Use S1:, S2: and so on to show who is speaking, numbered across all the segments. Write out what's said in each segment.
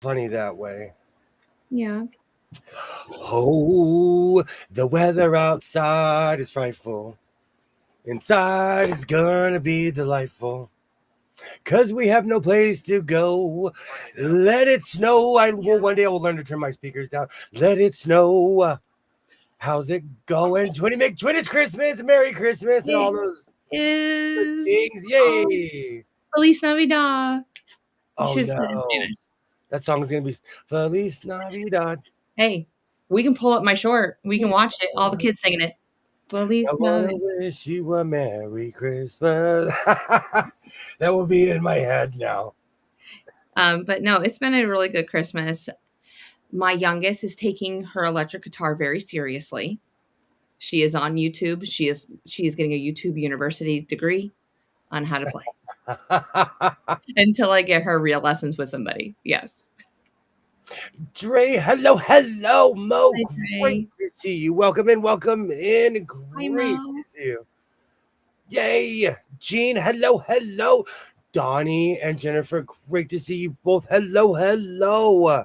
S1: funny that way.
S2: Yeah.
S1: Oh, the weather outside is frightful. Inside is gonna be delightful. 'Cause we have no place to go. Let it snow. One day I will learn to turn my speakers down. Let it snow. How's it going? 20 it's Christmas, Merry Christmas, and all
S2: It
S1: those
S2: is
S1: things. Yay!
S2: Feliz Navidad. You
S1: Oh
S2: should have said it in
S1: no.
S2: Spanish.
S1: That song is gonna be Feliz Navidad.
S2: Hey, we can pull up my short. We can watch it. All the
S1: I
S2: kids singing it. Feliz
S1: wanna
S2: Navidad.
S1: wish you a Merry Christmas. That will be in my head now.
S2: But no, it's been a really good Christmas. My youngest is taking her electric guitar very seriously. She is on YouTube. She is getting a YouTube university degree on how to play until I get her real lessons with somebody. Yes.
S1: Dre, hello, Mo.
S2: Hi,
S1: Great
S2: Trey.
S1: to see you. Welcome in, welcome in.
S2: Hi,
S1: Great
S2: Mo.
S1: to see you. Yay, Gene, hello. Donnie and Jennifer, great to see you both. Hello.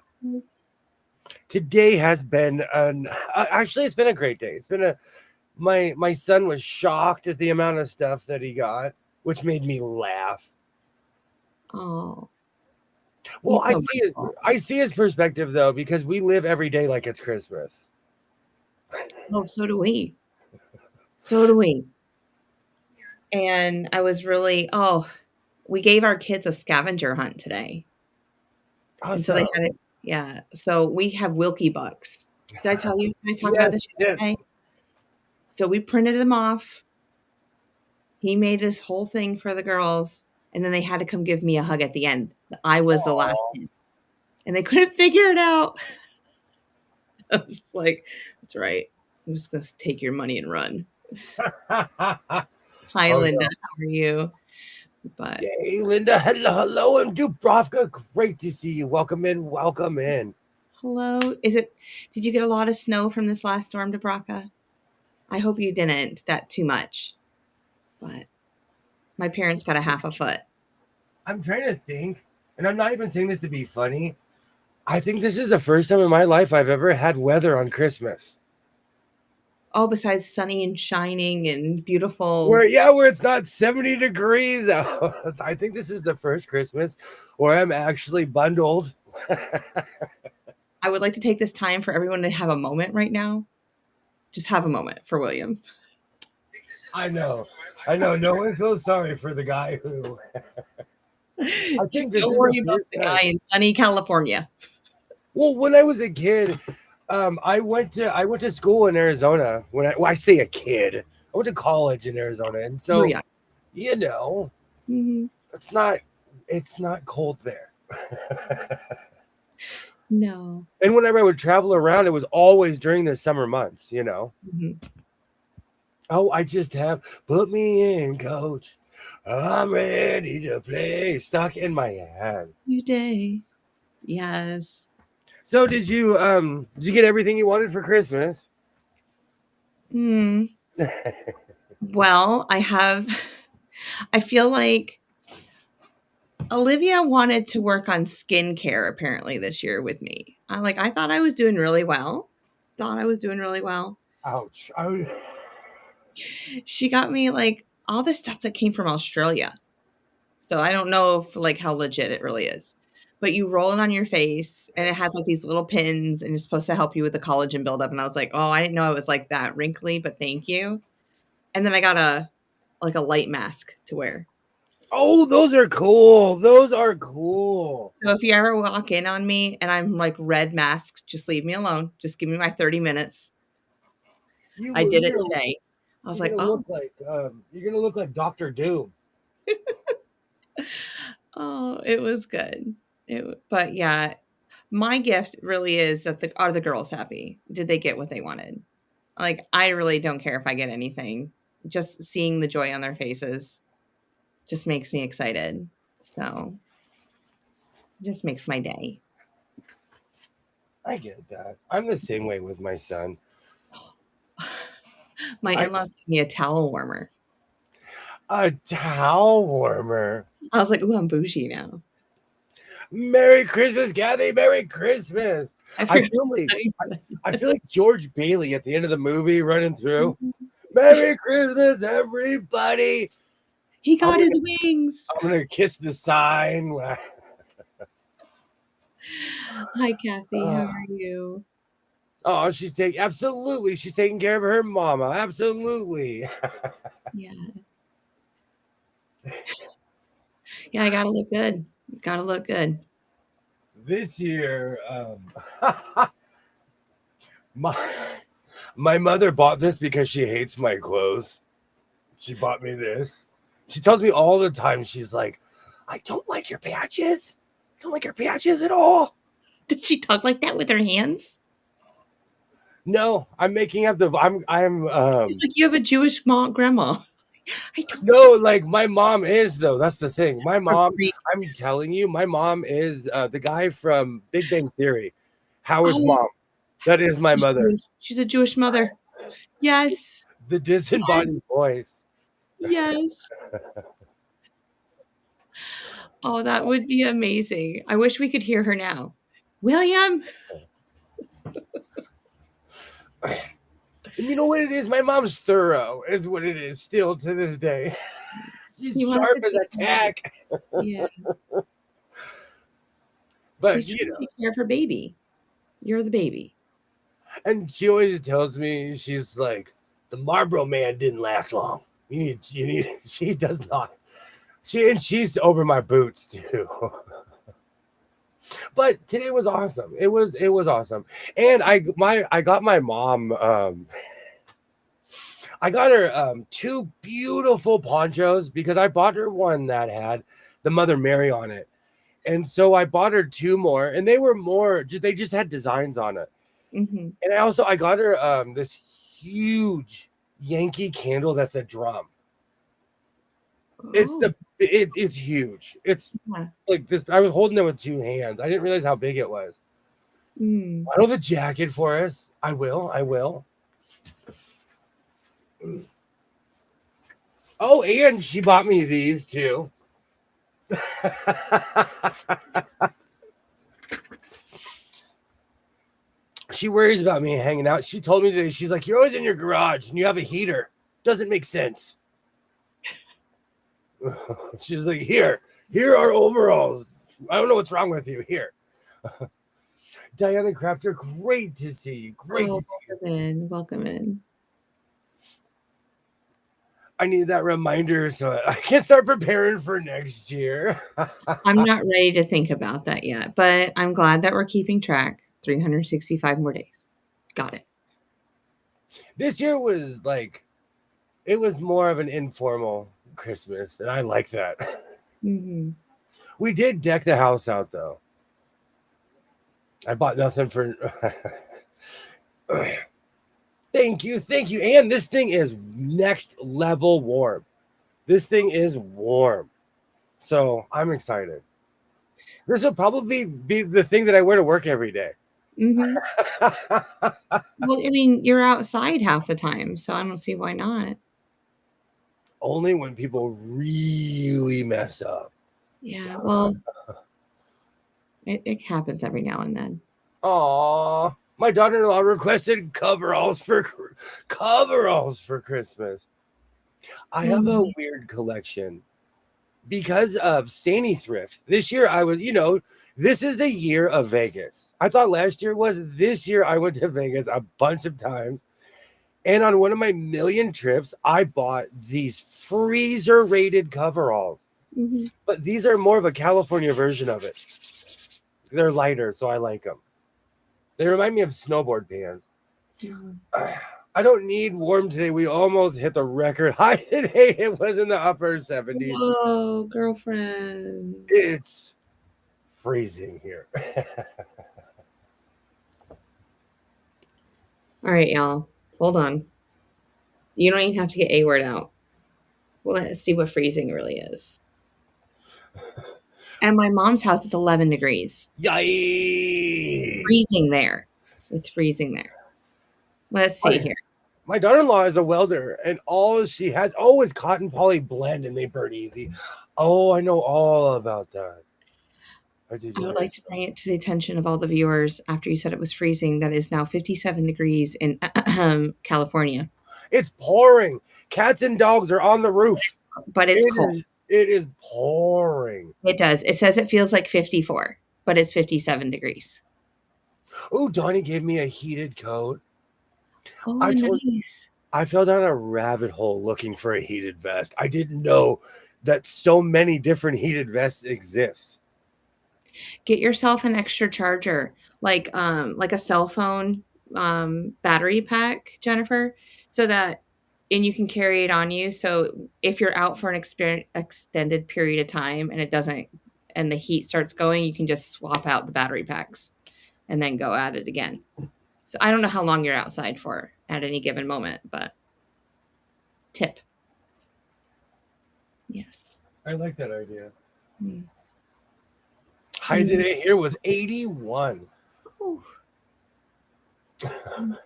S1: Today has been actually it's been a great day. It's been a my son was shocked at the amount of stuff that he got, which made me laugh.
S2: Oh,
S1: Well,
S2: he's so mindful.
S1: I see his perspective though, because we live every day like it's Christmas.
S2: Oh, so do we. So do we. And I was really, we gave our kids a scavenger hunt today. And so they
S1: Awesome.
S2: had it. Yeah. So we have Wilkie bucks. Did I tell you? Did I talk about
S1: Yes,
S2: this
S1: yes.
S2: yesterday? So we printed them off. He made this whole thing for the girls. And then they had to come give me a hug at the end. I was the last
S1: Aw.
S2: kid. And they couldn't figure it out. I was just like, that's right. I'm just going to take your money and run. Hi,
S1: Oh
S2: Linda.
S1: no.
S2: How are you? But
S1: Yay, Linda. Hello, and Dubrovka. Great to see you. Welcome in, welcome in.
S2: hello. Did you get a lot of snow from this last storm, Debraka? I hope you didn't that too much. But my parents got a half a foot.
S1: I'm trying to think, and I'm not even saying this to be funny. I think this is the first time in my life I've ever had weather on Christmas.
S2: Oh, besides sunny and shining and beautiful.
S1: Where it's not 70 degrees out. I think this is the first Christmas where I'm actually bundled.
S2: I would like to take this time for everyone to have a moment right now. Just have a moment for William.
S1: I know. No one feels sorry for the guy who I think this
S2: Don't
S1: is the
S2: worry about
S1: first
S2: the
S1: time.
S2: guy in sunny California.
S1: Well, when I was a kid, I went to school in Arizona. I say a kid, I went to college in Arizona, and
S2: You were
S1: so
S2: young.
S1: you know
S2: Mhm.
S1: it's not cold there.
S2: No.
S1: And whenever I would travel around, it was always during the summer months.
S2: Mhm.
S1: Oh, I just have put me in, coach. I'm ready to play. Stuck in my head.
S2: New day. Yes.
S1: So did you get everything you wanted for Christmas?
S2: Hmm. Well, I feel like Olivia wanted to work on skincare apparently this year with me. I thought I was doing really well. Thought I was doing really well.
S1: Ouch.
S2: She got me like all this stuff that came from Australia. So I don't know if like how legit it really is. But you roll it on your face and it has like these little pins and it's supposed to help you with the collagen buildup. And I was like, oh, I didn't know it was like that wrinkly, but thank you. And then I got a light mask to wear.
S1: Oh, those are cool. Those are cool.
S2: So if you ever walk in on me and I'm like red mask, just leave me alone. Just give me my 30 minutes.
S1: You
S2: I
S1: will-
S2: did
S1: you're
S2: it
S1: gonna
S2: today. I was
S1: you're
S2: like,
S1: gonna
S2: oh,
S1: look like Doctor Doom.
S2: oh, it was good. But yeah, my gift really is that are the girls happy? Did they get what they wanted? Like, I really don't care if I get anything. Just seeing the joy on their faces just makes me excited. So, just makes my day.
S1: I get that. I'm the same way with my son.
S2: My
S1: I
S2: in-laws gave me a towel warmer.
S1: A towel warmer.
S2: I was like, "Ooh, I'm bougie now."
S1: Merry Christmas, Kathy. Merry Christmas.
S2: I
S1: I
S2: forgot
S1: feel
S2: to
S1: like
S2: tell you
S1: I
S2: that.
S1: feel like George Bailey at the end of the movie running through. Merry Christmas, everybody.
S2: He
S1: I'm
S2: got
S1: gonna,
S2: his wings.
S1: I'm gonna kiss the sign. When
S2: Hi, Kathy. How
S1: uh,
S2: are you?
S1: oh, absolutely. She's taking care of her mama. Absolutely.
S2: Yeah. Yeah, I gotta look good. Gotta look good.
S1: This year, my my mother bought this because she hates my clothes. She bought me this. She tells me all the time, she's like, I don't like your patches. I don't like your patches at all.
S2: Did she talk like that with her hands?
S1: No, I'm making up I'm
S2: It's like you have a Jewish mom grandma. I don't
S1: no, like my mom is though. That's the thing. My
S2: or
S1: mom,
S2: Greek.
S1: I'm telling you, my mom is the guy from Big Bang Theory. Howard's
S2: Oh,
S1: mom. That is my
S2: she's
S1: mother.
S2: Jewish. She's a Jewish mother. Yes.
S1: The
S2: Yes.
S1: disembodied voice.
S2: Yes. Oh, that would be amazing. I wish we could hear her now. William.
S1: And you know what it is? My mom's thorough, is what it is still to this day. She's
S2: He wants
S1: sharp
S2: to
S1: as
S2: take
S1: a
S2: care of
S1: tack.
S2: Yeah.
S1: But
S2: She's
S1: you
S2: trying to
S1: know,
S2: take care of her baby. You're the baby.
S1: and she always tells me, she's like, the Marlboro man didn't last long. She does not. She's over my boots too. But today was awesome. It was awesome. And I got my mom I got her two beautiful ponchos because I bought her one that had the Mother Mary on it. And so I bought her two more, and they were they just had designs on it.
S2: Mhm.
S1: And I got her this huge Yankee candle that's a drum.
S2: Oh,
S1: It's huge. It's
S2: yeah.
S1: like this. I was holding it with two hands. I didn't realize how big it was.
S2: Mm.
S1: I know the jacket for us. I will. I will. Oh, and she bought me these too. She worries about me hanging out. She told me today, she's like, you're always in your garage and you have a heater. Doesn't make sense. She's like, here are overalls. I don't know what's wrong with you. Here. Diana Crafter, great to see you. Great to
S2: Oh,
S1: see you.
S2: welcome in. Welcome in.
S1: I need that reminder so I can start preparing for next year.
S2: I'm not ready to think about that yet, but I'm glad that we're keeping track. 365 more days. Got it.
S1: This year was like, it was more of an informal Christmas, and I like that.
S2: Mhm.
S1: We did deck the house out though. I bought nothing for. Thank you, thank you. And this thing is next level warm. This thing is warm, so I'm excited. This will probably be the thing that I wear to work every day.
S2: Mhm. Well, I mean, you're outside half the time, so I don't see why not.
S1: Only when people really mess up.
S2: Yeah, well, it happens every now and then.
S1: Aw, my daughter-in-law requested coveralls for Christmas. I have a
S2: Mhm.
S1: weird collection because of Sani Thrift. This year I was, this is the year of Vegas. I thought last year was. This year I went to Vegas a bunch of times. And on one of my million trips, I bought these freezer rated coveralls.
S2: Mhm.
S1: But these are more of a California version of it. They're lighter, so I like them. They remind me of snowboard pants.
S2: Mhm.
S1: I don't need warm today. We almost hit the record high today. It was in the upper 70s.
S2: Whoa, girlfriend.
S1: It's freezing here.
S2: All right, y'all. Hold on. You don't even have to get A word out. Well, let's see what freezing really is. At my mom's house, it's 11 degrees.
S1: Yay!
S2: Freezing there. It's freezing there. Let's see here.
S1: My daughter-in-law is a welder, and all she has is cotton poly blend, and they burn easy. Oh, I know all about that. Or did
S2: I
S1: you
S2: would
S1: already
S2: like to bring it to the attention of all the viewers after you said it was freezing that is now 57 degrees in California.
S1: It's pouring. Cats and dogs are on the roof.
S2: But it's cold.
S1: It is pouring.
S2: It does. It says it feels like 54, but it's 57 degrees.
S1: Oh, Donnie gave me a heated coat.
S2: Oh,
S1: I told
S2: nice.
S1: I fell down a rabbit hole looking for a heated vest. I didn't know that so many different heated vests exist.
S2: Get yourself an extra charger, like a cell phone battery pack, Jennifer, so that and you can carry it on you. So if you're out for an extended period of time and it doesn't and the heat starts going, you can just swap out the battery packs and then go at it again. So I don't know how long you're outside for at any given moment, but tip. Yes.
S1: I like that idea.
S2: Mm.
S1: High today here was 81.
S2: Ooh.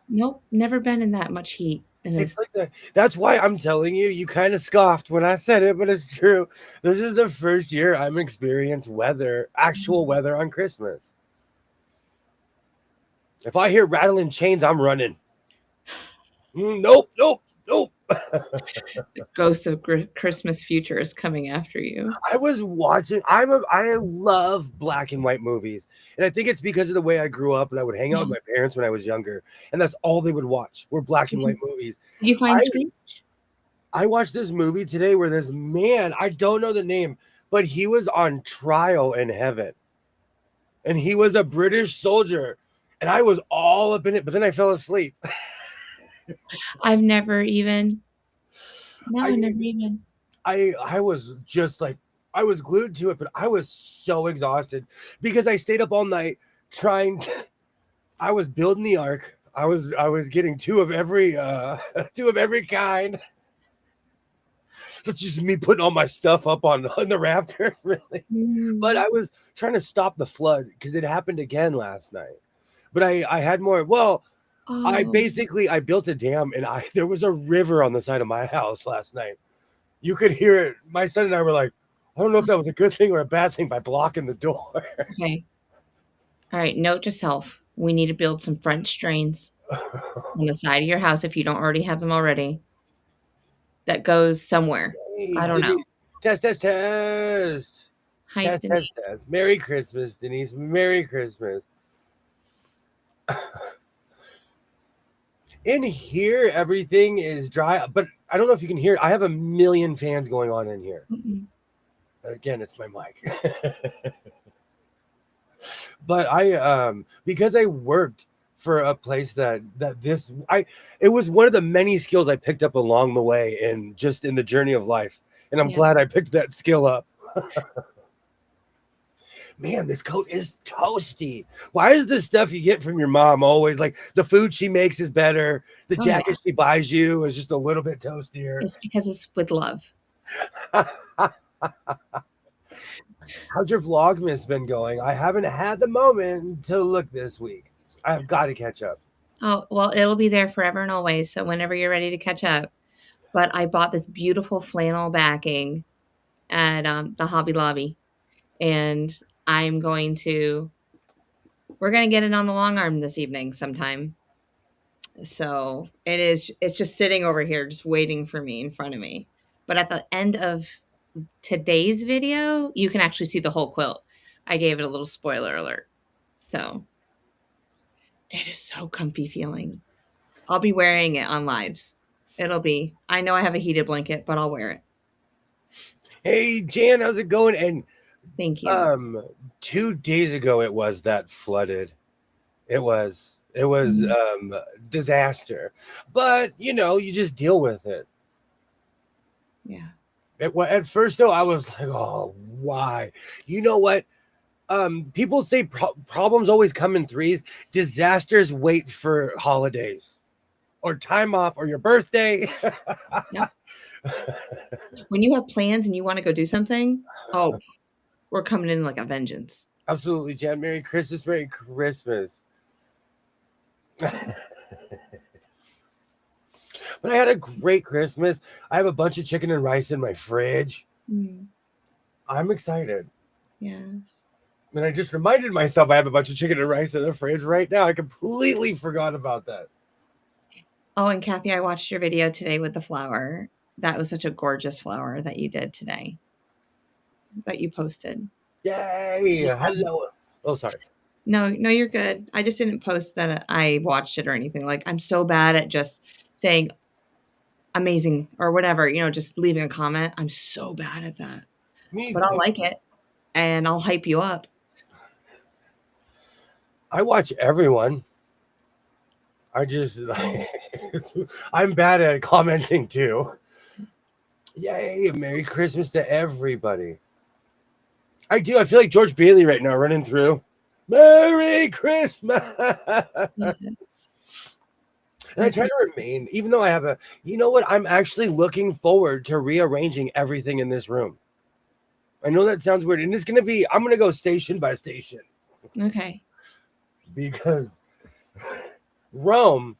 S2: Nope, never been in that much heat.
S1: It's like that. That's why I'm telling you, you kind of scoffed when I said it, but it's true. This is the first year I'm experienced weather, actual weather on Christmas. If I hear rattling chains, I'm running. Nope.
S2: The ghost of Christmas future is coming after you.
S1: I was watching. I love black and white movies, and I think it's because of the way I grew up, and I would hang out with my parents when I was younger, and that's all they would watch were black and white movies.
S2: You find Scrooge?
S1: I watched this movie today where this man, I don't know the name, but he was on trial in heaven, and he was a British soldier, and I was all up in it, but then I fell asleep.
S2: I've never even. No, I never even.
S1: I was just like, I was glued to it, but I was so exhausted because I stayed up all night trying to, I was building the ark. I was getting two of every kind. It's just me putting all my stuff up on the rafter, really. But I was trying to stop the flood because it happened again last night. But I had more. Well, I built a dam, and there was a river on the side of my house last night. You could hear it. My son and I were like, I don't know if that was a good thing or a bad thing by blocking the door.
S2: Okay. All right. Note to self: we need to build some French drains on the side of your house if you don't already have them already. That goes somewhere. I don't know.
S1: Test.
S2: Hi, Denise.
S1: Test. Merry Christmas, Denise. Merry Christmas. In here, everything is dry, but I don't know if you can hear it. I have a million fans going on in here. Again, it's my mic. But because I worked for a place it was one of the many skills I picked up along the way and just in the journey of life. And I'm glad I picked that skill up. Man, this coat is toasty. Why is the stuff you get from your mom always like the food she makes is better? The jacket she buys you is just a little bit toastier.
S2: It's because it's with love.
S1: How's your Vlogmas been going? I haven't had the moment to look this week. I've got to catch up.
S2: Oh, well, it'll be there forever and always. So whenever you're ready to catch up. But I bought this beautiful flannel backing at the Hobby Lobby. And we're going to get it on the long arm this evening sometime. So it's just sitting over here, just waiting for me in front of me. But at the end of today's video, you can actually see the whole quilt. I gave it a little spoiler alert. So it is so comfy feeling. I'll be wearing it on lives. I know I have a heated blanket, but I'll wear it.
S1: Hey, Jan, how's it going? And
S2: thank you.
S1: 2 days ago, it was that flooded. It was disaster. But, you just deal with it.
S2: Yeah.
S1: At first, though, I was like, oh, why? You know what? People say problems always come in threes. Disasters wait for holidays or time off or your birthday.
S2: Yep. When you have plans and you want to go do something, we're coming in like a vengeance.
S1: Absolutely, Jan. Merry Christmas. Merry Christmas. But I had a great Christmas. I have a bunch of chicken and rice in my fridge. I'm excited.
S2: Yes.
S1: And I just reminded myself I have a bunch of chicken and rice in the fridge right now. I completely forgot about that.
S2: Oh, and Kathy, I watched your video today with the flower. That was such a gorgeous flower that you did today, that you posted.
S1: Yay! Hello. Oh, sorry.
S2: No, you're good. I just didn't post that I watched it or anything. Like, I'm so bad at just saying amazing or whatever, just leaving a comment. I'm so bad at that.
S1: Me
S2: But I'll
S1: too.
S2: like it and I'll hype you up.
S1: I watch everyone. I just, I'm bad at commenting too. Yay! Merry Christmas to everybody. I do. I feel like George Bailey right now running through. Merry Christmas.
S2: Yes.
S1: And I try to remain, even though I have you know what? I'm actually looking forward to rearranging everything in this room. I know that sounds weird. And I'm going to go station by station.
S2: Okay.
S1: Because Rome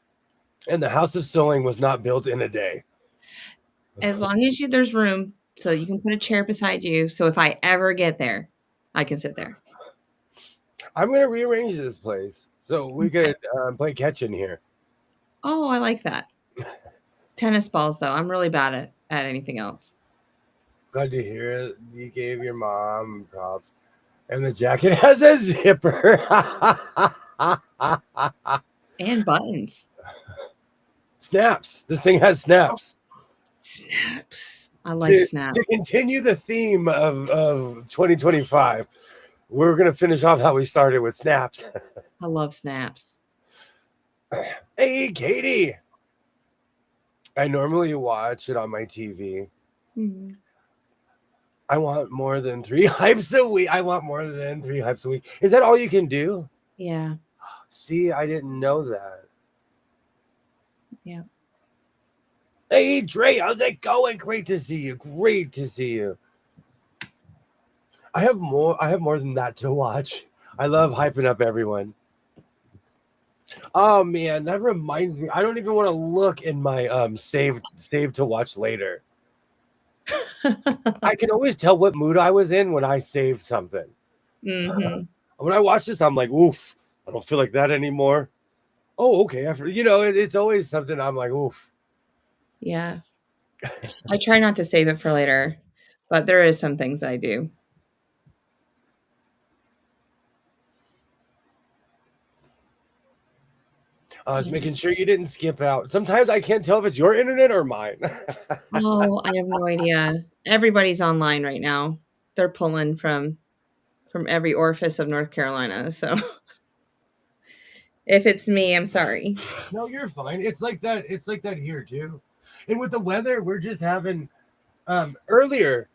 S1: and the House of Sewing was not built in a day.
S2: As long as there's room so you can put a chair beside you. So if I ever get there, I can sit there.
S1: I'm going to rearrange this place so we could play catch in here.
S2: Oh, I like that. Tennis balls, though. I'm really bad at anything else.
S1: Glad to hear it. You gave your mom props. And the jacket has a zipper.
S2: And buttons.
S1: Snaps. This thing has snaps.
S2: Snaps. I like snaps.
S1: To continue the theme of 2025, we're going to finish off how we started with snaps.
S2: I love snaps.
S1: Hey, Katie. I normally watch it on my TV.
S2: Mm-hmm.
S1: I want more than 3 hypes a week. I want more than 3 hypes a week. Is that all you can do?
S2: Yeah.
S1: See, I didn't know that.
S2: Yeah.
S1: Hey, Dre, how's it going? Great to see you. Great to see you. I have more than that to watch. I love hyping up everyone. Oh man, that reminds me. I don't even want to look in my save to watch later. I can always tell what mood I was in when I saved something.
S2: Mm-hmm.
S1: When I watch this, I'm like, oof, I don't feel like that anymore. Oh, okay. It's always something I'm like, oof.
S2: Yeah. I try not to save it for later, but there is some things I do.
S1: I was making sure you didn't skip out. Sometimes I can't tell if it's your internet or mine.
S2: Oh, I have no idea. Everybody's online right now. They're pulling from every orifice of North Carolina. So if it's me, I'm sorry.
S1: No, you're fine. It's like that. It's like that here too. And with the weather, we're just having earlier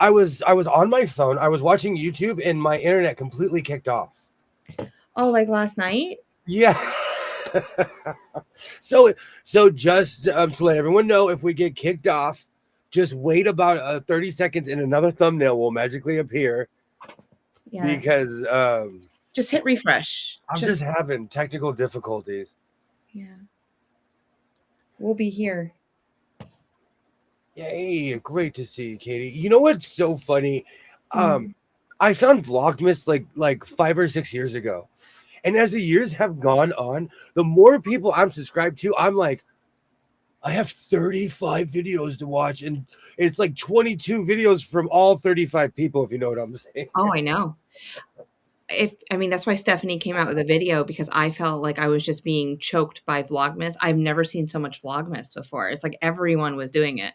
S1: I was on my phone, I was watching YouTube and my internet completely kicked off.
S2: Oh, like last night?
S1: Yeah. So just to let everyone know, if we get kicked off, just wait about 30 seconds and another thumbnail will magically appear. Yeah. Because
S2: just hit refresh.
S1: I'm just having technical difficulties.
S2: Yeah. We'll be here.
S1: Yay, great to see you, Katie. You know what's so funny? I found Vlogmas like 5 or 6 years ago. And as the years have gone on, the more people I'm subscribed to, I'm like, I have 35 videos to watch. And it's like 22 videos from all 35 people, if you know what I'm saying.
S2: Oh, I know. That's why Stephanie came out with a video, because I felt like I was just being choked by Vlogmas. I've never seen so much Vlogmas before. It's like everyone was doing it,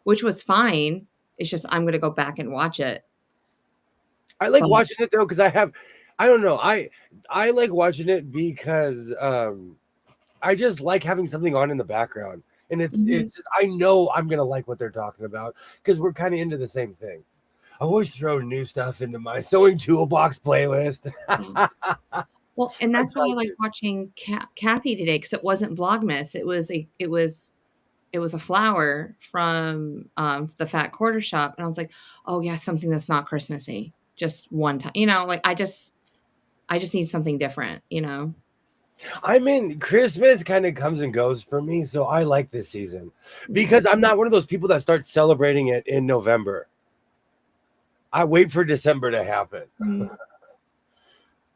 S2: which was fine. It's just I'm going to go back and watch it.
S1: I like watching it though, because I don't know. I like watching it because I just like having something on in the background. And it's just, I know I'm going to like what they're talking about because we're kind of into the same thing. I always throw new stuff into my sewing toolbox playlist.
S2: Well, and that's why I like watching Kathy today, because it wasn't Vlogmas. It was a flower from the Fat Quarter Shop. And I was like, oh yeah, something that's not Christmassy. Just one time, like I just need something different,
S1: I mean, Christmas kind of comes and goes for me. So I like this season because I'm not one of those people that start celebrating it in November. I wait for December to happen.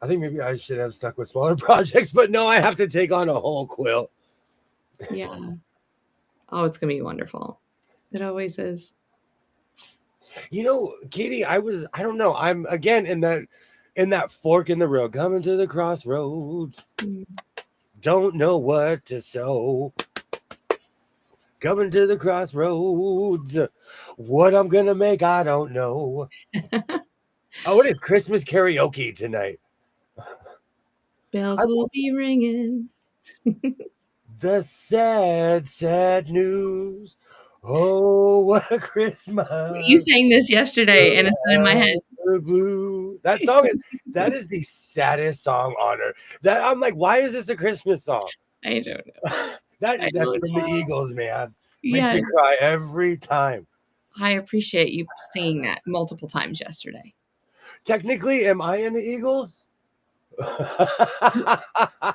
S1: I think maybe I should have stuck with smaller projects, but no, I have to take on a whole quilt.
S2: Yeah. Oh, it's gonna be wonderful. It always is.
S1: You know, Katie, I don't know. I'm again in that fork in the road, coming to the crossroads.
S2: Mm.
S1: Don't know what to sow. Coming to the crossroads. What I'm gonna make, I don't know. Oh, what is Christmas karaoke tonight?
S2: Bells will be ringing.
S1: The sad, sad news. Oh, what a Christmas.
S2: You sang this yesterday, and it's been in my head.
S1: Blue. That is the saddest song on earth. That I'm like, why is this a Christmas song?
S2: I don't know.
S1: That's from the Eagles, man. Makes
S2: Yes.
S1: me cry every time.
S2: I appreciate you singing that multiple times yesterday.
S1: Technically, am I in the Eagles?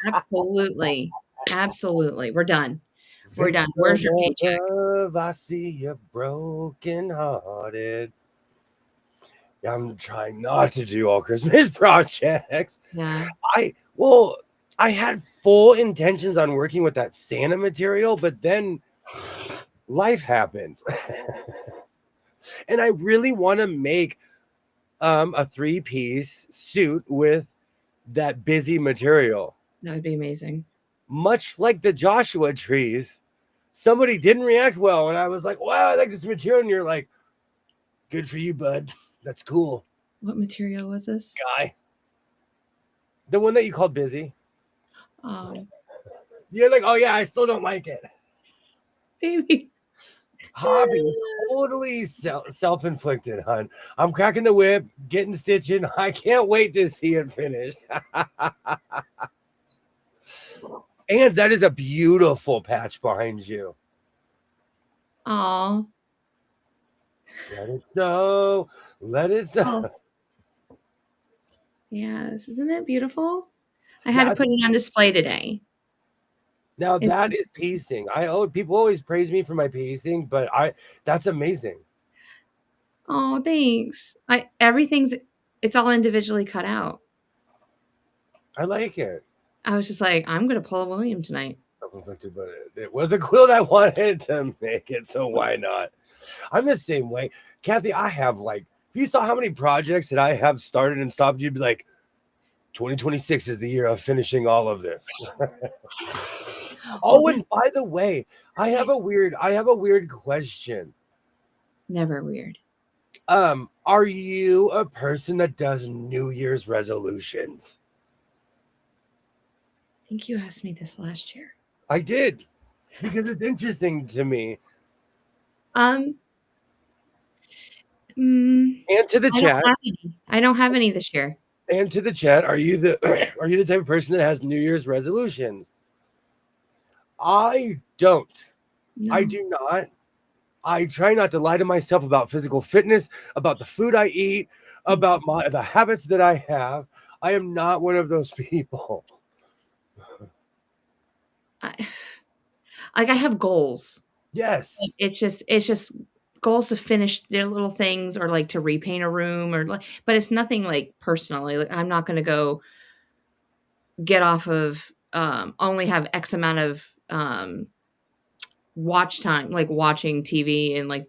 S2: Absolutely. Absolutely. We're done. We're done. Where's your paycheck?
S1: I see you broken hearted. I'm trying not to do all Christmas projects.
S2: Yeah.
S1: I had full intentions on working with that Santa material, but then life happened. And I really want to make a 3-piece suit with that busy material.
S2: That would be amazing.
S1: Much like the Joshua trees, somebody didn't react well, and I was like, wow, I like this material. And you're like, good for you, bud. That's cool.
S2: What material was this?
S1: Guy. The one that you called busy.
S2: Oh.
S1: You're like, oh yeah, I still don't like it.
S2: Baby.
S1: Hobby, totally self-inflicted, hon. I'm cracking the whip, getting stitching. I can't wait to see it finished. And that is a beautiful patch behind you.
S2: Oh.
S1: Let it snow. Let it snow.
S2: Oh. Yes, isn't it beautiful? I had to put it on display today.
S1: Now that is piecing. People always praise me for my piecing, but that's amazing.
S2: Oh, thanks. It's all individually cut out.
S1: I like it.
S2: I was just like, I'm gonna pull a William tonight.
S1: Self-inflicted, but it was a quilt I wanted to make it, so why not? I'm the same way. Kathy, I have if you saw how many projects that I have started and stopped, you'd be like, 2026 is the year of finishing all of this. Oh, and by the way, I have a weird question.
S2: Never weird.
S1: Are you a person that does New Year's resolutions?
S2: I think you asked me this last year.
S1: I did, because it's interesting to me.
S2: And
S1: to the chat,
S2: I don't have any this year.
S1: And to the chat, are you the type of person that has New Year's resolutions? I don't. No. I do not. I try not to lie to myself about physical fitness, about the food I eat, about the habits that I have. I am not one of those people.
S2: I have goals.
S1: Yes.
S2: It's just goals to finish their little things, or to repaint a room, but it's nothing personally. I'm not going to go get off of only have X amount of watch time, watching TV and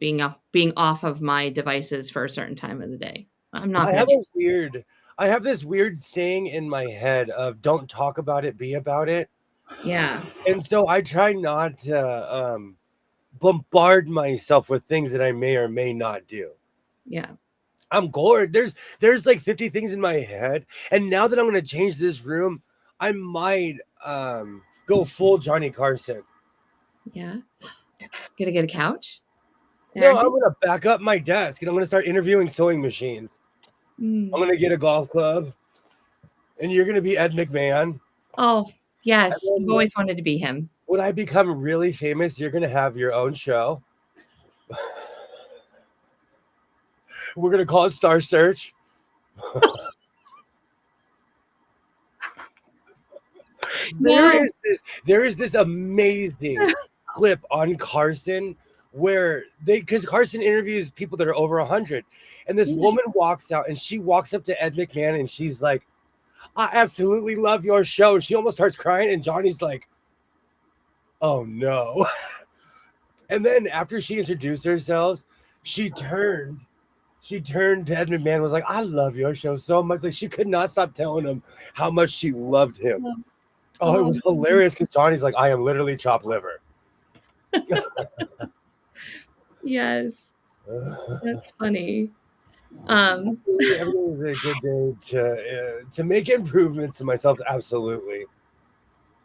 S2: being off of my devices for a certain time of the day. I'm not.
S1: I have this weird saying in my head of don't talk about it, be about it.
S2: Yeah.
S1: And so I try not to bombard myself with things that I may or may not do.
S2: Yeah.
S1: I'm bored. There's 50 things in my head. And now that I'm going to change this room, I might go full Johnny Carson.
S2: Yeah. Gonna get a couch?
S1: No, I'm going to back up my desk and I'm going to start interviewing sewing machines. I'm going to get a golf club and you're going to be Ed McMahon.
S2: Oh, yes. I've always wanted to be him.
S1: When I become really famous, you're going to have your own show. We're going to call it Star Search. There is this amazing clip on Carson where because Carson interviews people that are over 100, and this woman walks out and she walks up to Ed McMahon and she's like, I absolutely love your show. And she almost starts crying, and Johnny's like, oh no. And then after she introduced herself, she turned. She turned to Ed McMahon, was like, I love your show so much. Like she could not stop telling him how much she loved him.
S2: Oh,
S1: Oh, it
S2: oh,
S1: was hilarious because Johnny's like, I am literally chopped liver.
S2: yes, that's funny. Um,
S1: Every day is a good day to make improvements to myself. Absolutely.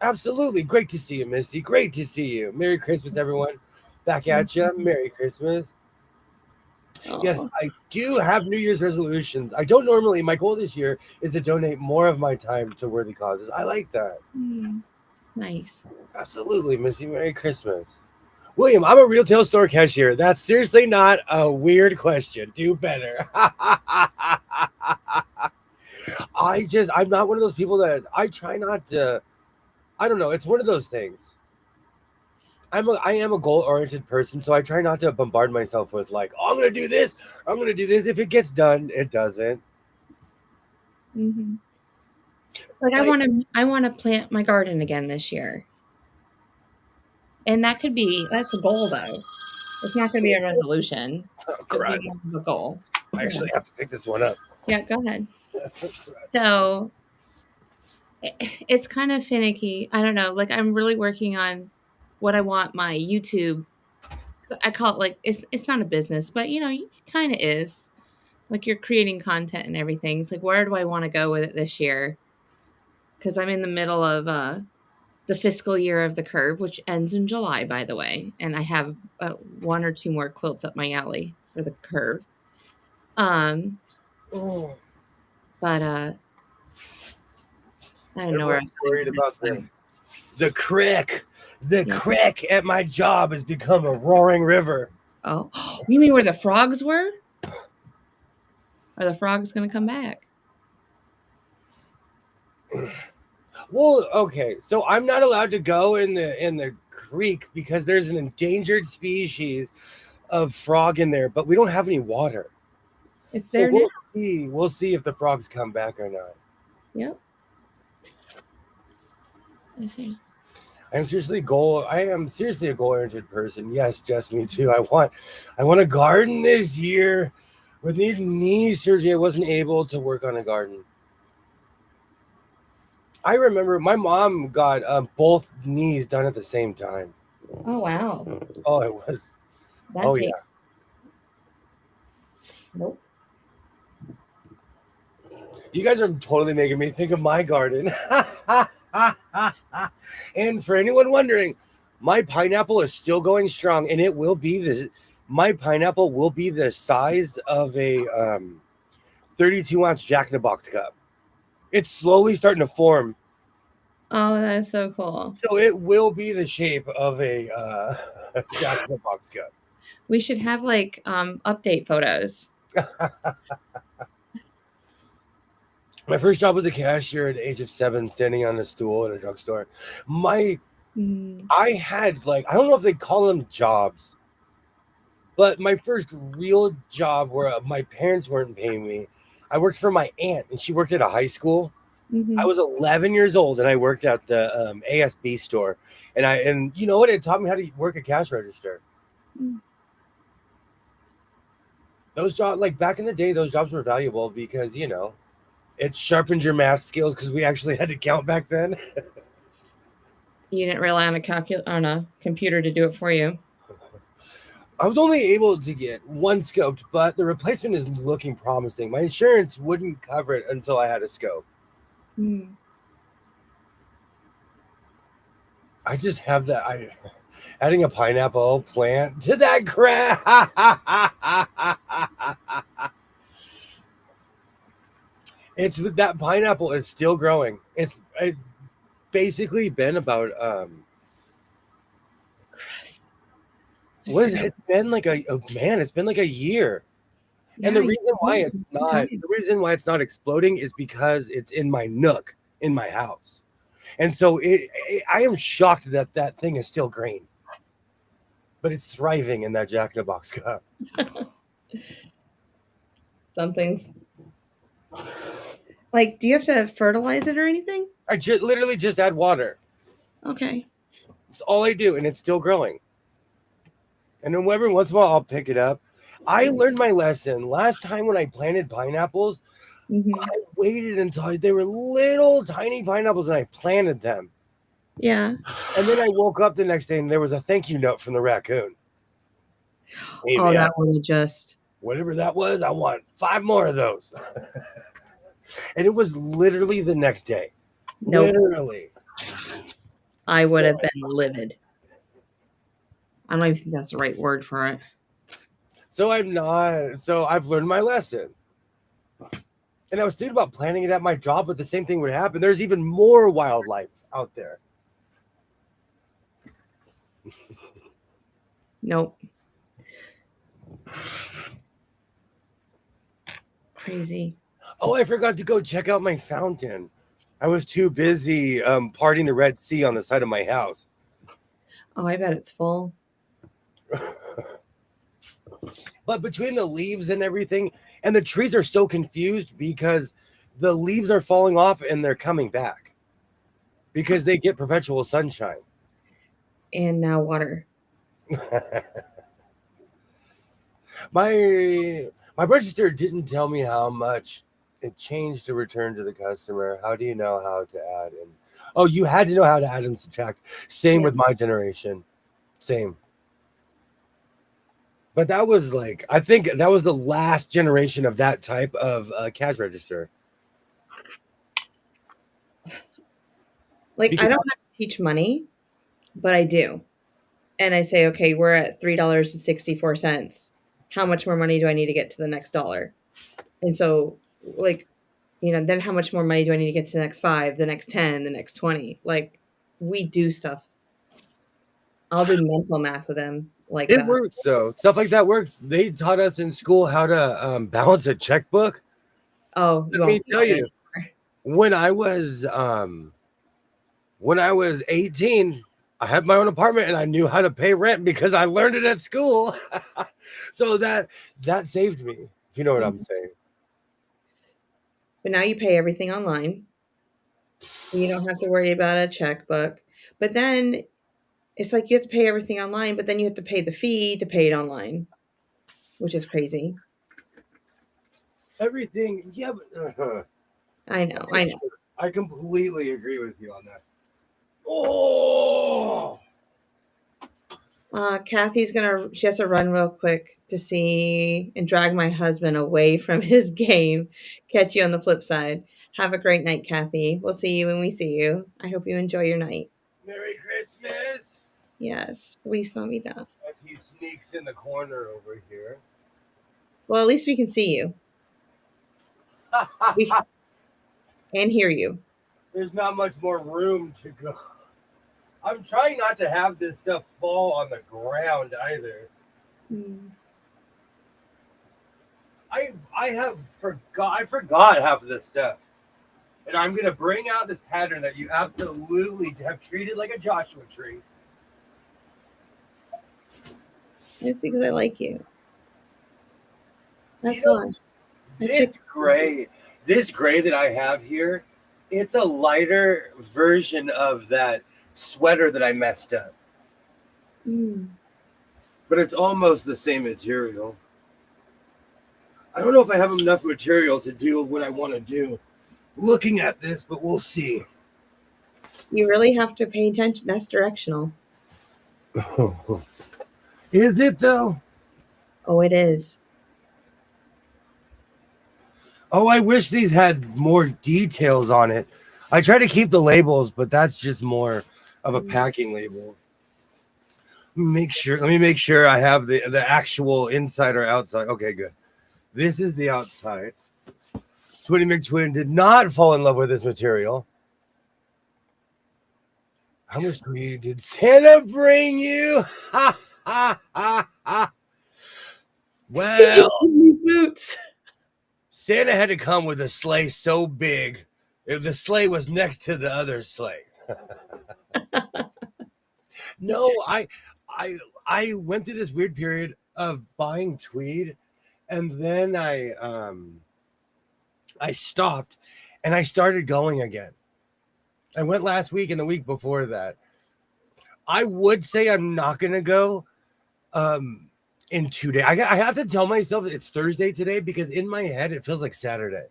S1: Absolutely. Great to see you, Missy. Great to see you. Merry Christmas, everyone. Back at you. Merry Christmas. Yes,
S2: oh,
S1: I do have New Year's resolutions. I don't normally. My goal this year is to donate more of my time to worthy causes. I like that.
S2: it's nice.
S1: Absolutely, Missy. Merry Christmas. William, I'm a retail store cashier. That's seriously not a weird question. Do better. I'm not one of those people that I try not to. I don't know. It's one of those things. I am a goal oriented person, so I try not to bombard myself with like, oh, I'm gonna do this, I'm gonna do this. If it gets done, it doesn't.
S2: Hmm. Like
S1: Like,
S2: I want to plant my garden again this year, and that's a goal though. It's not going to be a resolution.
S1: oh,
S2: It'll be
S1: crud.
S2: more of a goal.
S1: I
S2: Yeah.
S1: actually have to pick this one up.
S2: Yeah. Go ahead. So it's kind of finicky. I don't know. Like I'm really working on what I want my YouTube. I call it like it's not a business, but it kind of is. Like you're creating content and everything. It's like where do I want to go with it this year? Because I'm in the middle of the fiscal year of the curve, which ends in July, by the way, and I have one or two more quilts up my alley for the curve. Um,
S1: Oh,
S2: but I don't know where I
S1: everyone's
S2: was going
S1: worried
S2: with
S1: about
S2: that.
S1: the crick. The
S2: Yeah.
S1: crick at my job has become a roaring river.
S2: Oh, you mean where the frogs were? Are the frogs going to come back?
S1: Well, okay, so I'm not allowed to go in the creek because there's an endangered species of frog in there, but we don't have any water.
S2: It's
S1: So
S2: there now.
S1: we'll see. We'll see if the frogs come back or not.
S2: Yep. Seriously.
S1: I am seriously a goal-oriented person. Yes, just me too. I want a garden this year. With knee surgery, I wasn't able to work on a garden. I remember my mom got both knees done at the same time.
S2: Oh wow.
S1: Oh, it was.
S2: That
S1: Oh yeah.
S2: takes. Nope.
S1: You guys are totally making me think of my garden. And for anyone wondering, my pineapple is still going strong, and it will be my pineapple will be the size of a 32-ounce Jack in the Box cup. It's slowly starting to form,
S2: Oh, that's so cool.
S1: so it will be the shape of a Jack in the Box cup.
S2: We should have like update photos.
S1: My first job was a cashier at the age of 7, standing on a stool in a drugstore. I had like, I don't know if they call them jobs, but my first real job where my parents weren't paying me, I worked for my aunt, and she worked at a high school. I was 11 years old, and I worked at the ASB store, and you know what? It taught me how to work a cash register. Those jobs, like back in the day, those jobs were valuable because it sharpened your math skills because we actually had to count back then.
S2: You didn't rely on a computer to do it for you.
S1: I was only able to get one scoped, but the replacement is looking promising. My insurance wouldn't cover it until I had a scope. I just have that. Adding a pineapple plant to that crap. It's that pineapple is still growing. It's basically been about what is it? It's been like it's been like a year. And the reason why it's not exploding is because it's in my nook in my house. And so I am shocked that that thing is still green. But it's thriving in that Jack in the Box cup.
S2: Something's Like, do you have to fertilize it or anything?
S1: I literally just add water.
S2: Okay.
S1: It's all I do, and it's still growing. And then every once in a while, I'll pick it up. I learned my lesson last time when I planted pineapples.
S2: Mhm.
S1: I waited until they were little tiny pineapples, and I planted them.
S2: Yeah.
S1: And then I woke up the next day, and there was a thank you note from the raccoon. Hey
S2: Oh,
S1: man,
S2: that would have just
S1: whatever that was, I want 5 more of those. And it was literally the next day.
S2: nope.
S1: Literally.
S2: I would
S1: So,
S2: have been livid. I don't even think that's the right word for it.
S1: so I've learned my lesson. And I was thinking about planting it at my job, but the same thing would happen. There's even more wildlife out there.
S2: Nope. Crazy.
S1: Oh, I forgot to go check out my fountain. I was too busy partying the Red Sea on the side of my house.
S2: Oh, I bet it's full.
S1: But between the leaves and everything, and the trees are so confused because the leaves are falling off and they're coming back because they get perpetual sunshine.
S2: And now water.
S1: My register didn't tell me how much it changed to return to the customer. How do you know how to add in? Oh, you had to know how to add and subtract. Same
S2: Yeah.
S1: with my generation. Same. But that was like, I think that was the last generation of that type of cash register.
S2: Like, I
S1: Because
S2: don't have to teach money, but I do. And I say, okay, we're at $3.64. How much more money do I need to get to the next dollar? And so, like, then how much more money do I need to get to the next 5, the next 10, the next 20? Like, we do stuff. I'll do mental math with them like
S1: it
S2: that.
S1: works though. Stuff like that works. They taught us in school how to balance a checkbook.
S2: Oh, you
S1: Let me
S2: won't do
S1: tell
S2: that
S1: you,
S2: anymore.
S1: when I was 18, I had my own apartment and I knew how to pay rent because I learned it at school. So that saved me, if you know what I'm saying.
S2: But now you pay everything online. You don't have to worry about a checkbook. But then it's like you have to pay everything online, but then you have to pay the fee to pay it online, which is crazy.
S1: Everything, yeah, but
S2: I know. I know.
S1: I completely agree with you on that. Oh,
S2: She has to run real quick to see and drag my husband away from his game. Catch you on the flip side. Have a great night, Kathy. We'll see you when we see you. I hope you enjoy your night.
S1: Merry Christmas!
S2: Yes, please tell me that.
S1: As he sneaks in the corner over here.
S2: Well, at least we can see you. We and hear you.
S1: There's not much more room to go. I'm trying not to have this stuff fall on the ground either.
S2: Mm.
S1: I forgot half of this stuff. And I'm gonna bring out this pattern that you absolutely have treated like a Joshua tree.
S2: It's because I like you. That's
S1: You know,
S2: why. I
S1: this
S2: picked.
S1: gray that I have here, it's a lighter version of that sweater that I messed up.
S2: Mm.
S1: But it's almost the same material. I don't know if I have enough material to do what I want to do looking at this, but we'll see.
S2: You really have to pay attention. That's directional.
S1: Is it though?
S2: Oh, it is.
S1: Oh, I wish these had more details on it. I try to keep the labels, but that's just more of a packing label. Let me make sure I have the actual inside or outside. Okay, good. This is the outside. Twinny McTwin did not fall in love with this material. How much weed did Santa bring you? Ha ha ha ha.
S2: Did you
S1: Well,
S2: give me boots?
S1: Santa had to come with a sleigh so big, if the sleigh was next to the other sleigh. No, I went through this weird period of buying tweed, and then I stopped, and I started going again. I went last week and the week before that. I would say I'm not gonna go in 2 days. I have to tell myself it's Thursday today because in my head it feels like Saturday.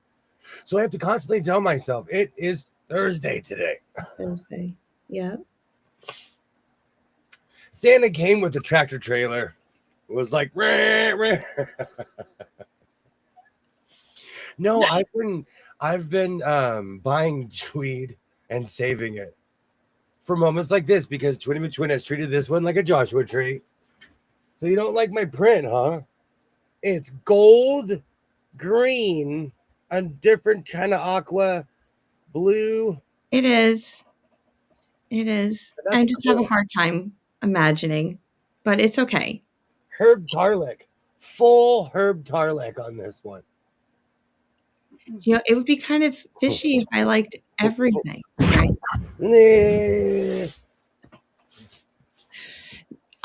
S1: So I have to constantly tell myself it is Thursday today.
S2: Thursday. Yeah.
S1: Santa came with the tractor trailer. It was like, rah, rah. No, I've been buying tweed and saving it for moments like this because Twinny McTwin has treated this one like a Joshua tree. So you don't like my print, huh? It's gold, green, a different kind of aqua, blue.
S2: It is. It is. I
S1: That's
S2: just have a
S1: cool.
S2: hard time imagining, but it's okay.
S1: Herb Tarlick, full Herb Tarlick on this one.
S2: You know, it would be kind of fishy if I liked everything, right?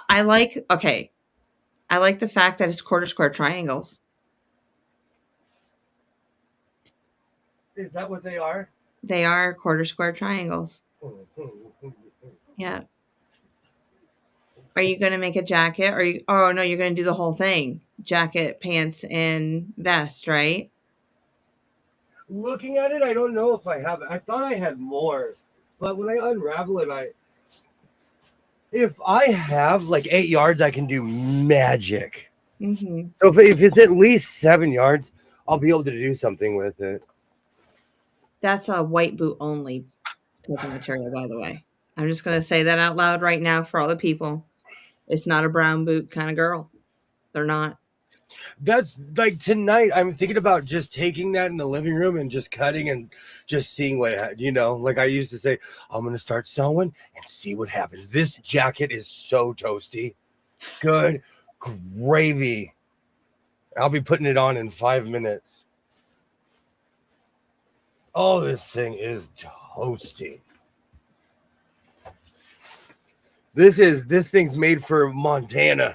S2: I like the fact that it's quarter square triangles.
S1: Is that what they are?
S2: They are quarter square triangles. Yeah. Are you going to make a jacket? Oh no, you're going to do the whole thing. Jacket, pants, and vest, right?
S1: Looking at it, I don't know if I have. I thought I had more, but when I unravel it, if I have like 8 yards, I can do magic.
S2: Mm-hmm.
S1: So if it's at least 7 yards, I'll be able to do something with it.
S2: That's a white boot only type of material, by the way. I'm just going to say that out loud right now for all the people. It's not a brown boot kind of girl. They're not.
S1: That's like tonight. I'm thinking about just taking that in the living room and just cutting and just seeing what like I used to say, I'm gonna start sewing and see what happens. This jacket is so toasty. Good gravy. I'll be putting it on in 5 minutes. Oh, this thing is toasty. This thing's made for Montana.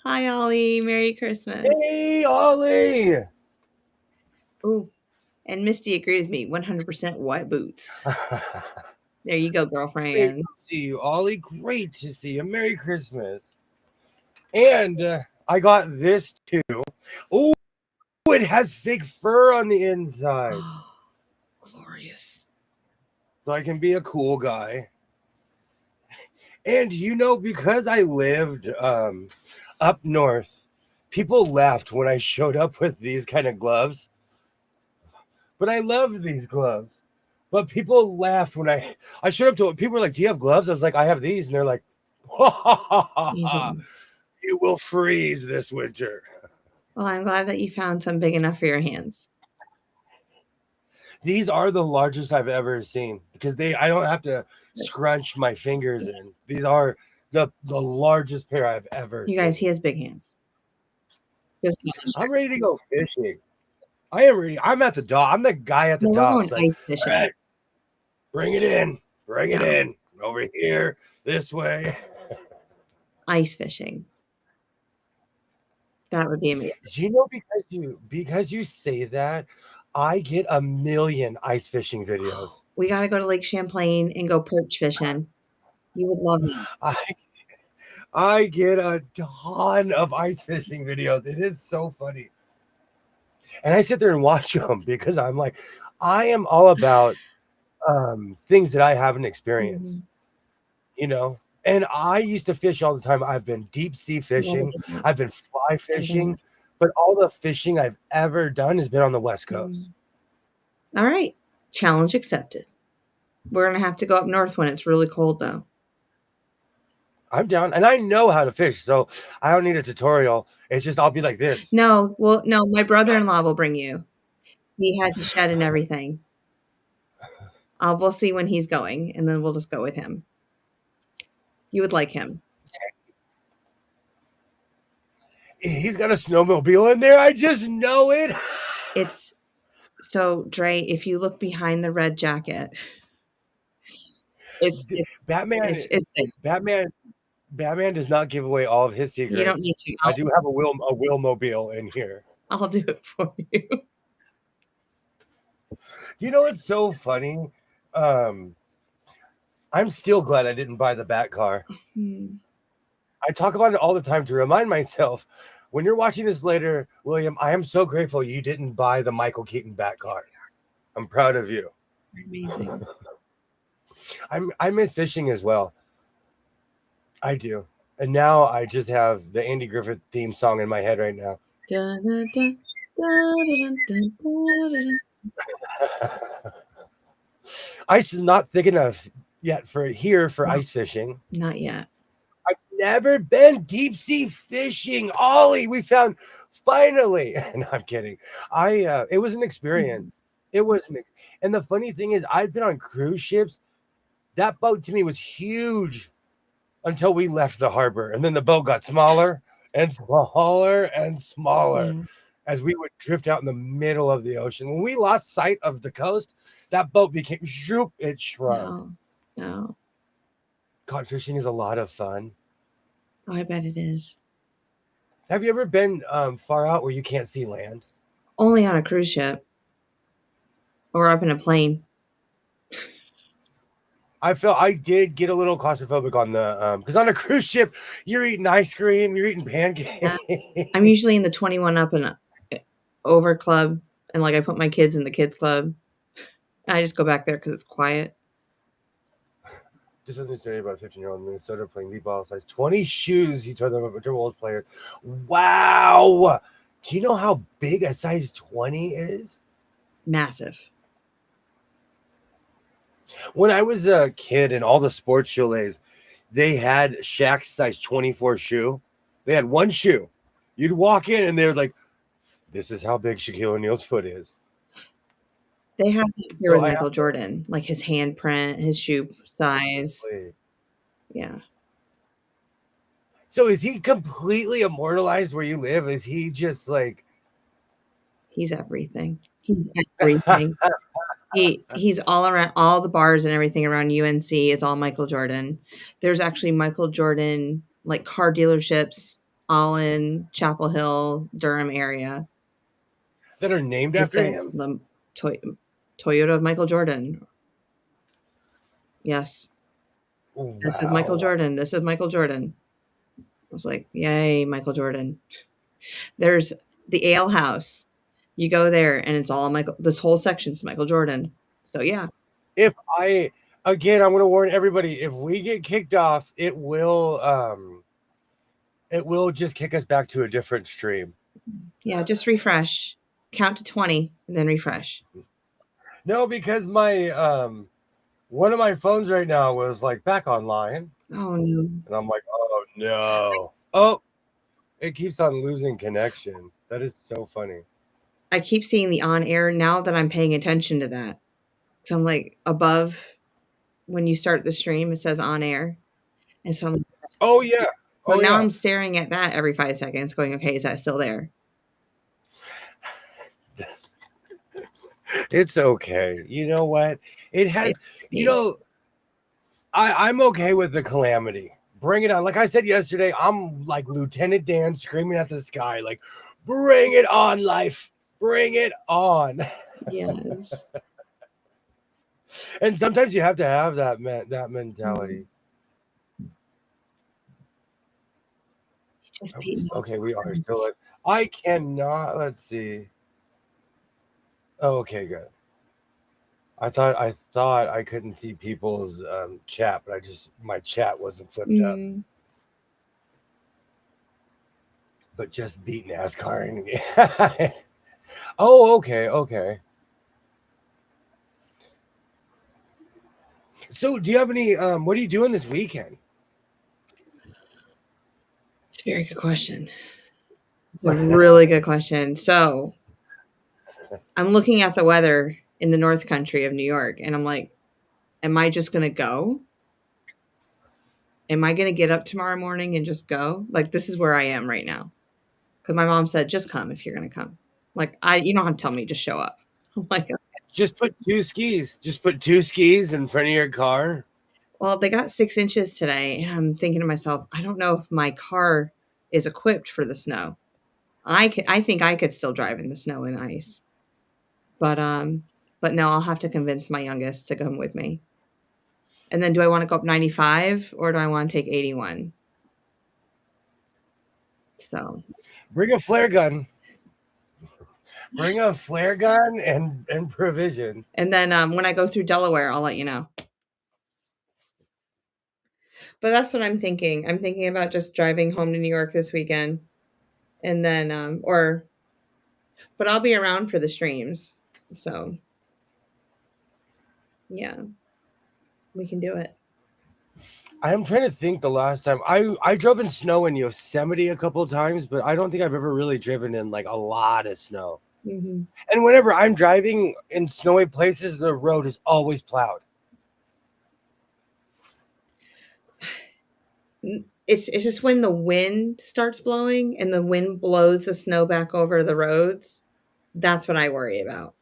S2: Hi, Ollie. Merry Christmas.
S1: Hey, Ollie.
S2: Ooh, and Misty agrees with me. 100% white boots. There you go,
S1: Great
S2: girlfriend.
S1: to see you, Ollie. Great to see you. Merry Christmas. And I got this too. Oh, it has fake fur on the inside.
S2: Glorious.
S1: So I can be a cool guy. And because I lived up north, people laughed when I showed up with these kind of gloves. But I love these gloves. But people laughed when I showed up to it. People were like, "Do you have gloves?" I was like, "I have these." And they're like, "You will freeze this winter."
S2: Well, I'm glad that you found some big enough for your hands.
S1: These are the largest I've ever seen because I don't have to scrunch my fingers in. These are the largest pair I've ever seen.
S2: You guys, he has big hands.
S1: I'm ready to go fishing. I am ready. I'm at the dock. I'm the guy at the dock.
S2: We're going ice fishing.
S1: Right, bring it in. Bring it in. Over here. This way.
S2: Ice fishing. That would be amazing.
S1: Do you know because you say that, I get a million ice fishing videos.
S2: We got to go to Lake Champlain and go perch fishing. You would love me.
S1: I get a ton of ice fishing videos. It is so funny. And I sit there and watch them because I'm like, I am all about things that I haven't experienced, And I used to fish all the time. I've been deep sea fishing. I've been fly fishing. But all the fishing I've ever done has been on the West Coast.
S2: All right. Challenge accepted. We're going to have to go up north when it's really cold, though.
S1: I'm down. And I know how to fish, so I don't need a tutorial. It's just I'll be like this.
S2: No, my brother-in-law will bring you. He has a shed and everything. We'll see when he's going, and then we'll just go with him. You would like him.
S1: He's got a snowmobile in there. I just know it.
S2: So, Dre, if you look behind the red jacket, it's
S1: Batman. Batman does not give away all of his secrets.
S2: You don't need to.
S1: I do have a wheelmobile in here.
S2: I'll do it for you.
S1: You know what's so funny? Um, I'm still glad I didn't buy the Bat car. I talk about it all the time to remind myself, when you're watching this later, William, I am so grateful you didn't buy the Michael Keaton Bat car. I'm proud of you.
S2: Amazing.
S1: I miss fishing as well. I do. And now I just have the Andy Griffith theme song in my head right now.
S2: Dun, dun, dun, dun, dun, dun, dun, dun.
S1: Ice is not thick enough yet for
S2: No.
S1: ice fishing.
S2: Not yet.
S1: I've never been deep sea fishing. Ollie, we found finally. No, I'm kidding. It was an experience. It was and the funny thing is, I've been on cruise ships. That boat to me was huge until we left the harbor, and then the boat got smaller and smaller and smaller as we would drift out in the middle of the ocean. When we lost sight of the coast, that boat became it shrunk.
S2: No.
S1: Cod fishing is a lot of fun.
S2: Oh, I bet it is.
S1: Have you ever been far out where you can't see land?
S2: Only on a cruise ship or up in a plane.
S1: I did get a little claustrophobic on the because on a cruise ship you're eating ice cream, you're eating pancakes.
S2: I'm usually in the 21 up and over club, and like I put my kids in the kids club. I just go back there because it's quiet.
S1: Just something story about a 15-year-old in Minnesota playing b-ball size 20 shoes. He told them about Timberwolves player. Wow. Do you know how big a size 20 is?
S2: Massive.
S1: When I was a kid in all the sports chalets, they had Shaq's size 24 shoe. They had one shoe. You'd walk in and they're like, this is how big Shaquille O'Neal's foot is.
S2: They have that here with Michael Jordan, like his handprint, his shoe size. Yeah.
S1: So is he completely immortalized where you live? Is he just like...
S2: He's everything. He's everything. He's all around, all the bars and everything around UNC is all Michael Jordan. There's actually Michael Jordan like car dealerships all in Chapel Hill, Durham area
S1: that are named after him.
S2: The Toyota of Michael Jordan. Yes. Wow. This is Michael Jordan. This is Michael Jordan. I was like, yay, Michael Jordan. There's the Ale House. You go there and it's all Michael. This whole section's Michael Jordan. So yeah.
S1: I'm going to warn everybody, if we get kicked off, it will just kick us back to a different stream.
S2: Yeah, just refresh. Count to 20 and then refresh.
S1: No, because my one of my phones right now was like back online.
S2: Oh no.
S1: And I'm like, oh no. Oh, it keeps on losing connection. That is so funny.
S2: I keep seeing the on air now that I'm paying attention to that. So I'm like above when you start the stream, it says on air. And so I'm like,
S1: oh yeah.
S2: So now I'm staring at that every 5 seconds going, okay, is that still there?
S1: It's okay. You know what? It has, I'm okay with the calamity. Bring it on. Like I said yesterday, I'm like Lieutenant Dan screaming at the sky, like, bring it on, life. Bring it on.
S2: Yes.
S1: And sometimes you have to have that mentality. Okay, we are still. I cannot. Let's see. Oh, okay, good. I thought I couldn't see people's chat, but my chat wasn't flipped up. But just beat NASCAR. Oh, okay. So, do you have any? What are you doing this weekend?
S2: It's a very good question. It's a really good question. So, I'm looking at the weather in the North Country of New York, and I'm like, am I just going to go? Am I going to get up tomorrow morning and just go? Like, this is where I am right now. Because my mom said, just come if you're going to come. Like, you don't have to tell me, just show up. I'm like, okay.
S1: Just put two skis. Just put two skis in front of your car.
S2: Well, they got 6 inches today. And I'm thinking to myself, I don't know if my car is equipped for the snow. I think I could still drive in the snow and ice. But no, I'll have to convince my youngest to come with me. And then do I want to go up 95 or do I want to take 81? So
S1: Bring a flare gun. Bring a flare gun and provision.
S2: and then when I go through Delaware, I'll let you know. But that's what I'm thinking. I'm thinking about just driving home to New York this weekend. And then but I'll be around for the streams. So yeah, we can do it.
S1: I'm trying to think the last time I drove in snow in Yosemite a couple of times, but I don't think I've ever really driven in like a lot of snow.
S2: Mm-hmm.
S1: And whenever I'm driving in snowy places, the road is always plowed.
S2: It's just when the wind starts blowing and the wind blows the snow back over the roads, that's what I worry about.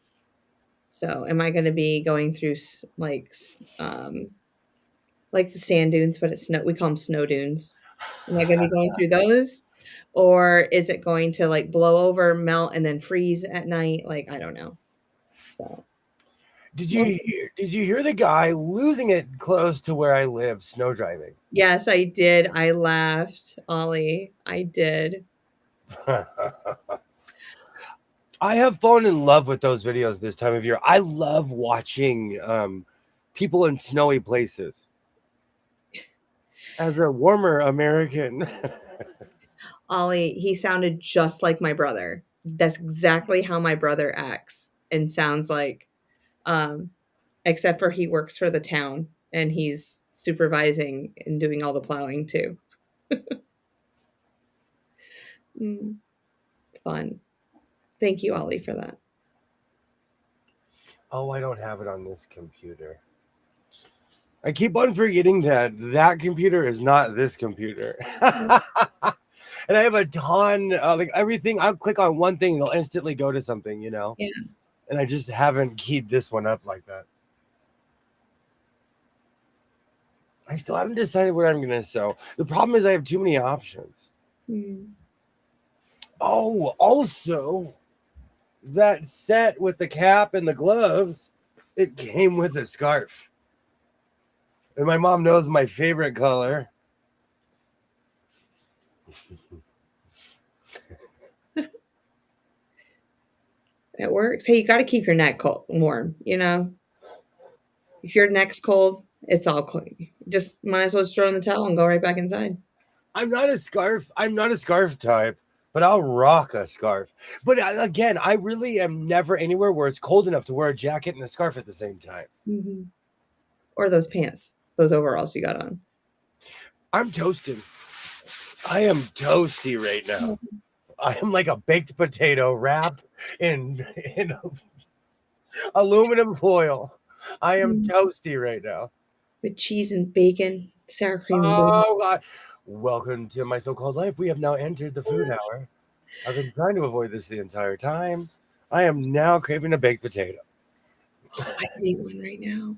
S2: So, am I going to be going through like the sand dunes, but it's snow? We call them snow dunes. Am I going to be going through those, or is it going to like blow over, melt, and then freeze at night? Like I don't know. So,
S1: Did you hear the guy losing it close to where I live snow driving?
S2: yes, I did. I laughed, Ollie. I did.
S1: I have fallen in love with those videos this time of year. I love watching people in snowy places. As a warmer American.
S2: Ollie, he sounded just like my brother. That's exactly how my brother acts and sounds like, except for he works for the town and he's supervising and doing all the plowing too. Fun. Thank you, Ollie, for that.
S1: Oh, I don't have it on this computer. I keep on forgetting that computer is not this computer. And I have a ton, like everything. I'll click on one thing and it'll instantly go to something, you know?
S2: Yeah.
S1: And I just haven't keyed this one up like that. I still haven't decided what I'm going to sew. The problem is I have too many options. Oh, also, that set with the cap and the gloves, it came with a scarf. And my mom knows my favorite color.
S2: It works. Hey, you got to keep your neck warm, you know? If your neck's cold, it's all cold. Just might as well just throw in the towel and go right back inside.
S1: I'm not a scarf type, but I'll rock a scarf. But again, I really am never anywhere where it's cold enough to wear a jacket and a scarf at the same time.
S2: Mm-hmm. Or those pants, those overalls you got on.
S1: I'm toasted. I am toasty right now. I am like a baked potato wrapped in aluminum foil. I am toasty right now.
S2: With cheese and bacon, sour cream and bacon.
S1: Oh, God. Welcome to my so-called life. We have now entered the food hour. I've been trying to avoid this the entire time. I am now craving a baked potato.
S2: Oh, I need one right now.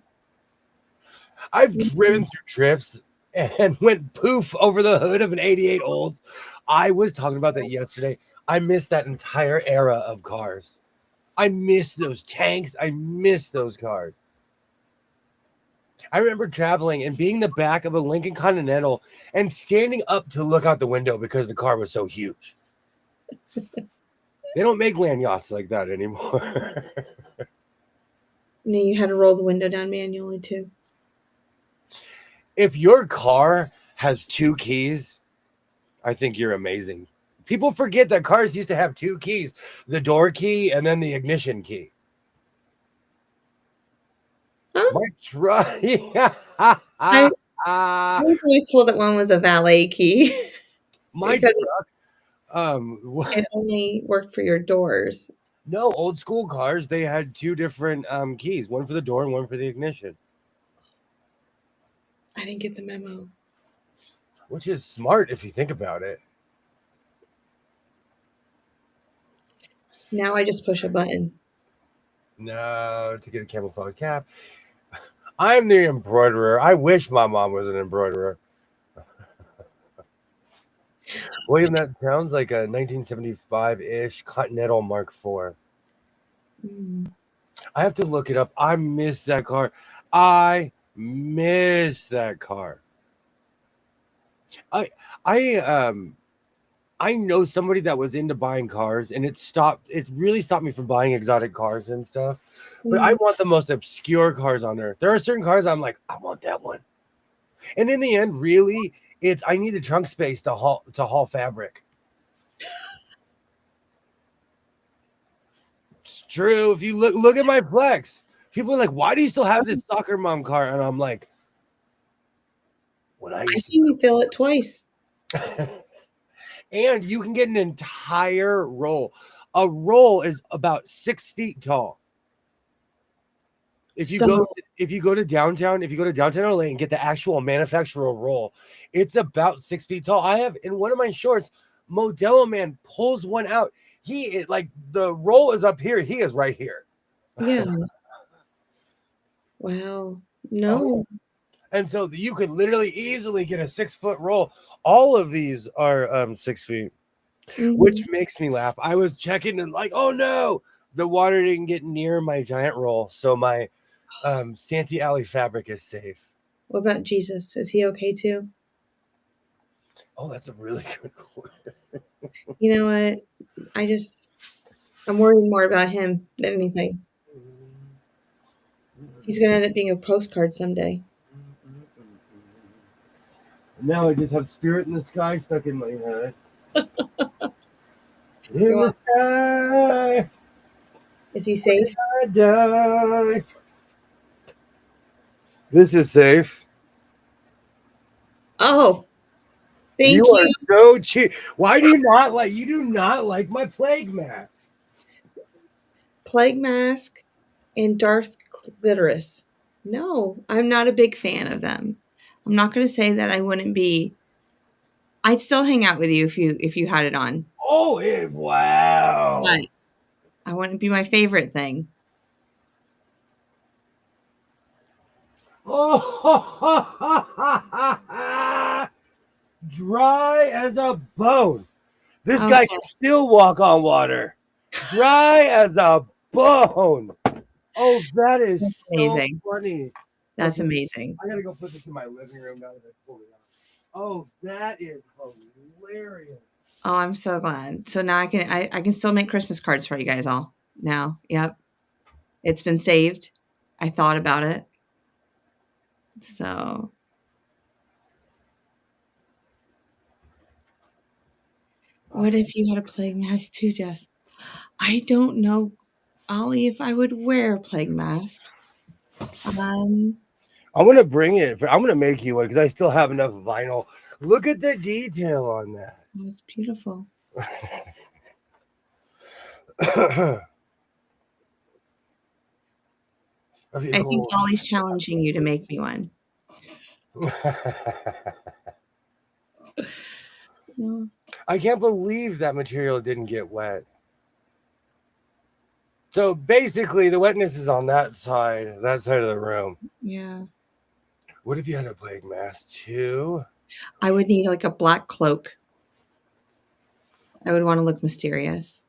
S1: I've driven through drifts and went poof over the hood of an 88 Olds. I was talking about that yesterday. I miss that entire era of cars. I miss those tanks. I miss those cars. I remember traveling and being in the back of a Lincoln Continental and standing up to look out the window because the car was so huge. They don't make land yachts like that anymore.
S2: No, you had to roll the window down manually too.
S1: If your car has 2 keys, I think you're amazing. People forget that cars used to have 2 keys, the door key and then the ignition key.
S2: Huh?
S1: My truck.
S2: I was always told that one was a valet key.
S1: My truck.
S2: It only worked for your doors.
S1: No, old school cars, they had 2 different keys, one for the door and one for the ignition.
S2: I didn't get the memo.
S1: Which is smart if you think about it.
S2: Now I just push a button.
S1: No, to get a camouflage cap. I'm the embroiderer. I wish my mom was an embroiderer. William, that sounds like a 1975-ish Continental Mark IV.
S2: Mm.
S1: I have to look it up. I miss that car. I miss that car. I I I know somebody that was into buying cars, and it really stopped me from buying exotic cars and stuff. But I
S2: Mhm.
S1: want the most obscure cars on there. There are certain cars I'm like, I want that one. And in the end, really, it's I need the trunk space to haul fabric. It's true. If you look at my Plex, people are like, "Why do you still have this soccer mom car?" And I'm like, "What I
S2: I've
S1: used
S2: seen you fill it twice.
S1: to." And you can get an entire roll. A roll is about 6 feet tall. If you go
S2: Stop.
S1: if you go to downtown, if you go to downtown LA and get the actual manufacturer roll, it's about 6 feet tall. I have in one of my shorts, Modelo Man pulls one out. Like the roll is up here, he is right here.
S2: Yeah. Wow.
S1: Oh,
S2: No.
S1: and so you could literally easily get a 6 foot roll. All of these are 6 feet, which
S2: Mhm.
S1: makes me laugh. I was checking and like, oh no, the water didn't get near my giant roll, so my Santee Alley fabric is safe.
S2: What about Jesus? Is he okay too?
S1: Oh, that's a really good question.
S2: You know what? I'm worried more about him than anything. He's gonna end up being a postcard someday.
S1: Now I just have Spirit in the Sky stuck in my head.
S2: You're
S1: In the
S2: welcome.
S1: sky,
S2: Is he safe?
S1: I die. This is safe.
S2: Oh, thank
S1: You are
S2: you.
S1: so cheap. Why do you not like? You do not like my plague mask.
S2: Plague Mask and Darth Glitterous. No, I'm not a big fan of them. I'm not gonna say that I wouldn't be. I'd still hang out with you if you had it on,
S1: Oh,
S2: but
S1: wow.
S2: I wouldn't be my favorite thing.
S1: Oh, dry as a bone. This guy
S2: Okay,
S1: can still walk on water. Dry as a bone. Oh, that is
S2: that's
S1: so
S2: amazing.
S1: funny.
S2: That's
S1: Okay,
S2: amazing.
S1: I gotta go put this in my living room now that I pulled it out. Oh, that is hilarious.
S2: Oh, I'm so glad. So now I can still make Christmas cards for you guys all now. Yep, it's been saved. I thought about it. So what if you had a plague mask too, Jess? I don't know, Ollie, if I would wear a plague mask. Um,
S1: I'm gonna bring it. I'm gonna make you one because I still have enough vinyl. Look at the detail on that.
S2: it's beautiful. I think
S1: Vehicle.
S2: Ollie's challenging you to make me one. No.
S1: I can't believe that material didn't get wet. So basically, the wetness is on that side of the room.
S2: Yeah.
S1: What if you had a plague mask too?
S2: I would need like a black cloak. I would want to look mysterious.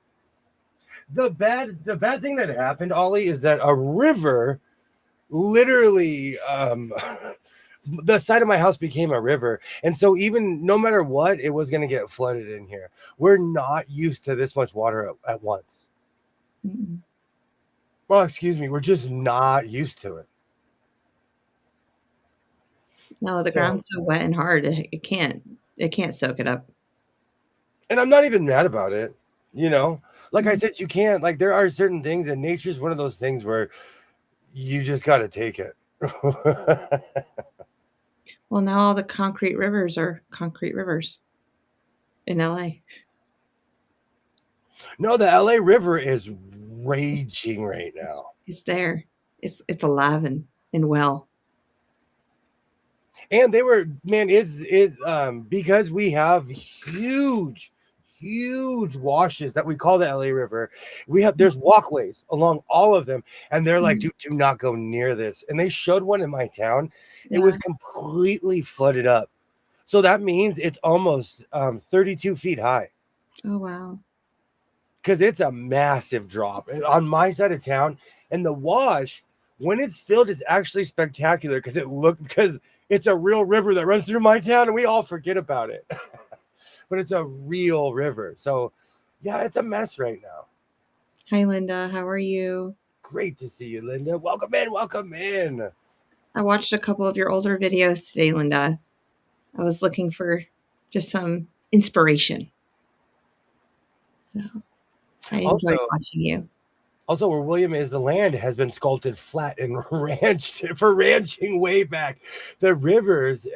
S1: The bad thing that happened, Ollie, is that a river literally the side of my house became a river, and so even no matter what, it was going to get flooded in here. We're not used to this much water at once.
S2: Mm-mm.
S1: Well, excuse me, we're just not used to it.
S2: No, the
S1: So,
S2: ground's so wet and hard. It can't soak it up.
S1: and I'm not even mad about it, you know. Like I
S2: Mm.
S1: said, you can't, like, there are certain things, and nature's one of those things where you just got to take it.
S2: Well, now all the concrete rivers are concrete rivers in LA.
S1: No, the LA River is raging right now.
S2: It's there. It's alive and well.
S1: And they were, man, because we have huge washes that we call the LA River. There's walkways along all of them, and they're like,
S2: Mhm.
S1: do not go near this. And they showed one in my town. It
S2: Yeah.
S1: was completely flooded up. So that means it's almost 32 feet high.
S2: Oh, wow.
S1: Because it's a massive drop on my side of town. And the wash, when it's filled, is actually spectacular because it's a real river that runs through my town and we all forget about it. But it's a real river. So, yeah, it's a mess right now.
S2: Hi, Linda. How are you?
S1: Great to see you, Linda. Welcome in. Welcome in.
S2: I watched a couple of your older videos today, Linda. I was looking for just some inspiration. So I enjoyed
S1: Also,
S2: watching you.
S1: Also, where William is, the land has been sculpted flat and ranched for ranching way back. The rivers,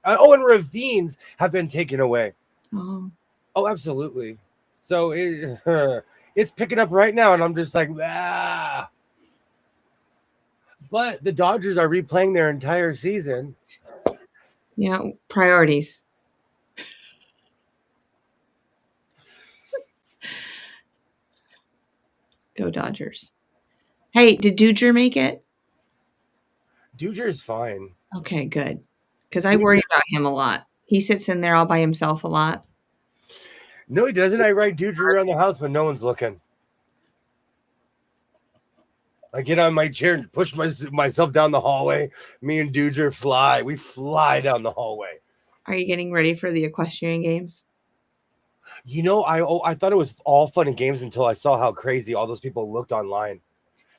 S1: and ravines have been taken away.
S2: Oh,
S1: Oh, absolutely. So it's picking up right now, and I'm just like, ah. But the Dodgers are replaying their entire season.
S2: yeah. Priorities. Go Dodgers. Hey, did Dooger make it?
S1: Dodgers fine.
S2: Okay, good. Because I worry about him a lot. He sits in there all by himself a lot.
S1: No, he doesn't. I ride Dodger around the house when no one's looking. I get on my chair and push myself down the hallway. Me and Dodger fly. We fly down the hallway.
S2: Are you getting ready for the equestrian games?
S1: I thought it was all fun and games until I saw how crazy all those people looked online.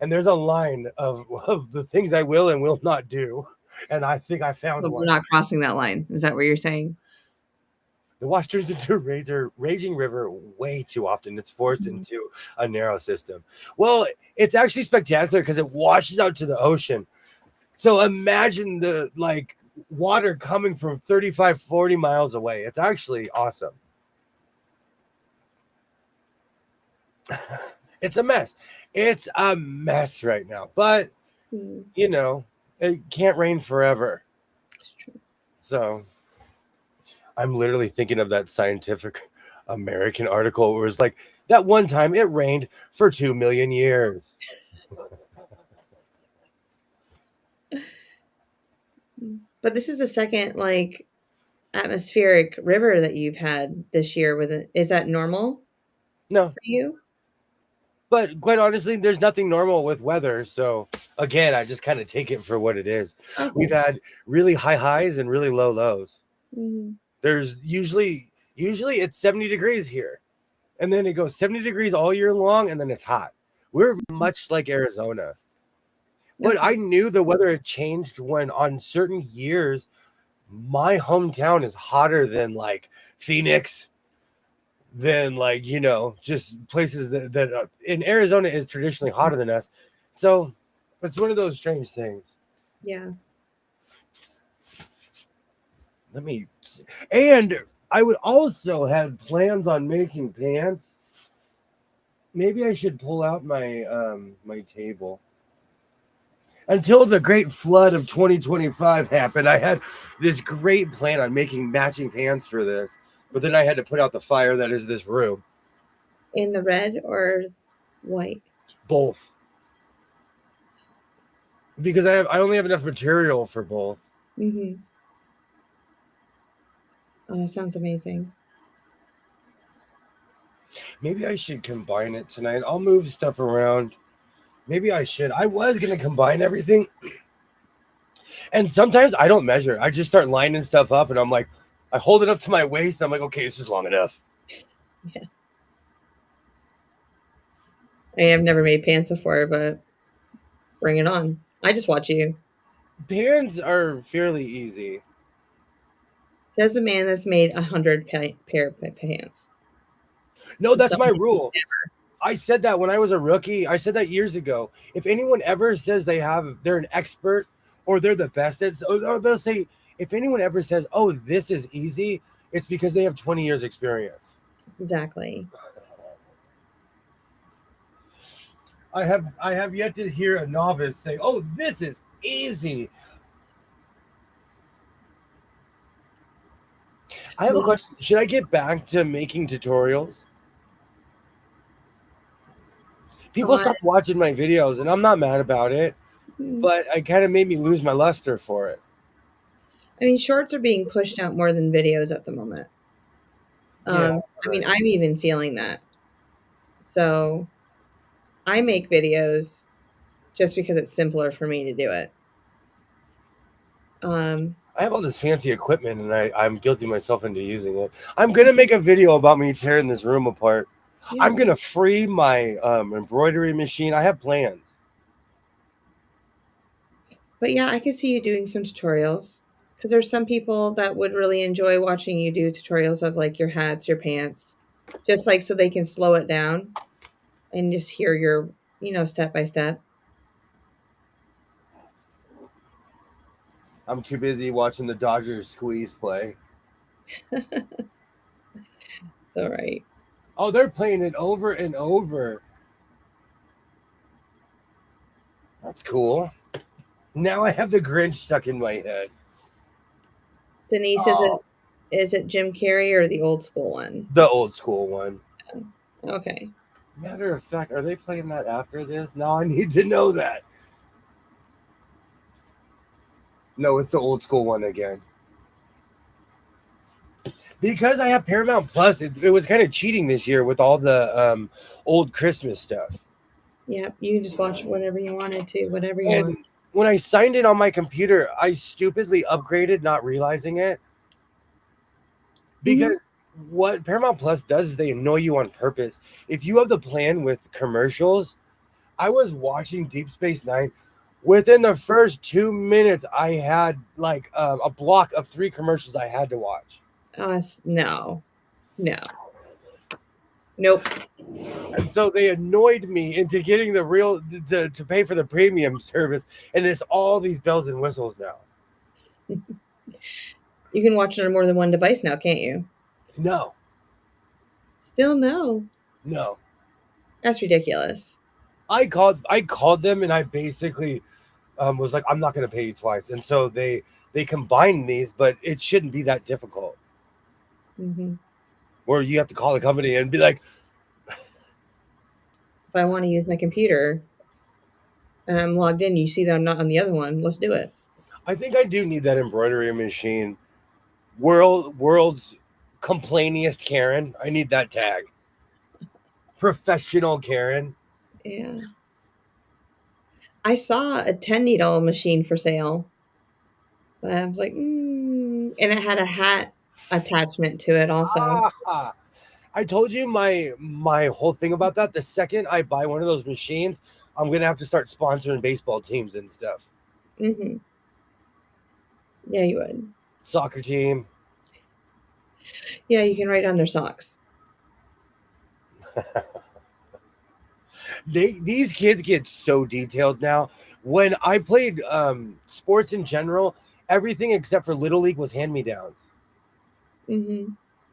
S1: And there's a line of the things I will and will not do. And I think I found
S2: But we're
S1: one.
S2: not crossing that line. Is that what you're saying?
S1: The wash turns into a raging river way too often. It's forced into a narrow system. Well, it's actually spectacular because it washes out to the ocean. So imagine the water coming from 35, 40 miles away. It's actually awesome. It's a mess. It's a mess right now. But, it can't rain forever.
S2: It's true.
S1: So I'm literally thinking of that Scientific American article where it's like, that one time it rained for 2 million years.
S2: But this is the second atmospheric river that you've had this year with it. Is that normal
S1: No,
S2: for you?
S1: but quite honestly, there's nothing normal with weather. So again, I just kind of take it for what it is.
S2: Okay.
S1: We've had really high highs and really low lows.
S2: Mhm.
S1: There's usually it's 70 degrees here. And then it goes 70 degrees all year long, and then it's hot. We're much like Arizona. But
S2: Okay.
S1: I knew the weather had changed when on certain years, my hometown is hotter than Phoenix, than just places that in Arizona is traditionally hotter than us. So it's one of those strange things.
S2: Yeah.
S1: And I would also have plans on making pants. Maybe I should pull out my table. Until the great flood of 2025 happened, I had this great plan on making matching pants for this, but then I had to put out the fire that is this room.
S2: In the red or white?
S1: Both. Because I only have enough material for both.
S2: Mm-hmm. Oh, that sounds amazing.
S1: Maybe I should combine it tonight. I'll move stuff around. Maybe I should. I was going to combine everything. And sometimes I don't measure. I just start lining stuff up and I'm like, I hold it up to my waist. I'm like, okay, this is long enough.
S2: Yeah. I have never made pants before, but bring it on. I just watch you.
S1: Pants are fairly easy.
S2: Says the man that's made 100 pair of pants.
S1: No, that's my
S2: Somebody
S1: rule. I said that when I was a rookie. I said that years ago. If anyone ever says they're an expert or they're the best at, or they'll say, if anyone ever says, oh, this is easy, it's because they have 20 years experience.
S2: Exactly.
S1: I have yet to hear a novice say, oh, this is easy. I have a question. Should I get back to making tutorials? People stopped watching my videos, and I'm not mad about it, but it kind of made me lose my luster for it.
S2: I mean, shorts are being pushed out more than videos at the moment.
S1: Yeah,
S2: I mean,
S1: right.
S2: I'm even feeling that. So I make videos just because it's simpler for me to do it. Um,
S1: I have all this fancy equipment and I'm guilty myself into using it. I'm gonna make a video about me tearing this room apart.
S2: yeah.
S1: I'm gonna free my embroidery machine. I have plans.
S2: But yeah, I could see you doing some tutorials because there's some people that would really enjoy watching you do tutorials of like your hats, your pants, just like so they can slow it down and just hear your, step by step.
S1: I'm too busy watching the Dodgers squeeze play.
S2: It's all right.
S1: Oh, they're playing it over and over. That's cool. Now I have the Grinch stuck in my head.
S2: Denise,
S1: Oh,
S2: is it Jim Carrey or the old school one?
S1: the old school one.
S2: Okay.
S1: Matter of fact, are they playing that after this? Now I need to know that. No, it's the old school one again. Because I have Paramount Plus, it was kind of cheating this year with all the old Christmas stuff.
S2: Yeah, you can just watch it whenever you wanted to, whatever you want.
S1: And when I signed in on my computer, I stupidly upgraded, not realizing it.
S2: Hmm.
S1: Because what Paramount Plus does is they annoy you on purpose. If you have the plan with commercials, I was watching Deep Space Nine. Within the first 2 minutes, I had like a block of 3 commercials I had to watch.
S2: No, no, nope.
S1: And so they annoyed me into getting the real to pay for the premium service. And it's all these bells and whistles now.
S2: You can watch it on more than one device now, can't you?
S1: No,
S2: Still no.
S1: no.
S2: That's ridiculous.
S1: I called them and I basically was like, I'm not going to pay you twice. And so they combined these, but it shouldn't be that difficult.
S2: Hmm.
S1: Where you have to call the company and be like,
S2: If I want to use my computer and I'm logged in, you see that I'm not on the other one. Let's do it.
S1: I think I do need that embroidery machine. World's complainiest Karen. I need that tag. Professional Karen.
S2: Yeah. I saw a 10 needle machine for sale. But I was like, and it had a hat attachment to it also.
S1: Ah, I told you my whole thing about that. The second I buy one of those machines, I'm gonna have to start sponsoring baseball teams and stuff.
S2: Hmm. Yeah, you would.
S1: Soccer team.
S2: Yeah, you can write on their socks.
S1: These kids get so detailed now. When I played sports in general, everything except for little league was hand me downs.
S2: Hmm.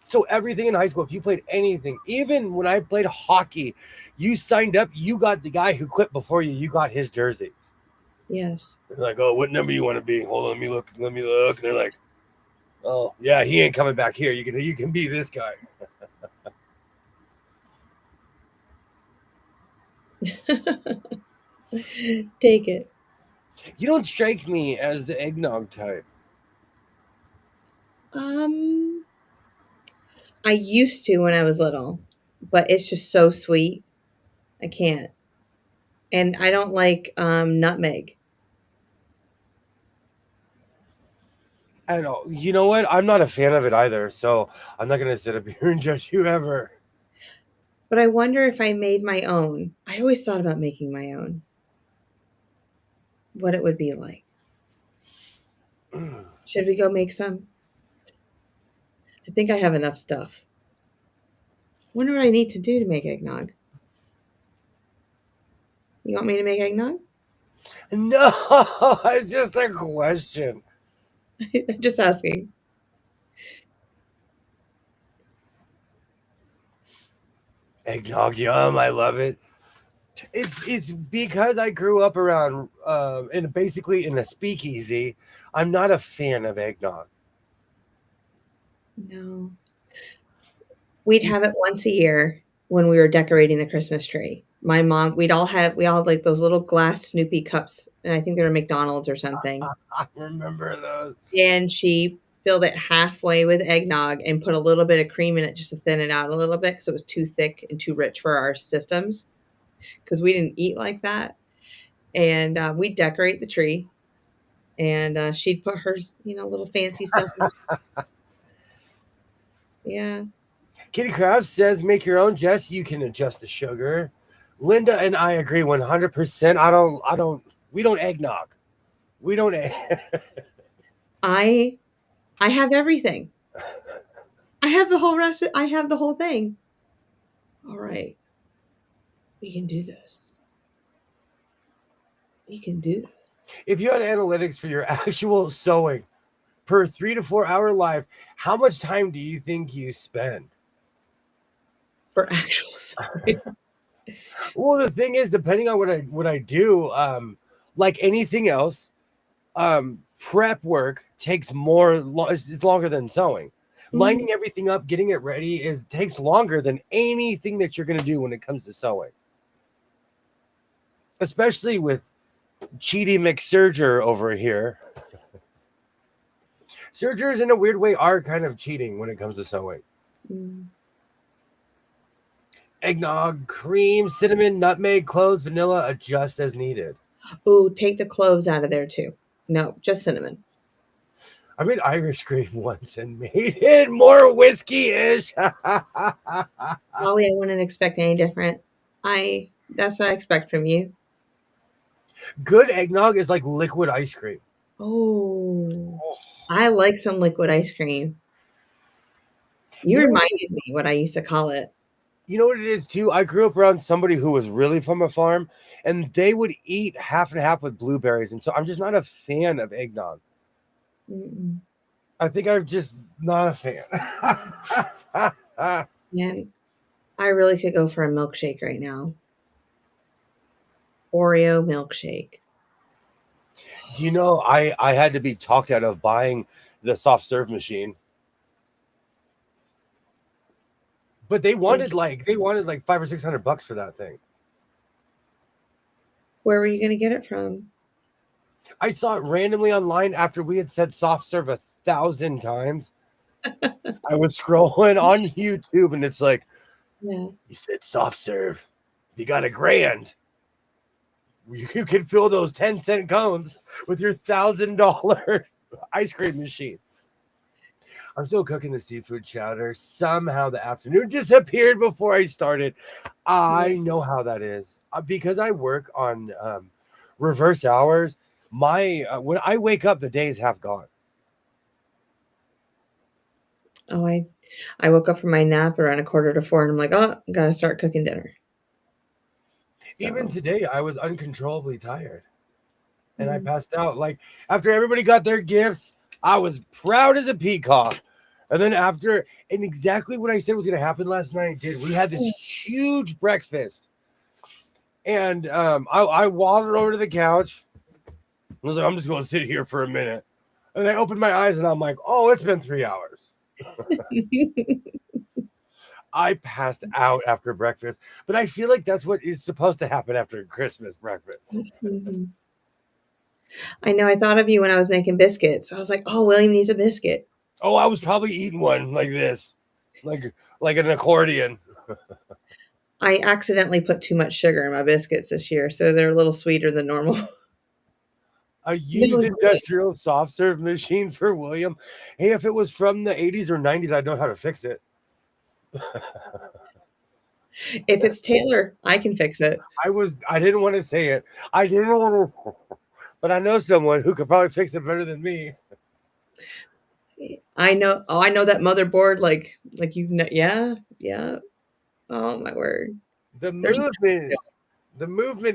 S1: So everything in high school, if you played anything, even when I played hockey, you signed up, you got the guy who quit before you, you got his jersey.
S2: Yes.
S1: They're like, oh, what number you want to be? Hold on, let me look. And they're like, oh yeah, he ain't coming back here. You can be this guy.
S2: Take it.
S1: You don't strike me as the eggnog type.
S2: Um, I used to when I was little, but it's just so sweet. I can't. And I don't like nutmeg.
S1: I know. You know what? I'm not a fan of it either. So I'm not gonna sit up here and judge you ever.
S2: But I wonder if I made my own. I always thought about making my own. What it would be like. Should we go make some? I think I have enough stuff. Wonder what I need to do to make eggnog. You want me to make eggnog?
S1: No, it's just a question.
S2: Just asking.
S1: Eggnog, yum! I love it. It's because I grew up around in basically in a speakeasy. I'm not a fan of eggnog.
S2: No. We'd have it once a year when we were decorating the Christmas tree. My mom, we all had like those little glass Snoopy cups, and I think they were McDonald's or something.
S1: I remember those.
S2: And she filled it halfway with eggnog and put a little bit of cream in it just to thin it out a little bit because it was too thick and too rich for our systems because we didn't eat like that. And we'd decorate the tree, and she'd put her, little fancy stuff in. Yeah.
S1: Kitty Krabs says, "Make your own, Jess. You can adjust the sugar." Linda and I agree 100%. We don't eggnog. We don't.
S2: I have everything. I have the whole rest. I have the whole thing. All right. We can do this. We can do this.
S1: If you had analytics for your actual sewing per 3 to 4 hour life, how much time do you think you spend?
S2: For actual sewing.
S1: Well, the thing is, depending on what I do, like anything else, prep work takes is longer than sewing. Lining everything up, getting it ready takes longer than anything that you're going to do when it comes to sewing. Especially with Cheaty McSurger over here. Surgers, in a weird way, are kind of cheating when it comes to sewing. Eggnog, cream, cinnamon, nutmeg, cloves, vanilla, adjust as needed.
S2: Ooh, take the cloves out of there too. No, just cinnamon.
S1: I made Irish cream once and made it more whiskey-ish.
S2: Molly, I wouldn't expect any different. That's what I expect from you.
S1: Good eggnog is like liquid ice cream.
S2: Oh, I like some liquid ice cream. You reminded me what I used to call it.
S1: You know what it is too? I grew up around somebody who was really from a farm, and they would eat half and half with blueberries, and so I'm just not a fan of eggnog. I think I'm just not a fan.
S2: Man, I really could go for a milkshake right now. Oreo milkshake.
S1: Do you know I had to be talked out of buying the soft serve machine? But they wanted like $500 or $600 for that thing.
S2: Where were you going to get it from?
S1: I saw it randomly online after we had said soft serve 1,000 times. I was scrolling on YouTube and it's like, you said soft serve. You got $1,000. You can fill those 10-cent cones with your $1,000 ice cream machine. I'm still cooking the seafood chowder. Somehow the afternoon disappeared before I started. I know how that is because I work on reverse hours. When I wake up, the day is half gone.
S2: Oh, I woke up from my nap around 3:45, and I'm like, oh, I gotta start cooking dinner.
S1: So. Even today, I was uncontrollably tired, and I passed out. Like after everybody got their gifts, I was proud as a peacock. And then and exactly what I said was going to happen last night did. We had this huge breakfast. And I wandered over to the couch. I was like, I'm just going to sit here for a minute. And I opened my eyes and I'm like, oh, it's been 3 hours. I passed out after breakfast. But I feel like that's what is supposed to happen after Christmas breakfast.
S2: I know. I thought of you when I was making biscuits. I was like, oh, William needs a biscuit.
S1: Oh, I was probably eating one like this, like an accordion.
S2: I accidentally put too much sugar in my biscuits this year, so they're a little sweeter than normal.
S1: A used industrial soft serve machine for William. Hey, if it was from the 80s or 90s, I'd know how to fix it.
S2: If it's Taylor, I can fix it.
S1: I didn't want to say it. But I know someone who could probably fix it better than me.
S2: I know. Oh, I know that motherboard. Like you know. Yeah. Oh my word.
S1: The movement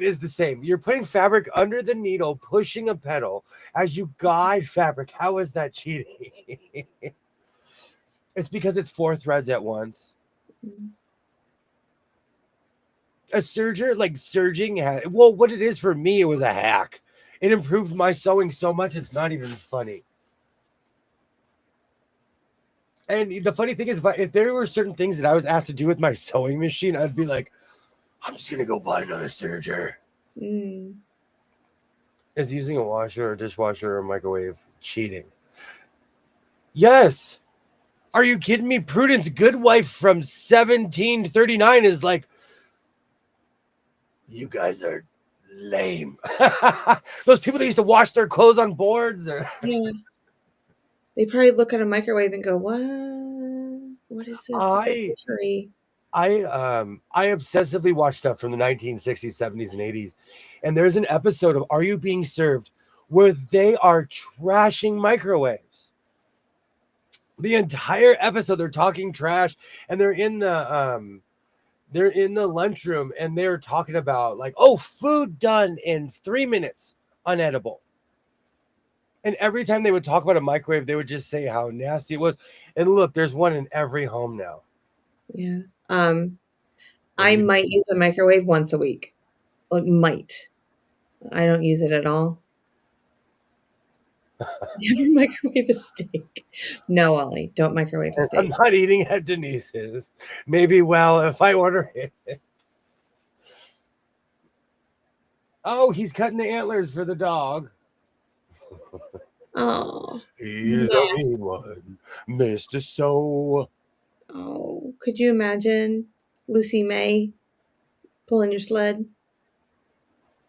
S1: is the same. You're putting fabric under the needle, pushing a pedal as you guide fabric. How is that cheating? It's because it's 4 threads at once. A serger, like serging, what it is for me, it was a hack. It improved my sewing so much, it's not even funny. And the funny thing is, if there were certain things that I was asked to do with my sewing machine, I'd be like, I'm just gonna go buy another serger.
S2: Mm.
S1: Is using a washer, or dishwasher, or microwave cheating? Yes. Are you kidding me? Prudence Goodwife from 1739 is like, you guys are lame. Those people that used to wash their clothes on boards.
S2: Yeah. They probably look at a microwave and go, "What? What is this
S1: I
S2: circuitry?"
S1: I obsessively watch stuff from the 1960s, 70s, and 80s. And there's an episode of Are You Being Served where they are trashing microwaves. The entire episode, they're talking trash, and they're in the lunchroom, and they're talking about like, oh, food done in 3 minutes, unedible. And every time they would talk about a microwave, they would just say how nasty it was. And look, there's one in every home now.
S2: Yeah.
S1: And
S2: I
S1: you,
S2: might use a microwave once a week. Like, might. I don't use it at all. Never microwave a steak. No, Ollie, don't microwave a
S1: I'm
S2: steak.
S1: not eating at Denise's. Maybe, well, if I order it. Oh, he's cutting the antlers for the dog.
S2: Oh,
S1: He's the mean one, Mr. So.
S2: oh, could you imagine Lucy May pulling your sled?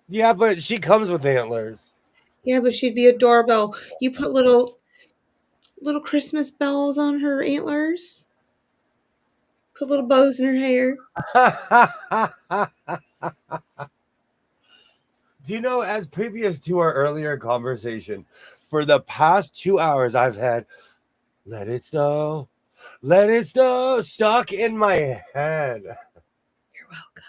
S1: Yeah, but she comes with antlers.
S2: Yeah, but she'd be a doorbell. You put little Christmas bells on her antlers. Put little bows in her hair.
S1: Do you know, as previous to our earlier conversation, for the past 2 hours, I've had let it snow, stuck in my head.
S2: You're welcome.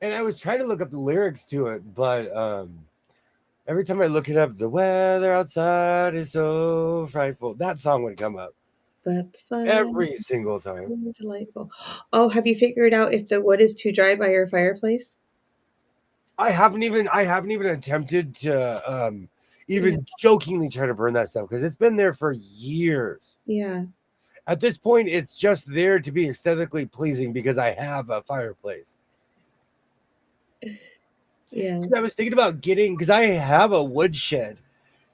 S1: And I was trying to look up the lyrics to it, but every time I look it up, the weather outside is so frightful. That song would come up
S2: But fun
S1: every single time.
S2: and delightful. Oh, have you figured out if the wood is too dry by your fireplace?
S1: I haven't even attempted to
S2: Yeah.
S1: even jokingly try to burn that stuff because it's been there for years.
S2: Yeah.
S1: At this point, it's just there to be aesthetically pleasing because I have a fireplace.
S2: Yeah.
S1: I was thinking about getting, because I have a woodshed,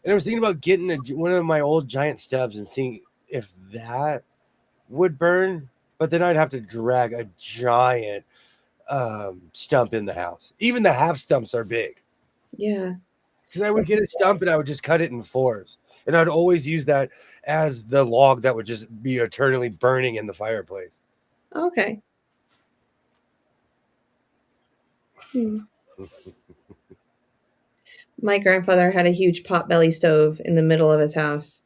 S1: and I was thinking about getting one of my old giant stubs and seeing if that would burn. But then I'd have to drag a giant stump in the house. Even the half stumps are big.
S2: Yeah.
S1: Because I would get a stump and I would just cut it in fours. And I'd always use that as the log that would just be eternally burning in the fireplace.
S2: Okay. My grandfather had a huge potbelly stove in the middle of his house.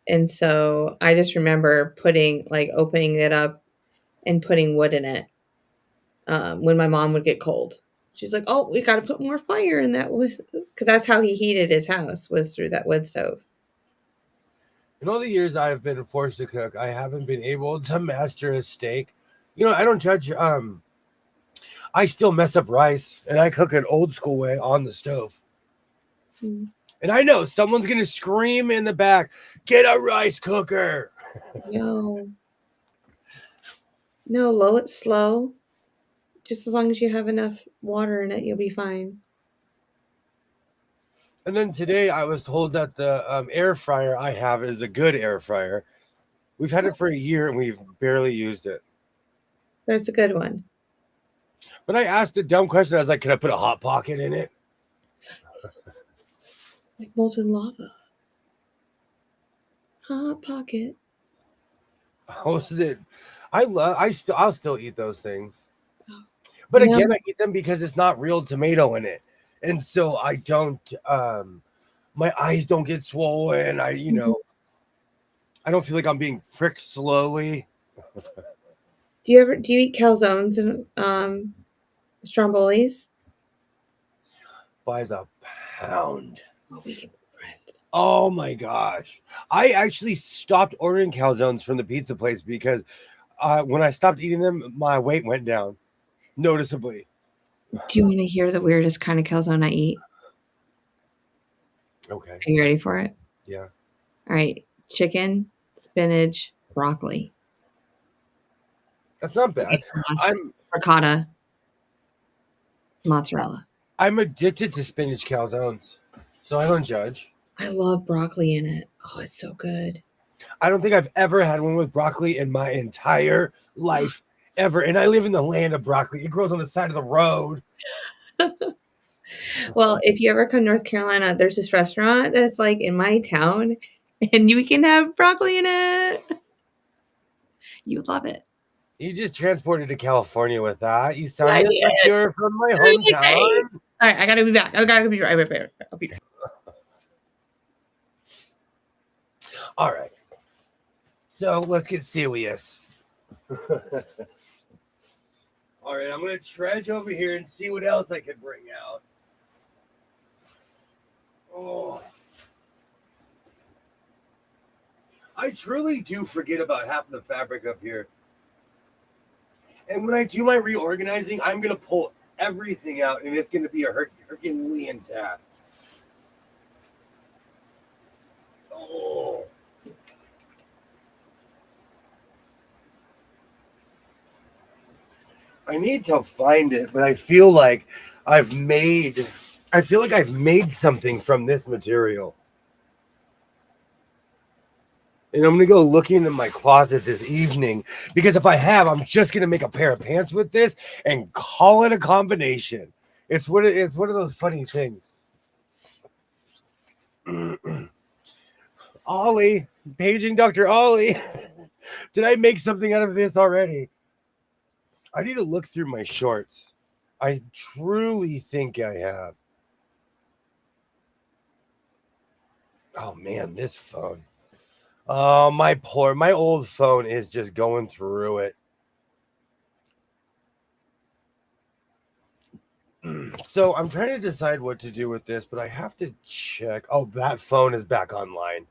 S2: And so I just remember opening it up and putting wood in it when my mom would get cold. She's like, "Oh, we got to put more fire in that wood," because that's how he heated his house, was through that wood stove.
S1: In all the years I've been forced to cook, I haven't been able to master a steak. You know, I don't judge. I still mess up rice, and I cook an old school way on the stove.
S2: Mm.
S1: And I know someone's gonna scream in the back, "Get a rice cooker!"
S2: No, no, low it slow. Just as long as you have enough water in it, you'll be fine.
S1: And then today I was told that the air fryer I have is a good air fryer. We've had it for a year and we've barely used it.
S2: That's a good one.
S1: But I asked a dumb question. I was like, "Can I put a hot pocket in it?"
S2: Like molten lava. Hot pocket.
S1: How was it? I'll still eat those things.
S2: Oh.
S1: But
S2: No.
S1: again, I eat them because it's not real tomato in it. And so I don't my eyes don't get swollen. I don't feel like I'm being pricked slowly.
S2: Do you eat calzones and strombolis?
S1: By the pound.
S2: Oh, we can be friends.
S1: Oh my gosh. I actually stopped ordering calzones from the pizza place because when I stopped eating them, my weight went down noticeably.
S2: Do you want to hear the weirdest kind of calzone I eat?
S1: Okay.
S2: Are you ready for it?
S1: Yeah.
S2: All right. Chicken, spinach, broccoli,
S1: That's not bad.
S2: spaghetti sauce,
S1: I'm
S2: ricotta, mozzarella.
S1: I'm addicted to spinach calzones, so I don't judge.
S2: I love broccoli in it. Oh, it's so good.
S1: I don't think I've ever had one with broccoli in my entire life, ever. And I live in the land of broccoli. It grows on the side of the road.
S2: Well, if you ever come to North Carolina, there's this restaurant that's like in my town, and you can have broccoli in it. You love it.
S1: You just transported to California with that. You
S2: I
S1: sounded like
S2: did.
S1: you're from my
S2: Okay.
S1: hometown.
S2: All right, I gotta be back. I gotta be right back. I'll be right.
S1: All right. So let's get serious. All right, I'm going to trudge over here and see what else I can bring out. Oh. I truly do forget about half of the fabric up here. And when I do my reorganizing, I'm going to pull everything out, and it's going to be a Herculean task. Oh. I need to find it, but I feel like I've made something from this material. And I'm going to go looking in my closet this evening, because if I have, I'm just going to make a pair of pants with this and call it a combination. It's one of those funny things. Ollie, paging Dr. Ollie. Did I make something out of this already? I need to look through my shorts. I truly think I have. Oh man, this phone. Oh, my old phone is just going through it. So I'm trying to decide what to do with this, but I have to check. Oh, that phone is back online.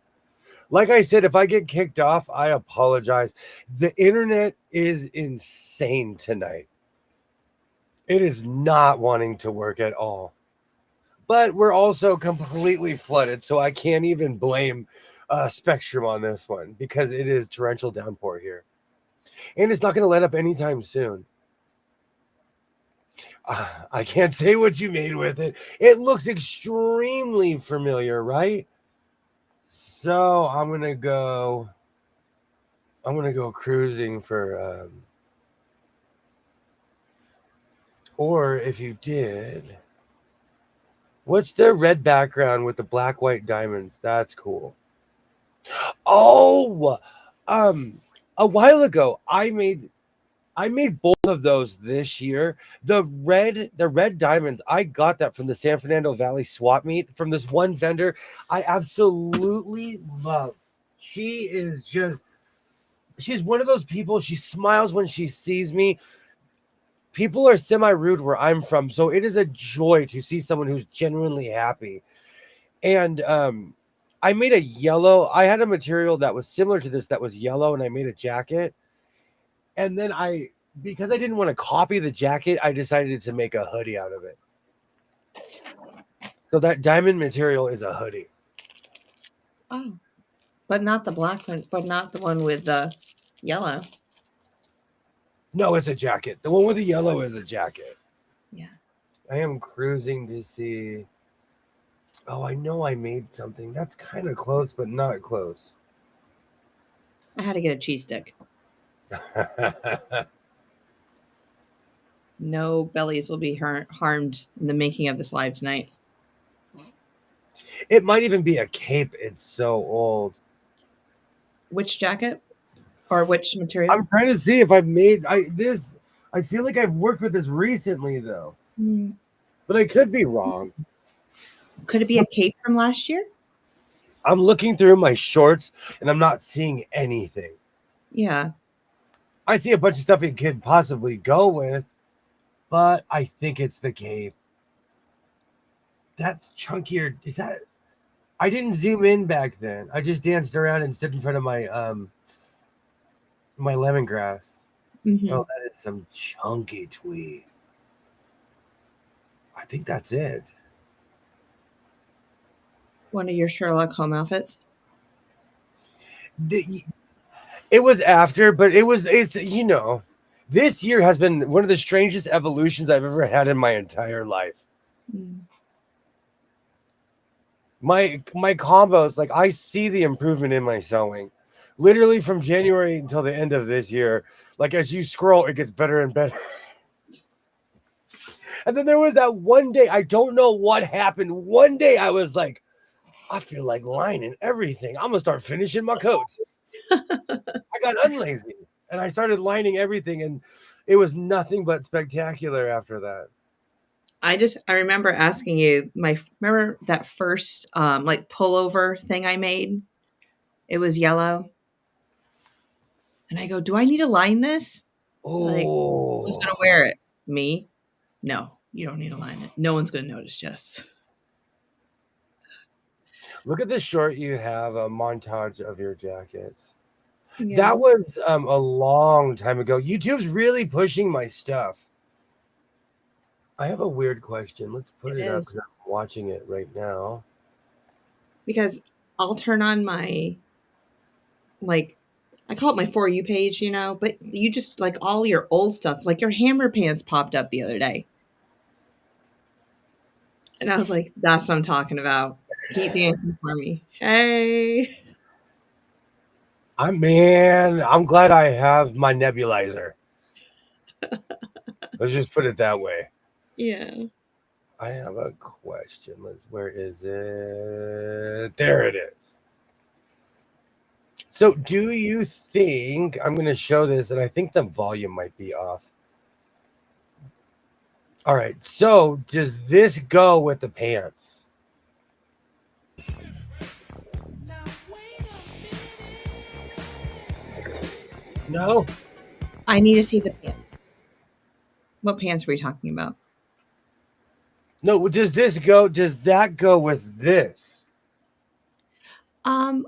S1: Like I said, if I get kicked off, I apologize. The internet is insane tonight. It is not wanting to work at all. But we're also completely flooded, so I can't even blame Spectrum on this one, because it is torrential downpour here. And it's not going to let up anytime soon. I can't say what you made with it. It looks extremely familiar, right? So I'm gonna go cruising for or if you did, what's the red background with the black white diamonds? That's cool. Oh, a while ago I made both of those this year. The red diamonds, I got that from the San Fernando Valley swap meet from this one vendor I absolutely love. She's one of those people. She smiles when she sees me. People are semi-rude where I'm from, so it is a joy to see someone who's genuinely happy. And I made a yellow. I had a material that was similar to this that was yellow, and I made a jacket. And then because I didn't want to copy the jacket, I decided to make a hoodie out of it. So that diamond material is a hoodie.
S2: Oh, but not the black one, but not the one with the yellow.
S1: No, it's a jacket. The one with the yellow is a jacket.
S2: Yeah.
S1: I am cruising to see. Oh, I know I made something. That's kind of close, but not close.
S2: I had to get a cheese stick. No bellies will be harmed in the making of this live tonight.
S1: It might even be a cape. It's so old.
S2: Which jacket or which material?
S1: I'm trying to see if I've made this. I feel like I've worked with this recently, though. But I could be wrong.
S2: Could it be a cape from last year?
S1: I'm looking through my shorts, and I'm not seeing anything.
S2: Yeah.
S1: I see a bunch of stuff it could possibly go with, but I think it's the cape. That's chunkier. Is that? I didn't zoom in back then. I just danced around and stood in front of my my lemongrass.
S2: Mm-hmm.
S1: Oh, that is some chunky tweed. I think that's it.
S2: One of your Sherlock Holmes outfits?
S1: It was after, but it's this year has been one of the strangest evolutions I've ever had in my entire life.
S2: Mm.
S1: My combos, like I see the improvement in my sewing. Literally from January until the end of this year, like as you scroll, it gets better and better. And then there was that one day, I don't know what happened. One day I was like, I feel like lining everything. I'm gonna start finishing my coats. I got unlazy and I started lining everything, and it was nothing but spectacular after that.
S2: I remember asking you remember that first like pullover thing I made? It was yellow. And I go, "Do I need to line this?" Like, "Who's
S1: Oh,
S2: gonna wear it?" "Me." "No, you don't need to line it. No one's gonna notice, Jess."
S1: look at the short you have a montage of your jackets.
S2: Yeah,
S1: That was a long time ago. YouTube's really pushing my stuff. I have a weird question. Let's
S2: it
S1: put it up because
S2: is.
S1: I'm watching it right now.
S2: Because I'll turn on my like I call it my For You page, but you just like all your old stuff, like your hammer pants popped up the other day. And I was like, that's what I'm talking about. Keep dancing for me. Hey.
S1: I'm glad I have my nebulizer. Let's just put it that way.
S2: Yeah.
S1: I have a question. Where is it? There it is. So, do you think I'm going to show this? And I think the volume might be off. All right. So, does this go with the pants? No.
S2: I need to see the pants. What pants were we talking about?
S1: No. Does this go? Does that go with this?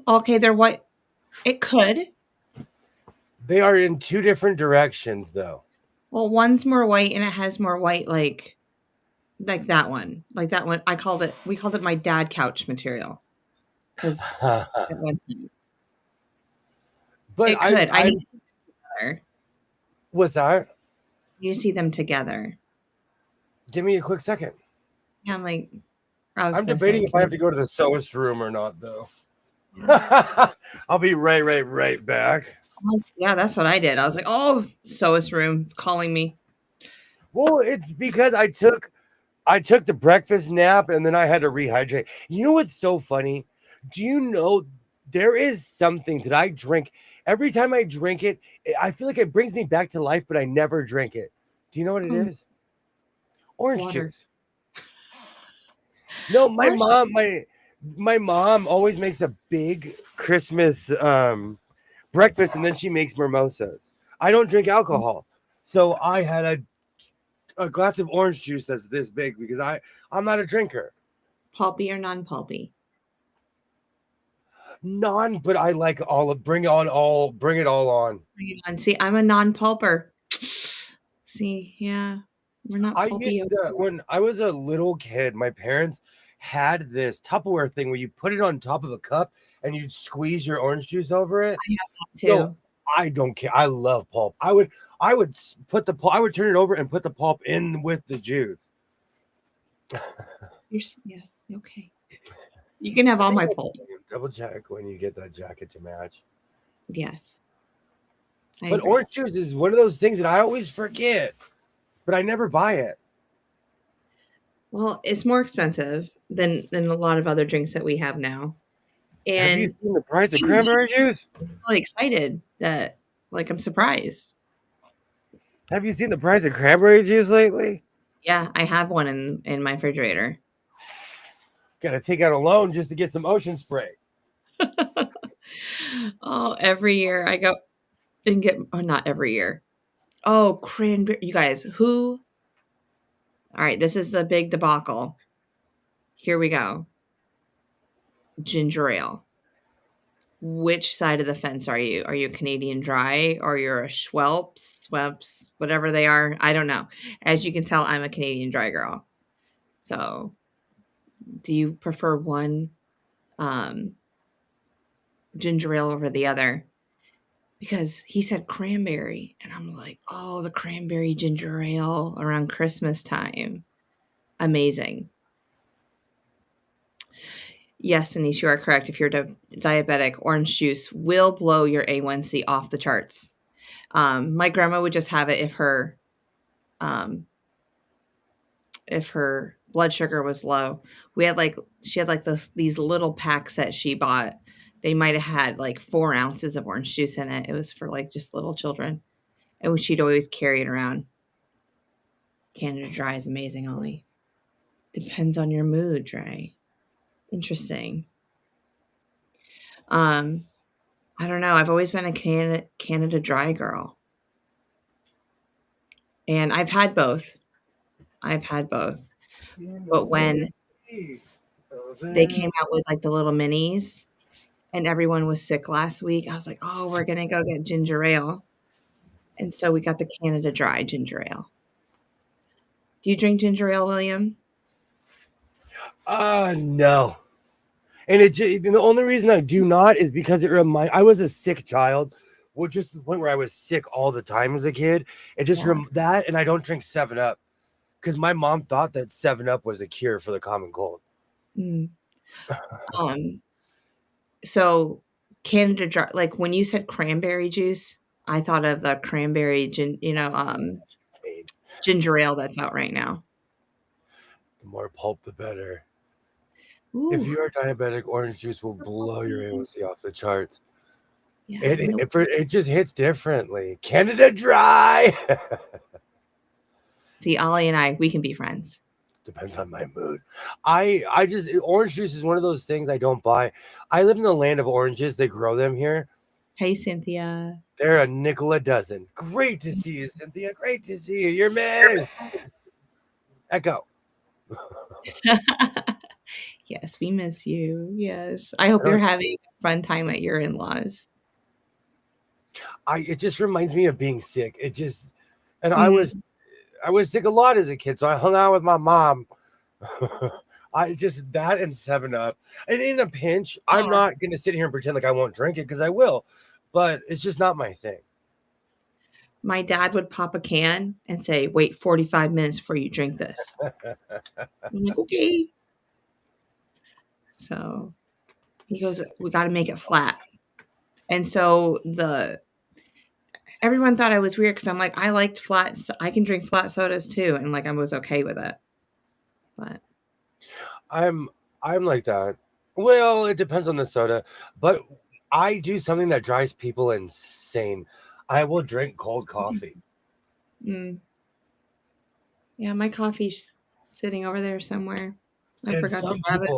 S2: Okay, they're white. It could.
S1: They are in two different directions, though.
S2: Well, one's more white and it has more white like that one. Like that one. We called it my dad couch material. Because at one time.
S1: But
S2: It could. I
S1: I
S2: need to see them together.
S1: what's that?
S2: I need to see them together.
S1: Give me a quick second.
S2: Yeah, I was
S1: I'm
S2: gonna say,
S1: debating if I
S2: can
S1: have
S2: you
S1: to go to the sewist room or not, though.
S2: yeah.
S1: I'll be right back.
S2: Yeah, that's what I did. I was like, "Oh, sewist room, it's calling me."
S1: Well, it's because I took the breakfast nap and then I had to rehydrate. You know what's so funny? Do you know there is something that I drink every time I drink it? I feel like it brings me back to life, but I never drink it. Do you know what it
S2: Oh,
S1: is? Orange
S2: water.
S1: juice. No, my
S2: Orange
S1: mom, my mom always makes a big Christmas breakfast and then she makes mimosas. I don't drink alcohol. So I had a glass of orange juice that's this big because I'm not a drinker.
S2: pulpy or non-pulpy?
S1: None, but I like all of bring it all on.
S2: Bring it on. See, I'm a non-pulper. See, yeah, we're not
S1: I
S2: pulpy
S1: used
S2: over
S1: to
S2: here.
S1: when I was a little kid, my parents had this Tupperware thing where you put it on top of a cup and you'd squeeze your orange juice over it. So
S2: Too.
S1: I don't care. I love pulp. I would put the pulp. I would turn it over and put the pulp in with the juice.
S2: Yes, okay. You can have
S1: I
S2: all
S1: think
S2: my
S1: that's
S2: pulp.
S1: double check when you get that jacket to match.
S2: Yes, I
S1: But
S2: agree.
S1: orange juice is one of those things that I always forget, but I never buy it.
S2: Well, it's more expensive than a lot of other drinks that we have now,
S1: Have you
S2: and
S1: seen the price of
S2: I'm
S1: cranberry juice?
S2: really excited that I'm surprised.
S1: Have you seen the price of cranberry juice lately?
S2: Yeah, I have one in my refrigerator.
S1: Got to take out a loan just to get some ocean spray.
S2: Oh, every year I go and get not every year. Oh, cranberry you guys, who alright, this is the big debacle. Here we go. Ginger ale. Which side of the fence are you? Are you Canadian Dry or you're a Schweppes, whatever they are? I don't know. As you can tell, I'm a Canadian Dry girl. So, do you prefer one, um, ginger ale over the other? because he said cranberry, and I'm like, oh, the cranberry ginger ale around Christmas time. Amazing. Yes, Anish, you are correct. If you're diabetic, orange juice will blow your A1C off the charts. My grandma would just have it um, if her blood sugar was low. She had like these little packs that she bought. They might have had like 4 ounces of orange juice in it. It was for like just little children, and she'd always carry it around. Canada Dry is amazing, Ollie. Depends on your mood, Dry. Interesting. I don't know. I've always been a Canada Dry girl. And I've had both. But when they came out with like the little minis and everyone was sick last week, I was like, oh, we're going to go get ginger ale. And so we got the Canada Dry ginger ale. Do you drink ginger ale, William?
S1: No. And the only reason I do not is because I was a sick child, which is the point where I was sick all the time as a kid. It just that, and I don't drink 7-Up because my mom thought that 7-Up was a cure for the common cold.
S2: So Canada Dry, like when you said cranberry juice, I thought of the cranberry, ginger ale that's out right now.
S1: The more pulp, the better. Ooh. If you are diabetic, orange juice will blow your A1C off the charts. Yeah, it just hits differently. Canada Dry.
S2: See, Ollie and I, we can be friends.
S1: Depends on my mood. Orange juice is one of those things I don't buy. I live in the land of oranges. They grow them here.
S2: Hey, Cynthia.
S1: They're $0.05 a dozen. Great to see you, Cynthia. Great to see you. You're missed. Echo.
S2: Yes, we miss you. Yes. I hope you're having a fun time at your in-laws.
S1: It just reminds me of being sick. I was sick a lot as a kid, so I hung out with my mom. That and 7-Up. And in a pinch, I'm not going to sit here and pretend like I won't drink it because I will, but it's just not my thing.
S2: My dad would pop a can and say, wait 45 minutes before you drink this. I'm like, okay. So he goes, we got to make it flat. And so everyone thought I was weird because I'm like, I liked flat. I can drink flat sodas too. And like, I was okay with it. But
S1: I'm like that. Well, it depends on the soda, but I do something that drives people insane. I will drink cold coffee.
S2: Yeah, my coffee's sitting over there somewhere. I forgot to grab it.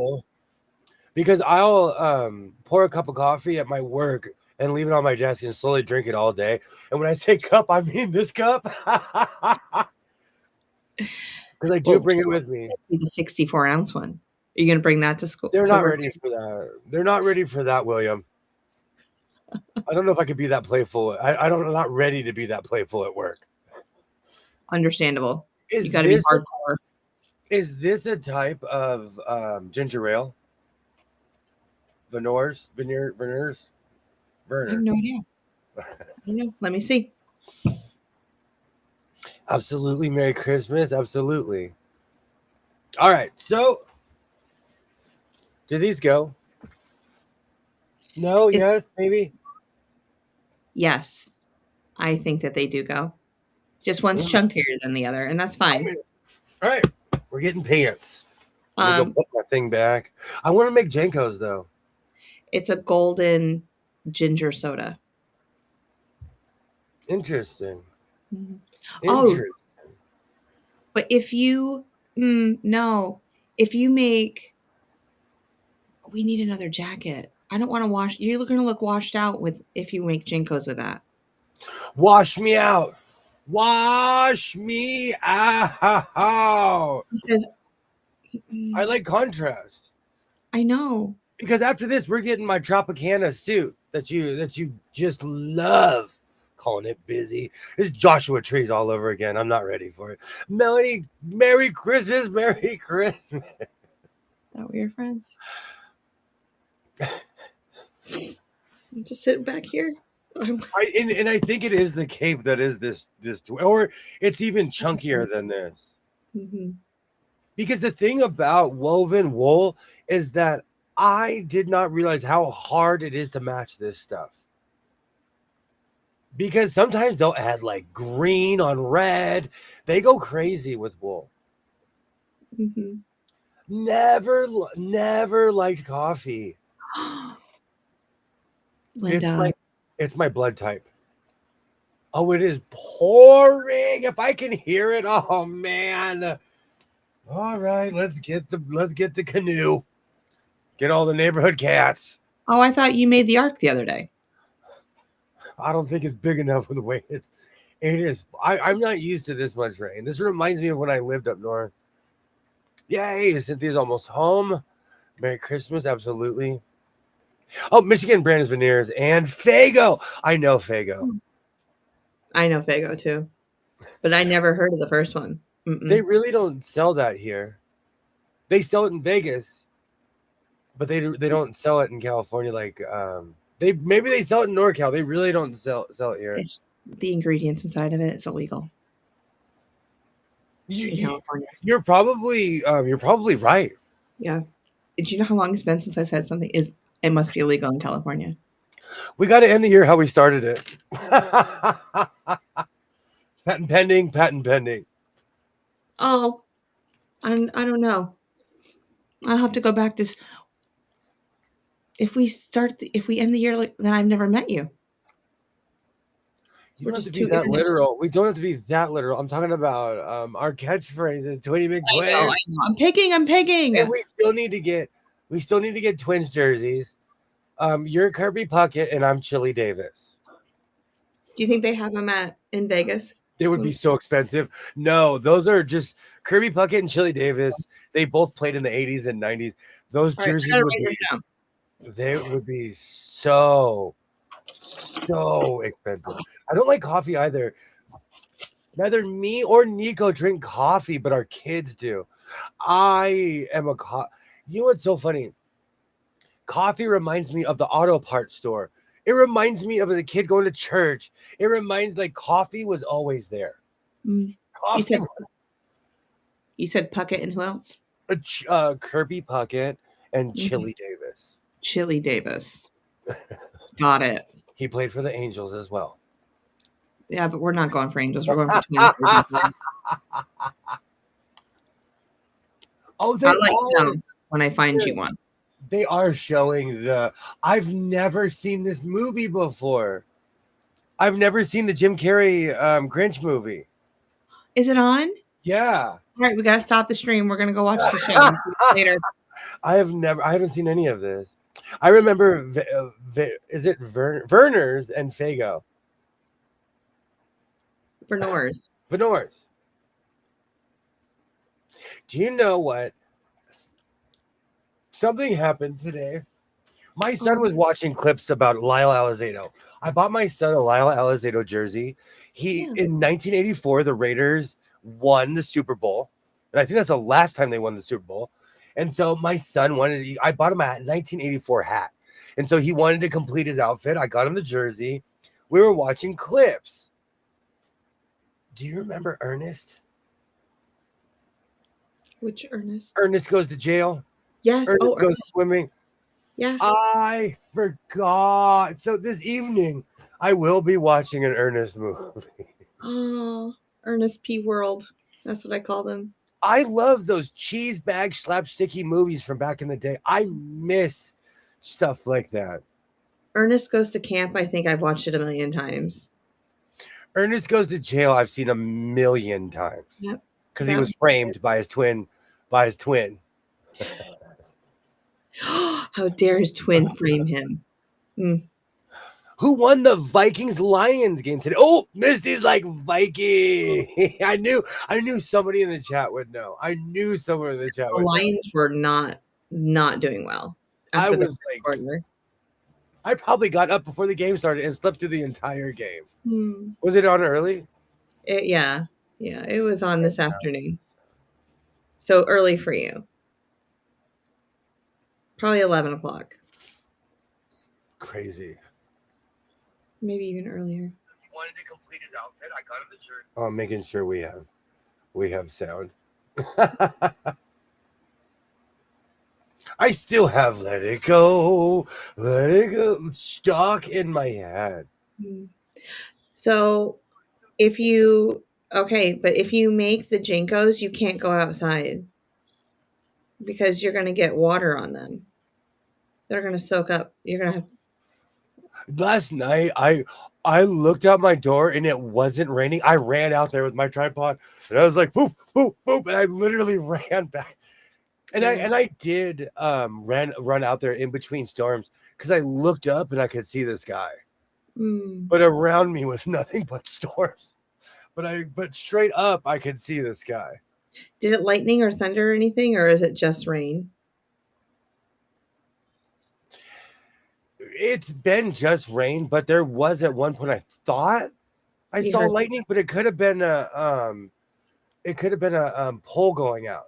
S1: Because I'll pour a cup of coffee at my work and leave it on my desk and slowly drink it all day. And when I say cup, I mean this cup. Because I do bring it with me.
S2: The 64-ounce one. Are you going to bring that to school?
S1: They're not ready for that. They're not ready for that, William. I don't know if I could be that playful. I'm not ready to be that playful at work.
S2: Understandable. You got to be hardcore.
S1: Is this a type of ginger ale? Veners?
S2: I have no idea. I don't know. Let me see.
S1: Absolutely. Merry Christmas. Absolutely. All right. So, do these go? No, yes, maybe?
S2: Yes. I think that they do go. Just one's chunkier than the other, and that's fine.
S1: All right. We're getting pants. Let me go put my thing back. I want to make Jankos, though.
S2: It's a golden ginger soda.
S1: Interesting.
S2: Mm-hmm. Interesting. Oh, but if you if you make, we need another jacket. I don't want to wash. You're going to look washed out if you make Jinkos with that.
S1: Wash me out. Wash me out.
S2: Because
S1: I like contrast.
S2: I know.
S1: Because after this, we're getting my Tropicana suit that you just love. Calling it busy. It's Joshua Trees all over again. I'm not ready for it. Melanie, Merry Christmas. Merry Christmas.
S2: That were your friends? I'm just sitting back here.
S1: And I think it is the cape that is this or it's even chunkier than this.
S2: Mhm.
S1: Because the thing about woven wool is that I did not realize how hard it is to match this stuff. Because sometimes they'll add like green on red. They go crazy with wool.
S2: Mhm.
S1: Never liked coffee. It's
S2: Linda.
S1: my blood type. Oh, it is pouring. If I can hear it, oh man. All right, let's get the canoe. Get all the neighborhood cats.
S2: Oh, I thought you made the arc the other day.
S1: I don't think it's big enough for the way it is. I'm not used to this much rain. This reminds me of when I lived up north. Yay, Cynthia's almost home. Merry Christmas, absolutely. Oh, Michigan Brandon's Veneers and Fago. I know Fago.
S2: I know Fago too, but I never heard of the first one.
S1: They
S2: Mm-mm.
S1: really don't sell that here. They sell it in Vegas, but they don't sell it in California. Like they maybe they sell it in NorCal. They really don't sell it here.
S2: It's the ingredients inside of it is illegal
S1: You,
S2: in
S1: you
S2: California.
S1: you're probably right.
S2: Yeah. Did you know how long it's been since I said something is it must be illegal in California?
S1: We got to end the year how we started it. Patent pending, patent pending.
S2: Oh, I don't know. I'll have to go back to if we end the year like then I've never met you.
S1: You
S2: We're
S1: don't have to
S2: just
S1: be
S2: too
S1: that
S2: internet.
S1: literal. We don't have to be that literal. I'm talking about our catchphrases, Twinny
S2: I
S1: McTwin.
S2: know. I'm picking.
S1: And we still need to get Twins jerseys. You're Kirby Puckett and I'm Chili Davis.
S2: Do you think they have them in Vegas?
S1: They would be so expensive. No, those are just Kirby Puckett and Chili Davis. They both played in the 80s and 90s. Those
S2: All right, I
S1: jerseys
S2: gotta write this down.
S1: would be so expensive. I don't like coffee either. Neither me or Nico drink coffee, but our kids do. I am a You know what's so funny? Coffee reminds me of the auto parts store. It reminds me of the kid going to church. It reminds like coffee was always there.
S2: Mm. You
S1: Coffee,
S2: said Puckett and who else?
S1: Kirby Puckett and
S2: Mhm.
S1: Chili Davis.
S2: Chili Davis. Got it.
S1: He played for the Angels as well.
S2: Yeah, but we're not going for Angels. We're going for Twins.
S1: Oh,
S2: I'll let you know when I find you one.
S1: they are showing the. I've never seen this movie before. I've never seen the Jim Carrey Grinch movie.
S2: Is it on?
S1: Yeah.
S2: All right, we gotta stop the stream. We're gonna go watch the show. See you later.
S1: I haven't seen any of this. I remember, is it Verner's and Fago?
S2: Bernors.
S1: Venor's. Do you know what? Something happened today. My son was watching clips about Lyle Alizado. I bought my son a Lyle Alizado jersey. In 1984, the Raiders won the Super Bowl. And I think that's the last time they won the Super Bowl. And so my son I bought him a 1984 hat. And so he wanted to complete his outfit. I got him the jersey. We were watching clips. Do you remember Ernest?
S2: Which Ernest?
S1: Ernest goes to jail.
S2: Yes.
S1: Ernest goes swimming.
S2: Yeah.
S1: I forgot. So this evening, I will be watching an Ernest movie.
S2: Oh, Ernest P. World. That's what I call them.
S1: I love those cheese bag slapsticky movies from back in the day. I miss stuff like that.
S2: Ernest Goes to Camp. I think I've watched it a million times.
S1: Ernest Goes to Jail. I've seen a million times.
S2: Yep.
S1: Because he was framed by his twin.
S2: How dare his twin frame him? Mm.
S1: Who won the Vikings Lions game today? Oh, Misty's like Viking. I knew somebody in the chat would know. I knew someone in the chat would
S2: The
S1: know.
S2: Lions were not doing well after the quarter.
S1: I probably got up before the game started and slept through the entire game.
S2: Hmm.
S1: Was it on early?
S2: Yeah, it was on this afternoon. So early for you. Probably 11 o'clock.
S1: Crazy.
S2: Maybe even earlier.
S1: He wanted to complete his outfit. I got him the jersey. Oh, I'm making sure we have sound. I still have let it go stuck in my head.
S2: So if you make the Jinkos, you can't go outside because you're going to get water on them. They're going to soak up. You're going to have.
S1: Last night, I looked out my door and it wasn't raining. I ran out there with my tripod and I was like, boop, boop, boop, and I literally ran back. And I did run out there in between storms because I looked up and I could see the sky. But around me was nothing but storms. But straight up I could see the sky.
S2: Did it lightning or thunder or anything, or is it just rain?
S1: It's been just rain, but there was at one point I thought I saw lightning, but it could have been a pole going out.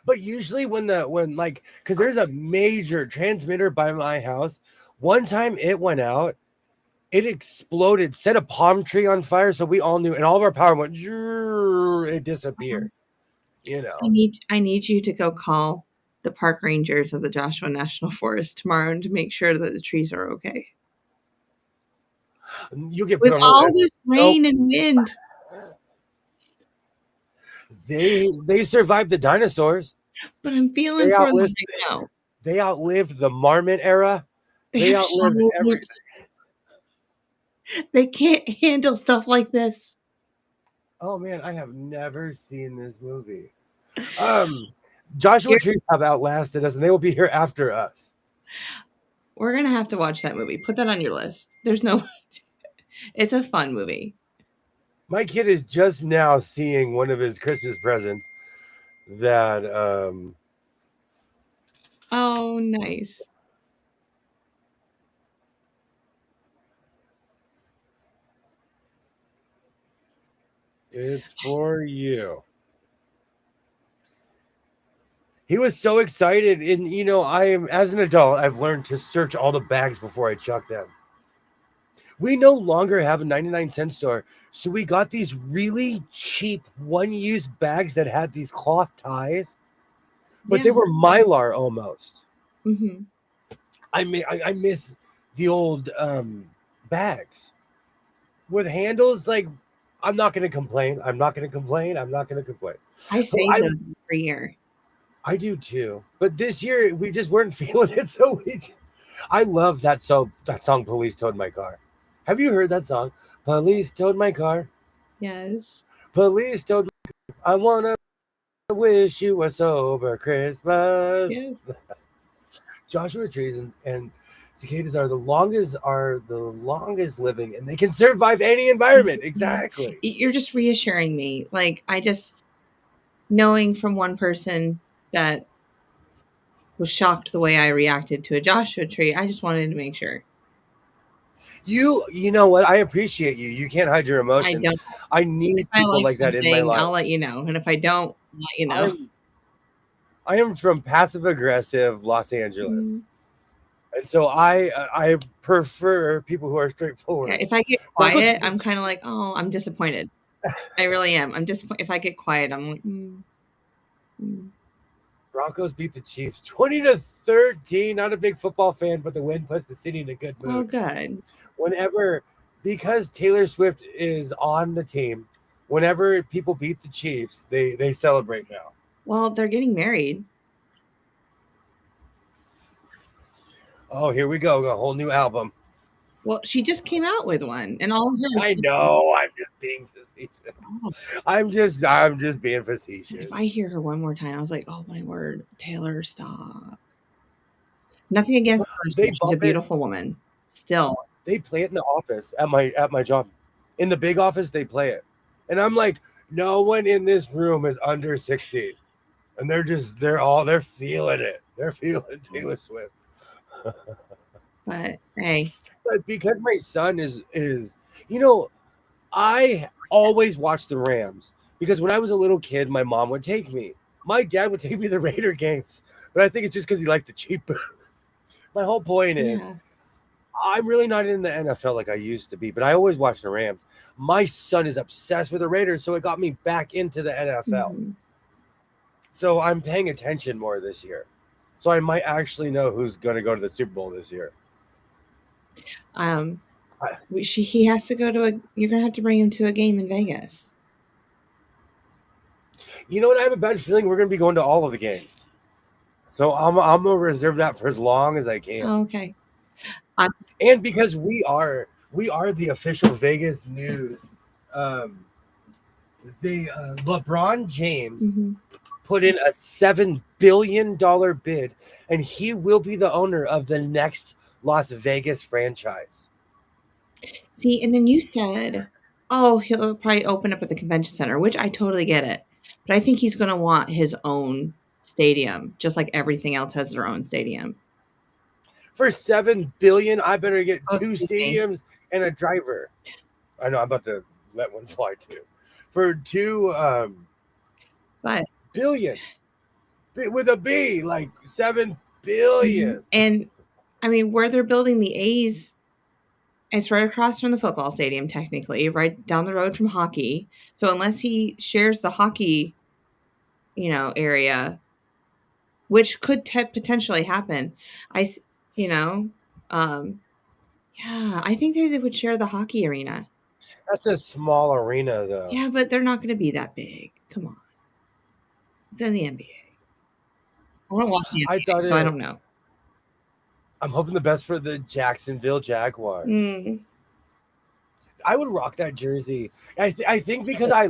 S1: But usually because there's a major transmitter by my house. One time it went out, it exploded, set a palm tree on fire, so we all knew, and all of our power went. It disappeared. You know.
S2: I need you to go call the park rangers of the Joshua National Forest tomorrow and to make sure that the trees are okay.
S1: You get
S2: with all this rain and wind.
S1: They survived the dinosaurs.
S2: But I'm feeling for them right now.
S1: They outlived the marmot era. They outlived everything.
S2: They can't handle stuff like this.
S1: Oh man, I have never seen this movie. Joshua Trees have outlasted us, and they will be here after us.
S2: We're gonna have to watch that movie. Put that on your list. There's no. It's a fun movie.
S1: My kid is just now seeing one of his Christmas presents that.
S2: Oh, nice.
S1: It's for you. He was so excited. And, as an adult, I've learned to search all the bags before I chuck them. We no longer have a 99-cent store. So we got these really cheap one-use bags that had these cloth ties. But they were Mylar almost.
S2: Mm-hmm.
S1: I miss the old bags with handles. Like, I'm not going to complain. I'm not going to complain.
S2: I save those every year.
S1: I do too. But this year we just weren't feeling it. So I love that song. That song, "Police Towed My Car." Have you heard that song? Police towed my car.
S2: Yes.
S1: Police towed my car. I wanna wish you a sober Christmas.
S2: Yes.
S1: Joshua trees and cicadas are the longest living, and they can survive any environment. Exactly.
S2: You're just reassuring me. Like, I just knowing from one person that was shocked the way I reacted to a Joshua tree. I just wanted to make sure.
S1: You know what? I appreciate you. You can't hide your emotions.
S2: I don't.
S1: I need people like that in my life.
S2: I'll let you know. And if I don't, I'll let you know.
S1: I am from passive-aggressive Los Angeles. Mm-hmm. And so I prefer people who are straightforward.
S2: Yeah, if I get quiet, I'm kind of like, oh, I'm disappointed. I really am. I'm disappointed. If I get quiet, I'm like,
S1: Broncos beat the Chiefs 20-13. Not a big football fan, but the win puts the city in a good mood.
S2: Oh, good.
S1: Because Taylor Swift is on the team, whenever people beat the Chiefs, they celebrate now.
S2: Well, they're getting married.
S1: Oh, here we go. A whole new album.
S2: Well, she just came out with one, and all of her.
S1: I know. I'm just being facetious. Oh. I'm just being facetious.
S2: If I hear her one more time, I was like, "Oh my word, Taylor, stop!" Nothing against her. She's a beautiful woman. Still,
S1: they play it in the office at my job. In the big office, they play it, and I'm like, no one in this room is under 60, and they're feeling it. They're feeling Taylor Swift.
S2: But hey.
S1: But because my son is I always watched the Rams because when I was a little kid, my mom would take me. My dad would take me to the Raider games, but I think it's just because he liked the cheap. My whole point is, I'm really not in the NFL like I used to be, but I always watch the Rams. My son is obsessed with the Raiders, so it got me back into the NFL.
S2: Mhm.
S1: So I'm paying attention more this year. So I might actually know who's going to go to the Super Bowl this year.
S2: Um,
S1: I-
S2: he has to go to a. You're gonna have to bring him to a game in Vegas.
S1: You know what? I have a bad feeling we're going to be going to all of the games. So I'm going to reserve that for as long as I can.
S2: Oh, okay. I'm just,
S1: And because we are the official Vegas news. LeBron James
S2: mhm.
S1: put in a $7 billion bid, and he will be the owner of the next Las Vegas franchise.
S2: See, and then you said, oh, he'll probably open up at the convention center, which I totally get it. But I think he's going to want his own stadium, just like everything else has their own stadium.
S1: For $7 billion, I better get
S2: Oh,
S1: two
S2: excuse me.
S1: stadiums and a driver. I know I'm about to let one fly too. For $2
S2: But
S1: billion with a B, like $7 billion.
S2: and I mean, where they're building the A's, it's right across from the football stadium, technically, right down the road from hockey. So unless he shares the hockey, area, which could potentially happen, you know, yeah, I think they would share the hockey arena.
S1: That's a small arena, though.
S2: Yeah, but they're not going to be that big. Come on, it's in the NBA. I don't watch the NBA, so I don't know.
S1: I'm hoping the best for the Jacksonville Jaguars.
S2: Mm.
S1: I would rock that jersey. I think because I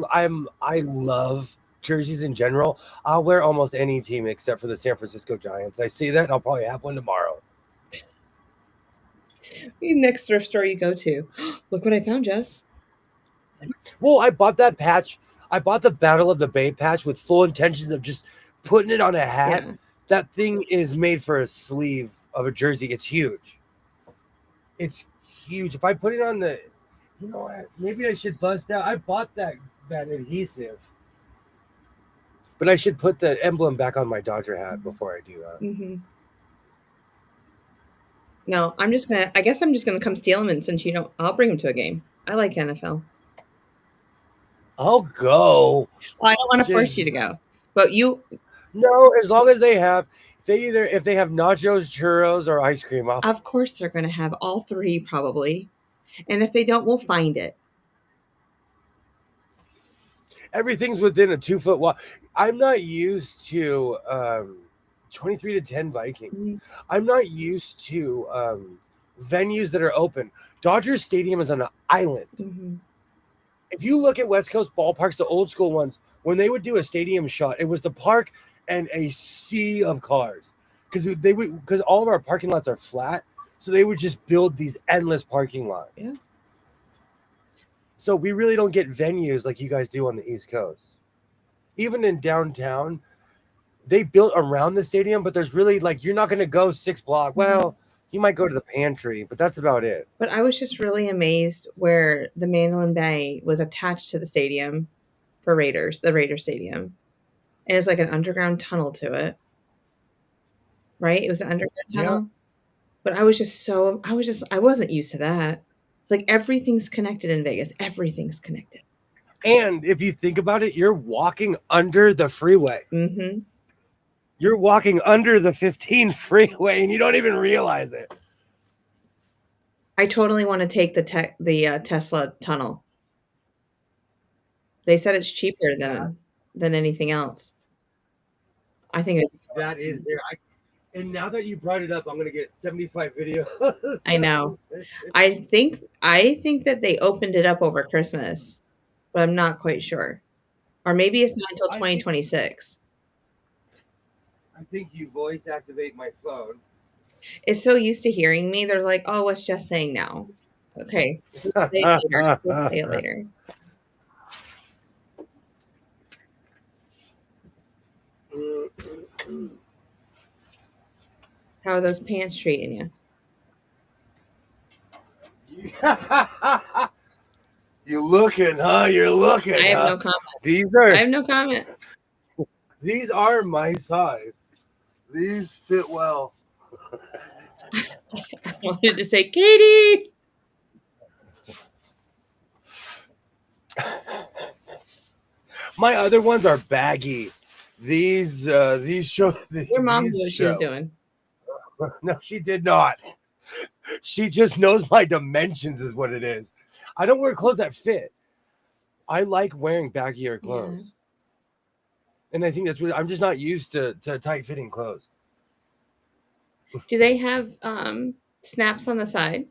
S1: love jerseys in general. I'll wear almost any team except for the San Francisco Giants. I see that, and I'll probably have one tomorrow.
S2: The next thrift store you go to. Look what I found, Jess.
S1: Well, I bought that patch. I bought the Battle of the Bay patch with full intentions of just putting it on a hat.
S2: Yeah.
S1: That thing is made for a sleeve of a jersey. It's huge. It's huge. If I put it on the, you know what? Maybe I should bust out. I bought that adhesive, but I should put the emblem back on my Dodger hat before I do that.
S2: Mm-hmm. No, I guess I'm just gonna come steal them, and since I'll bring them to a game. I like NFL.
S1: I'll go.
S2: Well, I don't want to force you to go, but you.
S1: No, as long as they have, if they have nachos, churros, or ice cream.
S2: Of course, they're going to have all three probably, and if they don't, we'll find it.
S1: Everything's within a 2-foot walk. I'm not used to 23-10 Vikings.
S2: Mm-hmm.
S1: I'm not used to venues that are open. Dodger Stadium is on an island.
S2: Mm-hmm.
S1: If you look at West Coast ballparks, the old school ones, when they would do a stadium shot, it was the park and a sea of cars, because all of our parking lots are flat, so they would just build these endless parking lots.
S2: Yeah.
S1: So we really don't get venues like you guys do on the East Coast. Even in downtown, they built around the stadium, but there's really you're not going to go 6 blocks. Well, you might go to the pantry, but that's about it.
S2: But I was just really amazed where the Mandolin Bay was attached to the stadium for the Raider Stadium. And it's like an underground tunnel to it. Right? It was an underground tunnel. Yeah. But I wasn't used to that. Like everything's connected in Vegas. Everything's connected.
S1: And if you think about it, you're walking under the freeway.
S2: Mm-hmm.
S1: You're walking under the 15 freeway and you don't even realize it.
S2: I totally want to take the Tesla tunnel. They said it's cheaper than anything else. I think
S1: that is there. And now that you brought it up, I'm going to get 75 videos.
S2: I know. I think that they opened it up over Christmas, but I'm not quite sure. Or maybe it's not until 2026.
S1: I think you voice activate my phone.
S2: It's so used to hearing me. They're like, oh, what's Jess saying now? Okay. We'll say it later. We'll say it later. How are those pants treating you?
S1: You're looking, huh? You're looking.
S2: I have no comment. I have no comment.
S1: These are my size. These fit well.
S2: wanted to say, Katie.
S1: My other ones are baggy. These show
S2: Your mom knew
S1: these
S2: what she was
S1: show.
S2: doing.
S1: No, she did not. She just knows my dimensions is what it is. I don't wear clothes that fit. I like wearing baggier clothes. And I think that's what I'm just not used to tight fitting clothes.
S2: Do they have snaps on the side?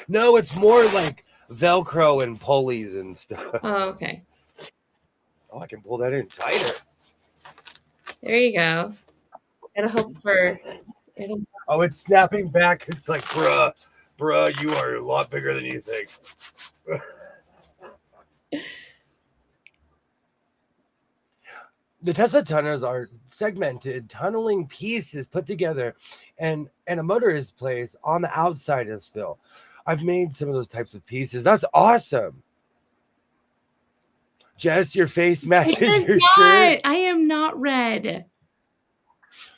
S1: No, it's more like Velcro and pulleys and stuff.
S2: Oh, okay.
S1: Oh, I can pull that in tighter.
S2: There you go. It'll help for it'll.
S1: Oh, it's snapping back. It's like, bruh, you are a lot bigger than you think. The Tesla tunnels are segmented, tunneling pieces put together, and a motor is placed on the outside as fill. I've made some of those types of pieces. That's awesome. Jess, your face matches your shirt.
S2: I am not red.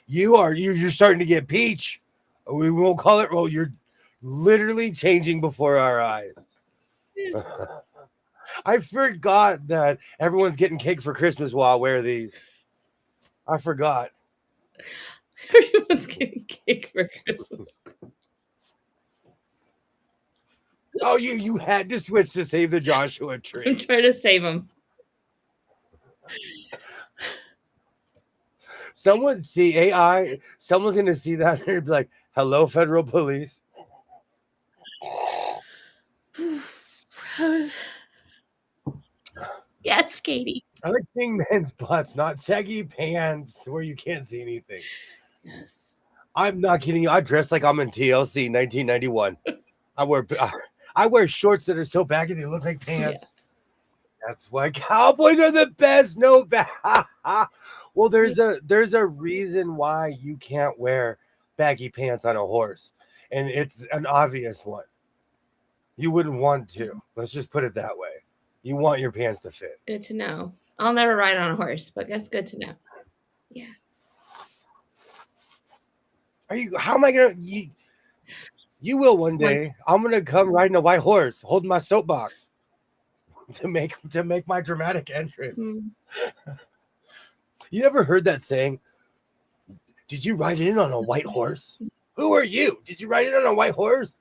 S1: You're starting to get peach. We won't call it. Well, you're literally changing before our eyes. I forgot that everyone's getting cake for Christmas while I wear these. I forgot.
S2: Everyone's getting cake for Christmas.
S1: Oh, you had to switch to save the Joshua tree.
S2: I'm trying to save them.
S1: Someone see AI. Someone's gonna see that and be like, "Hello, federal police."
S2: Yes, Katie.
S1: I like seeing men's butts, not saggy pants where you can't see anything.
S2: Yes.
S1: I'm not kidding you. I dress like I'm in TLC 1991. I wear shorts that are so baggy they look like pants. Yeah. That's why cowboys are the best. No bad. Well, there's a reason why you can't wear baggy pants on a horse, and it's an obvious one. You wouldn't want to. Let's just put it that way. You want your pants to fit.
S2: Good to know. I'll never ride on a horse, but that's good to know. Yeah.
S1: How am I gonna? You will one day. I'm gonna come riding a white horse, holding my soapbox to make my dramatic entrance. Mm. You never heard that saying? Did you ride in on a white horse? Who are you? Did you ride in on a white horse?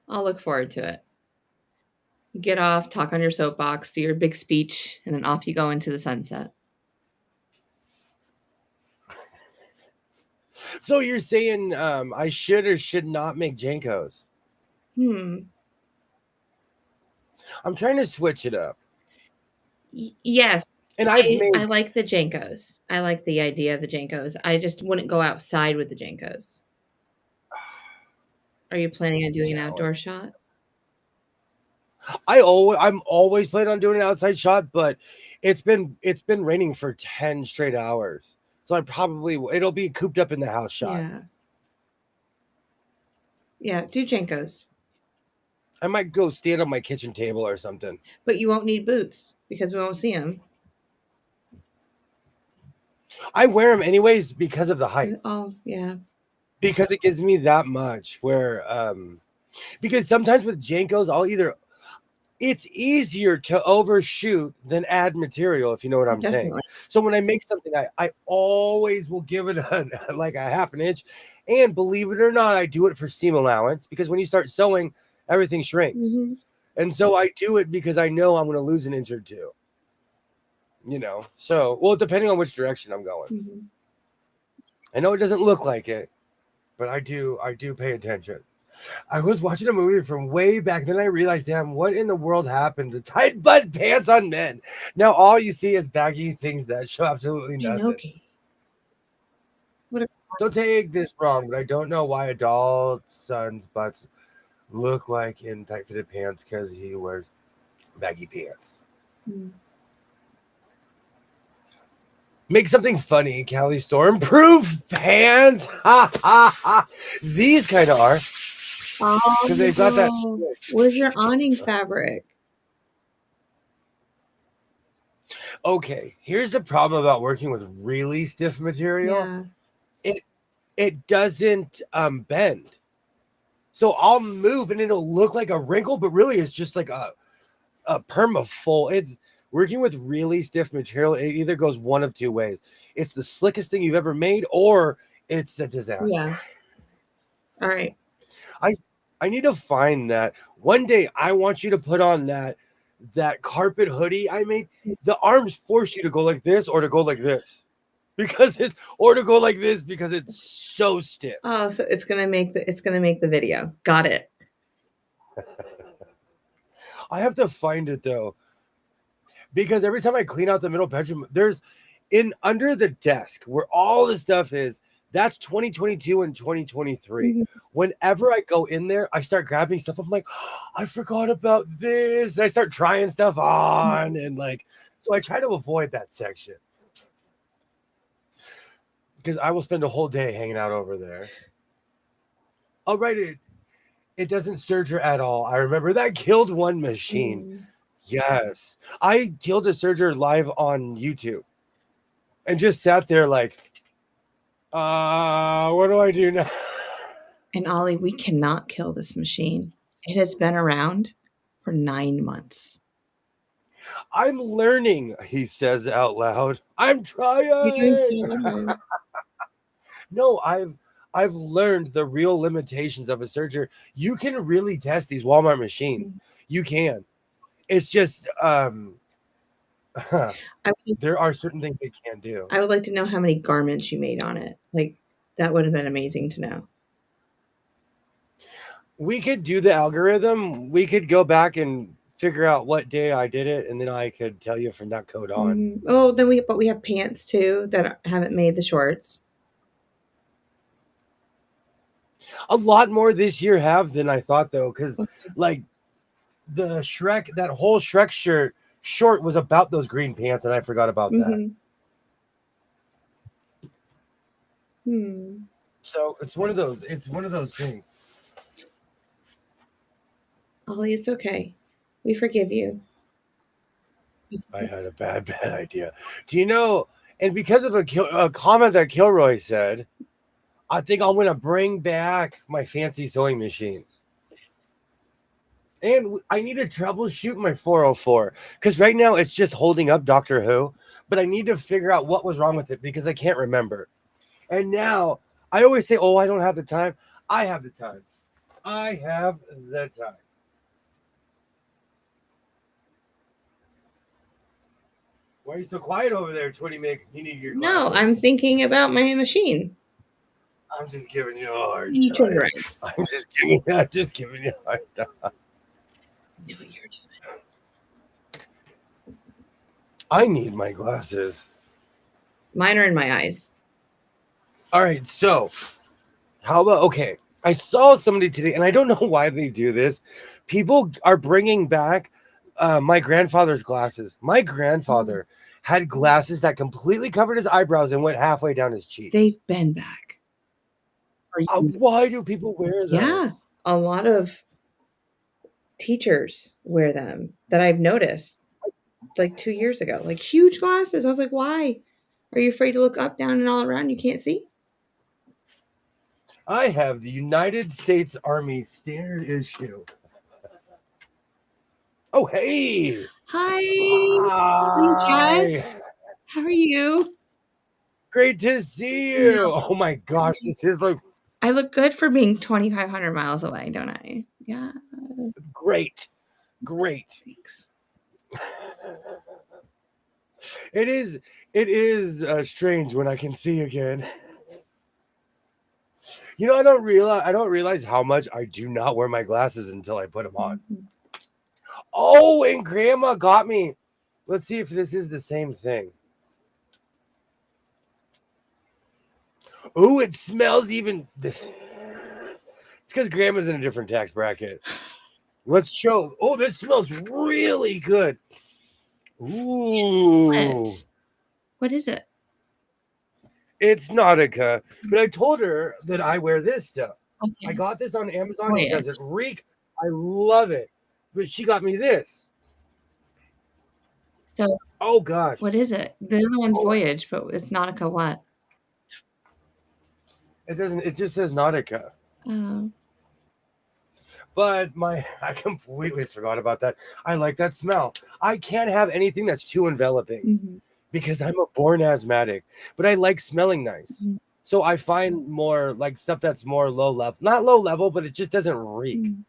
S2: I'll look forward to it. You get off, talk on your soapbox, do your big speech, and then off you go into the sunset.
S1: So you're saying I should or should not make Jankos? I'm trying to switch it up.
S2: Yes.
S1: And
S2: I like the Jankos. I like the idea of the Jankos. I just wouldn't go outside with the Jankos. Are you planning on doing an outdoor shot?
S1: I'm always planning on doing an outside shot, but it's been raining for 10 straight hours. So it'll be cooped up in the house shot.
S2: Yeah, do Jankos.
S1: I might go stand on my kitchen table or something.
S2: But you won't need boots because we won't see them.
S1: I wear them anyways because of the height.
S2: Oh, yeah.
S1: Because it gives me that much where because sometimes with Jankos it's easier to overshoot than add material, if you know what I'm saying. So when I make something, I always will give it like a half an inch. And believe it or not, I do it for seam allowance because when you start sewing, everything shrinks. Mm-hmm. And so I do it because I know I'm going to lose an inch or two. So, well, depending on which direction I'm going. Mm-hmm. I know it doesn't look like it, but I do pay attention. I was watching a movie from way back, then I realized, damn, what in the world happened to tight butt pants on men? Now all you see is baggy things that show absolutely nothing. Okay. Don't take this wrong, but I don't know why adult sons' butts look like in tight-fitted pants because he wears baggy pants. Make something funny, Callie Storm. Proof pants. Ha ha ha. These kind of are. Because they've got that.
S2: Where's your awning fabric?
S1: Okay, here's the problem about working with really stiff material. Yeah. it doesn't bend. So I'll move and it'll look like a wrinkle, but really it's just like a perma fold. It's working with really stiff material. It either goes one of two ways. It's the slickest thing you've ever made, or it's a disaster.
S2: Yeah. All right.
S1: I need to find that. One day I want you to put on that carpet hoodie I made. The arms force you to go like this or to go like this. Because it or to go like this because it's so stiff.
S2: Oh, so it's gonna make the video. Got it.
S1: I have to find it though. Because every time I clean out the middle bedroom, there's in under the desk where all the stuff is, that's 2022 and 2023.
S2: Mhm.
S1: Whenever I go in there, I start grabbing stuff. I'm like, oh, I forgot about this. And I start trying stuff on. And like, so I try to avoid that section. Because I will spend a whole day hanging out over there. I'll write it. It doesn't surge her at all. I remember that killed one machine.
S2: Mm.
S1: Yes. I killed a surger live on YouTube and just sat there like, what do I do now?
S2: And Ollie, we cannot kill this machine. It has been around for 9 months.
S1: I'm learning, he says out loud. I'm trying.
S2: You're doing so well.
S1: No, I've learned the real limitations of a surger. You can really test these Walmart machines. You can. It's just there are certain things they can't do.
S2: I would like to know how many garments you made on it. Like, that would have been amazing to know.
S1: We could do the algorithm. We could go back and figure out what day I did it, and then I could tell you from that code on.
S2: Mm-hmm. Oh, then we have pants too that haven't made the shorts.
S1: A lot more this year have than I thought though, because like the Shrek, that whole Shrek short was about those green pants, and I forgot about that. So it's one of those. It's one of those things.
S2: Ollie, it's okay. We forgive you.
S1: I had a bad idea. Do you know? And because of a comment that Kilroy said, I think I'm going to bring back my fancy sewing machines. And I need to troubleshoot my 404 because right now it's just holding up Doctor Who, but I need to figure out what was wrong with it because I can't remember. And now I always say, oh, I don't have the time. I have the time. I have the time. Why are you so quiet over there, Twitty Mick? You need your glasses.
S2: No, I'm thinking about my machine.
S1: I'm just giving you a hard
S2: You turn
S1: time.
S2: around.
S1: I'm just giving you a hard time.
S2: I know what you're doing.
S1: I need my glasses.
S2: Mine are in my eyes.
S1: All right, so how about, okay, I saw somebody today, and I don't know why they do this. People are bringing back my grandfather's glasses. My grandfather had glasses that completely covered his eyebrows and went halfway down his cheeks.
S2: They've been back.
S1: Why do people wear those?
S2: Yeah, a lot of teachers wear them that I've noticed like 2 years ago. Like huge glasses. I was like, why? Are you afraid to look up, down, and all around? You can't see?
S1: I have the United States Army standard issue. Oh, hey.
S2: Hi, Jess. How are you?
S1: Great to see you. Yeah. Oh my gosh, this is like,
S2: I look good for being 2,500 miles away, don't I? Yeah.
S1: Great.
S2: Thanks.
S1: It is strange when I can see again. You know, I don't realize how much I do not wear my glasses until I put them on. Oh, and Grandma got me. Let's see if this is the same thing. Oh, it smells even. It's because Grandma's in a different tax bracket. Let's show. Oh, this smells really good. Ooh.
S2: What is it?
S1: It's Nautica, but I told her that I wear this stuff.
S2: Okay.
S1: I got this on Amazon. It doesn't reek. I love it. But she got me this.
S2: So,
S1: oh gosh,
S2: what is it? The other one's Voyage, but it's Nautica what?
S1: It doesn't. It just says Nautica.
S2: Oh.
S1: But I completely forgot about that. I like that smell. I can't have anything that's too enveloping
S2: Mhm.
S1: because I'm a born asthmatic. But I like smelling nice.
S2: Mhm.
S1: So I find more like stuff that's more low level, not low level, but it just doesn't reek.
S2: Mm.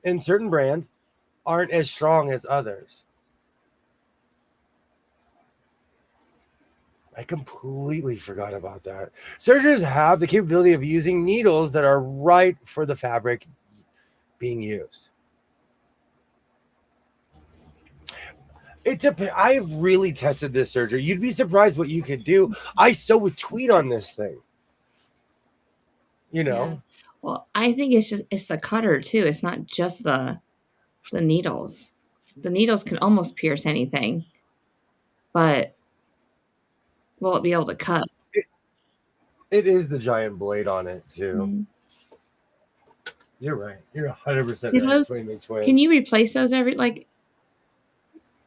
S1: And certain brands aren't as strong as others. I completely forgot about that. Surgeons have the capability of using needles that are right for the fabric being used. I've really tested this surgery. You'd be surprised what you could do. I sew with tweed on this thing. You
S2: Yeah.
S1: know,
S2: Well, I think it's the cutter too. It's not just the needles. The needles can almost pierce anything, but will it be able to cut?
S1: it, it is the giant blade on it too.
S2: Mm.
S1: You're right. You're 100%
S2: Do
S1: right.
S2: those
S1: Twin make twin.
S2: Can you replace those every like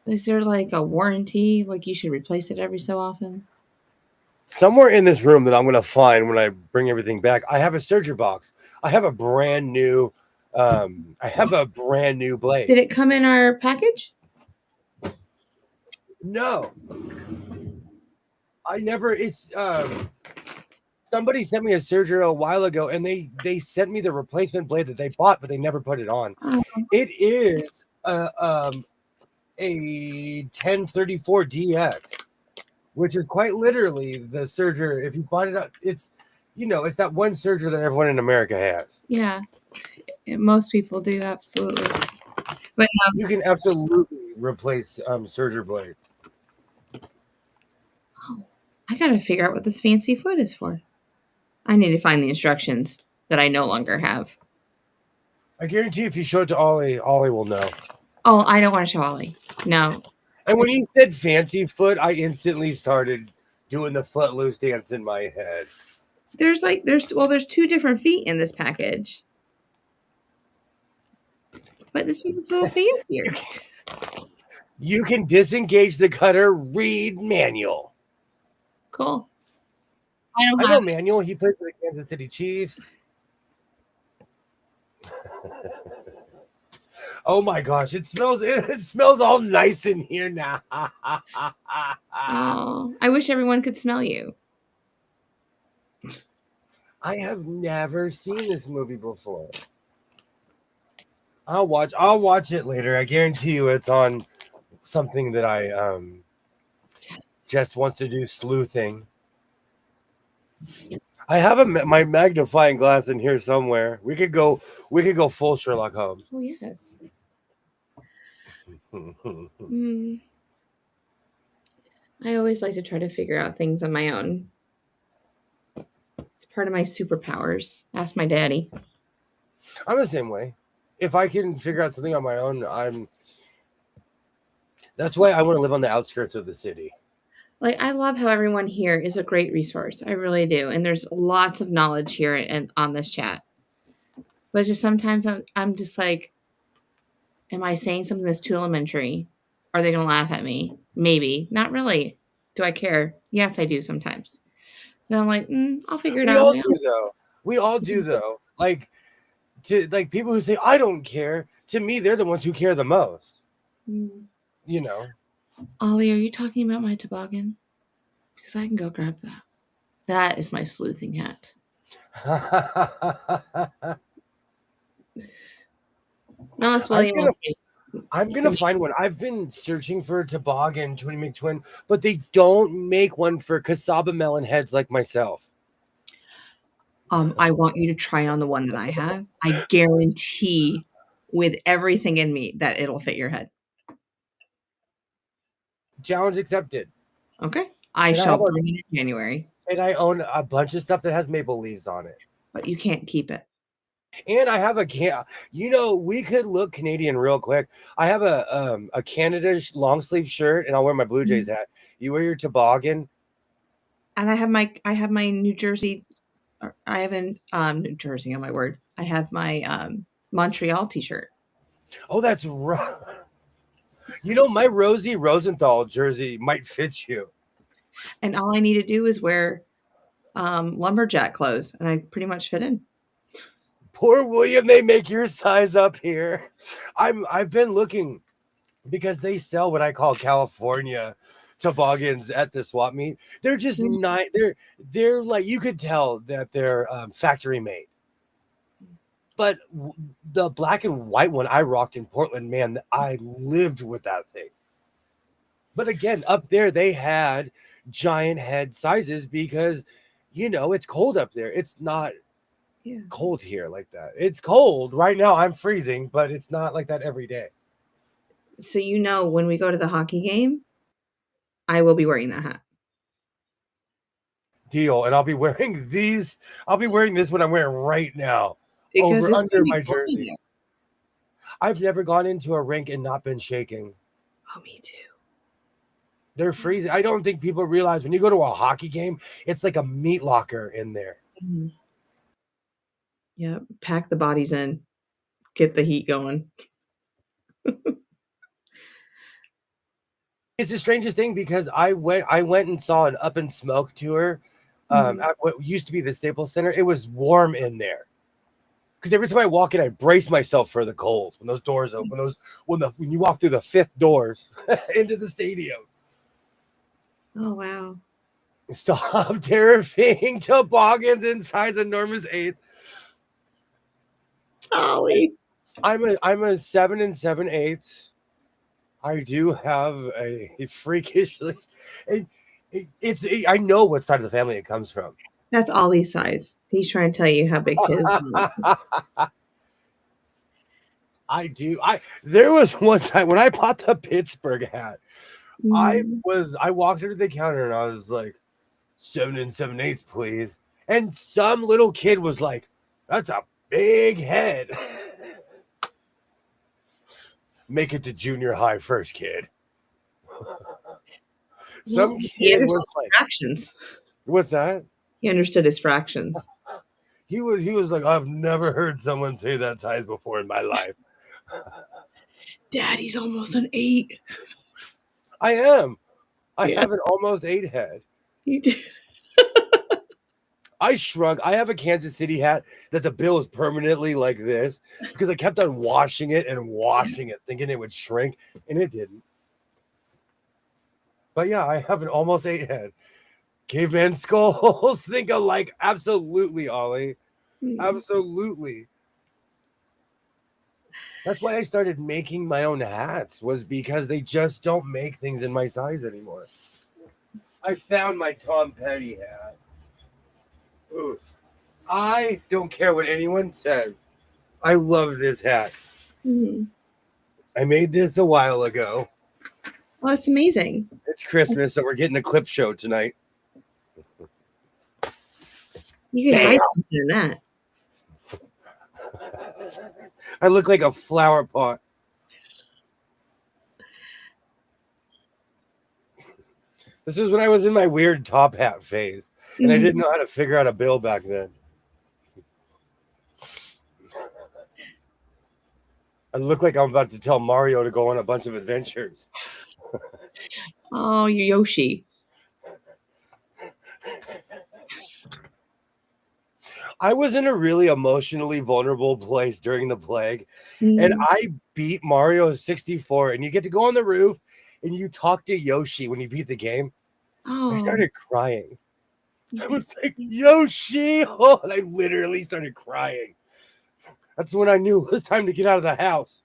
S2: is there like a warranty? Like you should replace it every so often?
S1: Somewhere in this room that I'm going to find when I bring everything back, I have a surgery box. I have a brand new. I have a brand new blade.
S2: Did it come in our package?
S1: No, I never. It's somebody sent me a surgery a while ago, and they sent me the replacement blade that they bought, but they never put it on.
S2: Oh.
S1: It is a 1034DX, which is quite literally the surgery. If you bought it up, it's it's that one surgery that everyone in America has.
S2: Yeah. Most people do, absolutely. But
S1: You can absolutely replace surgery blades.
S2: oh, I gotta figure out what this fancy foot is for. I need to find the instructions that I no longer have.
S1: I guarantee if you show it to Ollie, Ollie will know.
S2: Oh, I don't want to show Ollie. No.
S1: And when he said fancy foot, I instantly started doing the footloose dance in my head.
S2: There's two different feet in this package. But this one's a little fancier.
S1: You can disengage the cutter, read manual.
S2: Cool.
S1: I know manual. He played for the Kansas City Chiefs. Oh my gosh, it smells all nice in here now.
S2: Oh, I wish everyone could smell you.
S1: I have never seen this movie before. I'll watch it later. I guarantee you it's on something that I Jess wants to do sleuthing. I have my magnifying glass in here somewhere. We could go full Sherlock Holmes.
S2: Oh yes. Mm. I always like to try to figure out things on my own. It's part of my superpowers. Ask my daddy.
S1: I'm the same way. If I can figure out something on my own, that's why I want to live on the outskirts of the city.
S2: Like, I love how everyone here is a great resource. I really do. And there's lots of knowledge here and on this chat. But just sometimes I'm just like, am I saying something that's too elementary? Are they going to laugh at me? Maybe. Not really. Do I care? Yes, I do sometimes. But I'm like, I'll figure it out.
S1: We all do though. Like people who say I don't care. To me, they're the ones who care the most.
S2: Mm.
S1: You know.
S2: Ollie, are you talking about my toboggan? Because I can go grab that. That is my sleuthing hat. No, it's William.
S1: I'm gonna find one. I've been searching for a toboggan Twin McTwin, but they don't make one for cassava melon heads like myself.
S2: I want you to try on the one that I have. I guarantee with everything in me that it'll fit your head.
S1: Challenge accepted.
S2: Okay. I shall bring it in January.
S1: And I own a bunch of stuff that has maple leaves on it.
S2: But you can't keep it.
S1: And I have we could look Canadian real quick. I have a Canada long sleeve shirt, and I'll wear my Blue Jays hat. You wear your toboggan,
S2: and I have my New Jersey. I have in New Jersey. Oh my word! I have my Montreal T-shirt.
S1: Oh, that's right. My Rosie Rosenthal jersey might fit you.
S2: And all I need to do is wear lumberjack clothes, and I pretty much fit in.
S1: Poor William, they make your size up here. I've been looking because they sell what I call California toboggans at the swap meet. They're just
S2: Mhm.
S1: not. They're like, you could tell that they're factory made. But the black and white one I rocked in Portland, man, I lived with that thing. But again, up there they had giant head sizes because it's cold up there. It's not
S2: Yeah.
S1: cold here like that. It's cold right now. I'm freezing, but it's not like that every day.
S2: So when we go to the hockey game, I will be wearing that hat.
S1: Deal. And I'll be wearing these. I'll be wearing this what I'm wearing right now
S2: Because
S1: over
S2: it's gonna
S1: under
S2: be
S1: my
S2: cold in
S1: jersey.
S2: there.
S1: I've never gone into a rink and not been shaking.
S2: Oh, me too.
S1: They're freezing. I don't think people realize when you go to a hockey game, it's like a meat locker in there.
S2: Mhm. Yep, pack the bodies in, get the heat going.
S1: It's the strangest thing because I went and saw an Up in Smoke tour
S2: Mhm.
S1: at what used to be the Staples Center. It was warm in there. Because every time I walk in, I brace myself for the cold when those doors open. When you walk through the fifth doors into the stadium.
S2: Oh, wow.
S1: Stop terrifying toboggans inside enormous eights.
S2: Ollie.
S1: I'm a 7 7/8. I do have a freakishly. I know what side of the family it comes from.
S2: That's Ollie's size. He's trying to tell you how big his
S1: I do. There was one time when I bought the Pittsburgh hat.
S2: Mhm.
S1: I walked into the counter and I was like, 7 7/8, please. And some little kid was like, that's a big head. Make it to junior high first, kid. Some
S2: He
S1: kid
S2: understood
S1: was like,
S2: fractions.
S1: what's that?
S2: He understood his fractions.
S1: He was like, I've never heard someone say that size before in my life.
S2: Daddy's almost an 8.
S1: I am. I
S2: Yeah.
S1: have an almost 8 head.
S2: You do.
S1: I shrunk. I have a Kansas City hat that the bill is permanently like this because I kept on washing it and washing it, thinking it would shrink, and it didn't. But yeah, I have an almost 8 head. Caveman skulls think alike. Absolutely, Ollie. Absolutely. That's why I started making my own hats, was because they just don't make things in my size anymore. I found my Tom Petty hat. Ooh. I don't care what anyone says. I love this hat.
S2: Mhm.
S1: I made this a while ago.
S2: Well, it's amazing.
S1: It's Christmas, so we're getting a clip show tonight.
S2: You could hide something in that.
S1: I look like a flower pot. This is when I was in my weird top hat phase, and I didn't know how to figure out a bill back then. I look like I'm about to tell Mario to go on a bunch of adventures.
S2: Oh, you Yoshi.
S1: I was in a really emotionally vulnerable place during the plague, and
S2: Mhm.
S1: I beat Mario 64, and you get to go on the roof and you talk to Yoshi when you beat the game. I
S2: Oh.
S1: started crying.
S2: You
S1: I
S2: beat
S1: was like, Yoshi! Oh, and I literally started crying. That's when I knew it was time to get out of the house.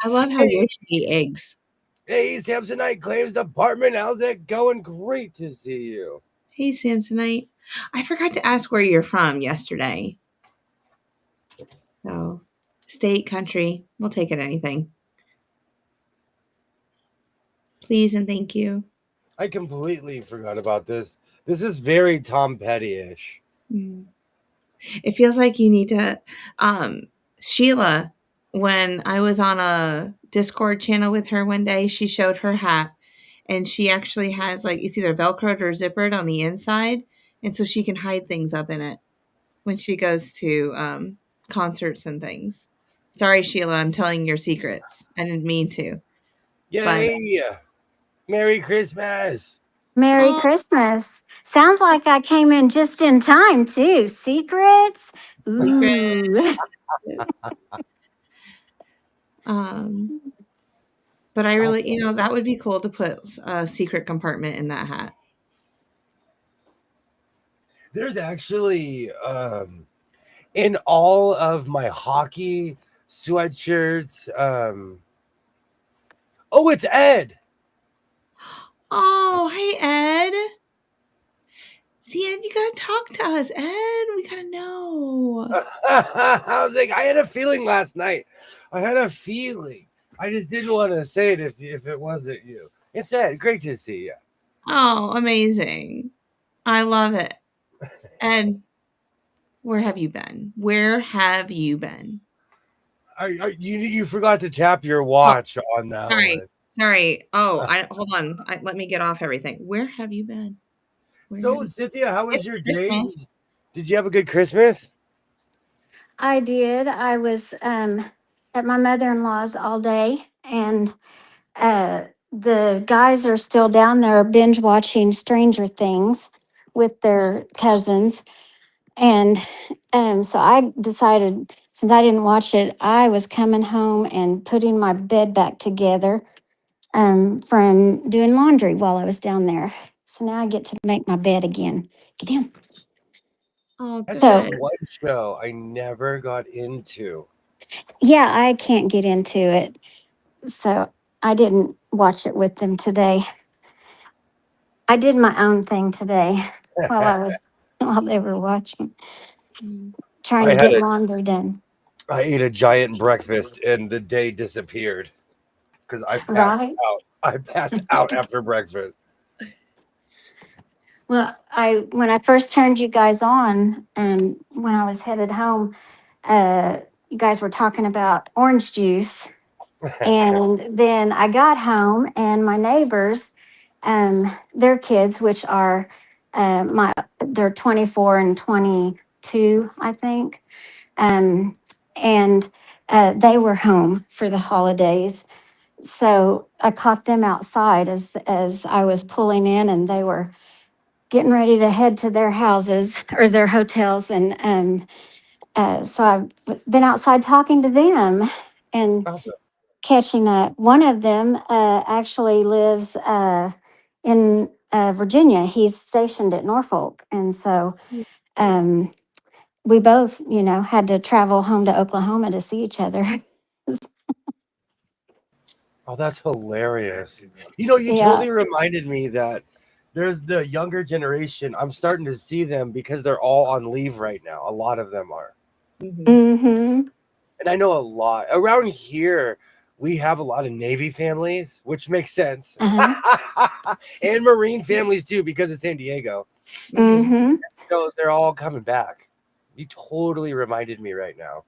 S2: I love how
S1: Hey,
S2: Yoshi ate eggs.
S1: hey, Samsonite Claims Department. How's it going? Great to see you.
S2: Hey, Samsonite. I forgot to ask where you're from yesterday. So, state, country, we'll take it anything. Please and thank you.
S1: I completely forgot about this. This is very Tom Petty-ish.
S2: Mm. It feels like you need to Sheila, when I was on a Discord channel with her one day, she showed her hat and she actually has like it's either velcroed or zippered on the inside, and so she can hide things up in it when she goes to concerts and things. Sorry, Sheila, I'm telling your secrets. I didn't mean to. But
S1: Yay! Merry Christmas!
S3: Merry
S2: Oh,
S3: Christmas. Sounds like I came in just in time, too. Secrets?
S2: secret.
S3: Ooh.
S2: Um, but I
S1: Oh,
S2: really, that would be cool to put a secret compartment in that hat.
S1: there's actually in all of my hockey sweatshirts. Oh, it's Ed.
S2: Oh, hey, Ed. See, Ed, you gotta talk to us, Ed. We gotta know.
S1: I was like, I had a feeling last night. I had a feeling. I just didn't want to say it if it wasn't you. It's Ed. Great to see you.
S2: Oh, amazing. I love it. Ed, where have you been? Where have you been?
S1: You forgot to tap your
S2: Oh,
S1: watch on that
S2: sorry.
S1: one.
S2: Sorry. Oh, I hold on. Let me get off everything. Where have you been? Where have
S1: So,
S2: you
S1: Cynthia, how was
S2: It's
S1: your day?
S2: Christmas.
S1: Did you have a good Christmas?
S3: I did. I was at my mother in law's all day, and the guys are still down there binge watching Stranger Things with their cousins. And so I decided, since I didn't watch it, I was coming home and putting my bed back together from doing laundry while I was down there. So now I get to make my bed again. Get down.
S2: Oh,
S1: That's just
S3: So,
S2: good.
S1: one show I never got into.
S3: yeah, I can't get into it. So I didn't watch it with them today. I did my own thing today while I was while they were watching,
S2: Mm.
S3: trying
S1: I
S3: to
S1: had
S3: get
S1: a
S3: laundry done.
S1: I ate a giant breakfast and the day disappeared because I passed
S3: Right.
S1: out. I passed out after breakfast.
S3: Well, I when I first turned you guys on, and when I was headed home, you guys were talking about orange juice, and then I got home, and my neighbors, their kids, which are they're 24 and 22, I think, and they were home for the holidays. So I caught them outside as I was pulling in, and they were getting ready to head to their houses or their hotels. And so I've been outside talking to them and
S1: Awesome.
S3: catching up. One of them actually lives in Virginia. He's stationed at Norfolk. And so um, we both, had to travel home to Oklahoma to see each other.
S1: Oh, that's hilarious. You
S3: Yeah.
S1: totally reminded me that there's the younger generation. I'm starting to see them because they're all on leave right now. A lot of them are.
S2: Mhm.
S3: Mm-hmm.
S1: And I know a lot around here. We have a lot of Navy families, which makes sense,
S3: Uh-huh.
S1: and Marine families too, because of San Diego.
S2: Mhm.
S3: Mm-hmm.
S1: So they're all coming back. You totally reminded me right now.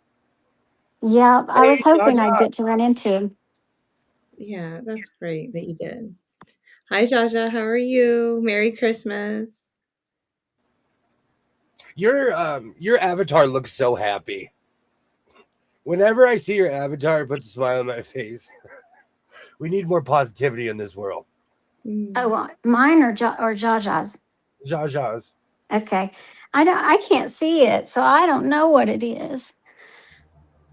S3: Yeah. I
S1: Hey,
S3: was hoping I'd
S1: Jaja,
S3: get to run into him.
S2: Yeah, that's great that you did. Hi, Jaja. How are you? Merry Christmas.
S1: your avatar looks so happy. Whenever I see your avatar, it puts a smile on my face. We need more positivity in this world.
S3: Oh,
S2: Mm.
S3: mine or Jaja's.
S1: Jaja's.
S3: Okay. I can't see it, so I don't know what it is.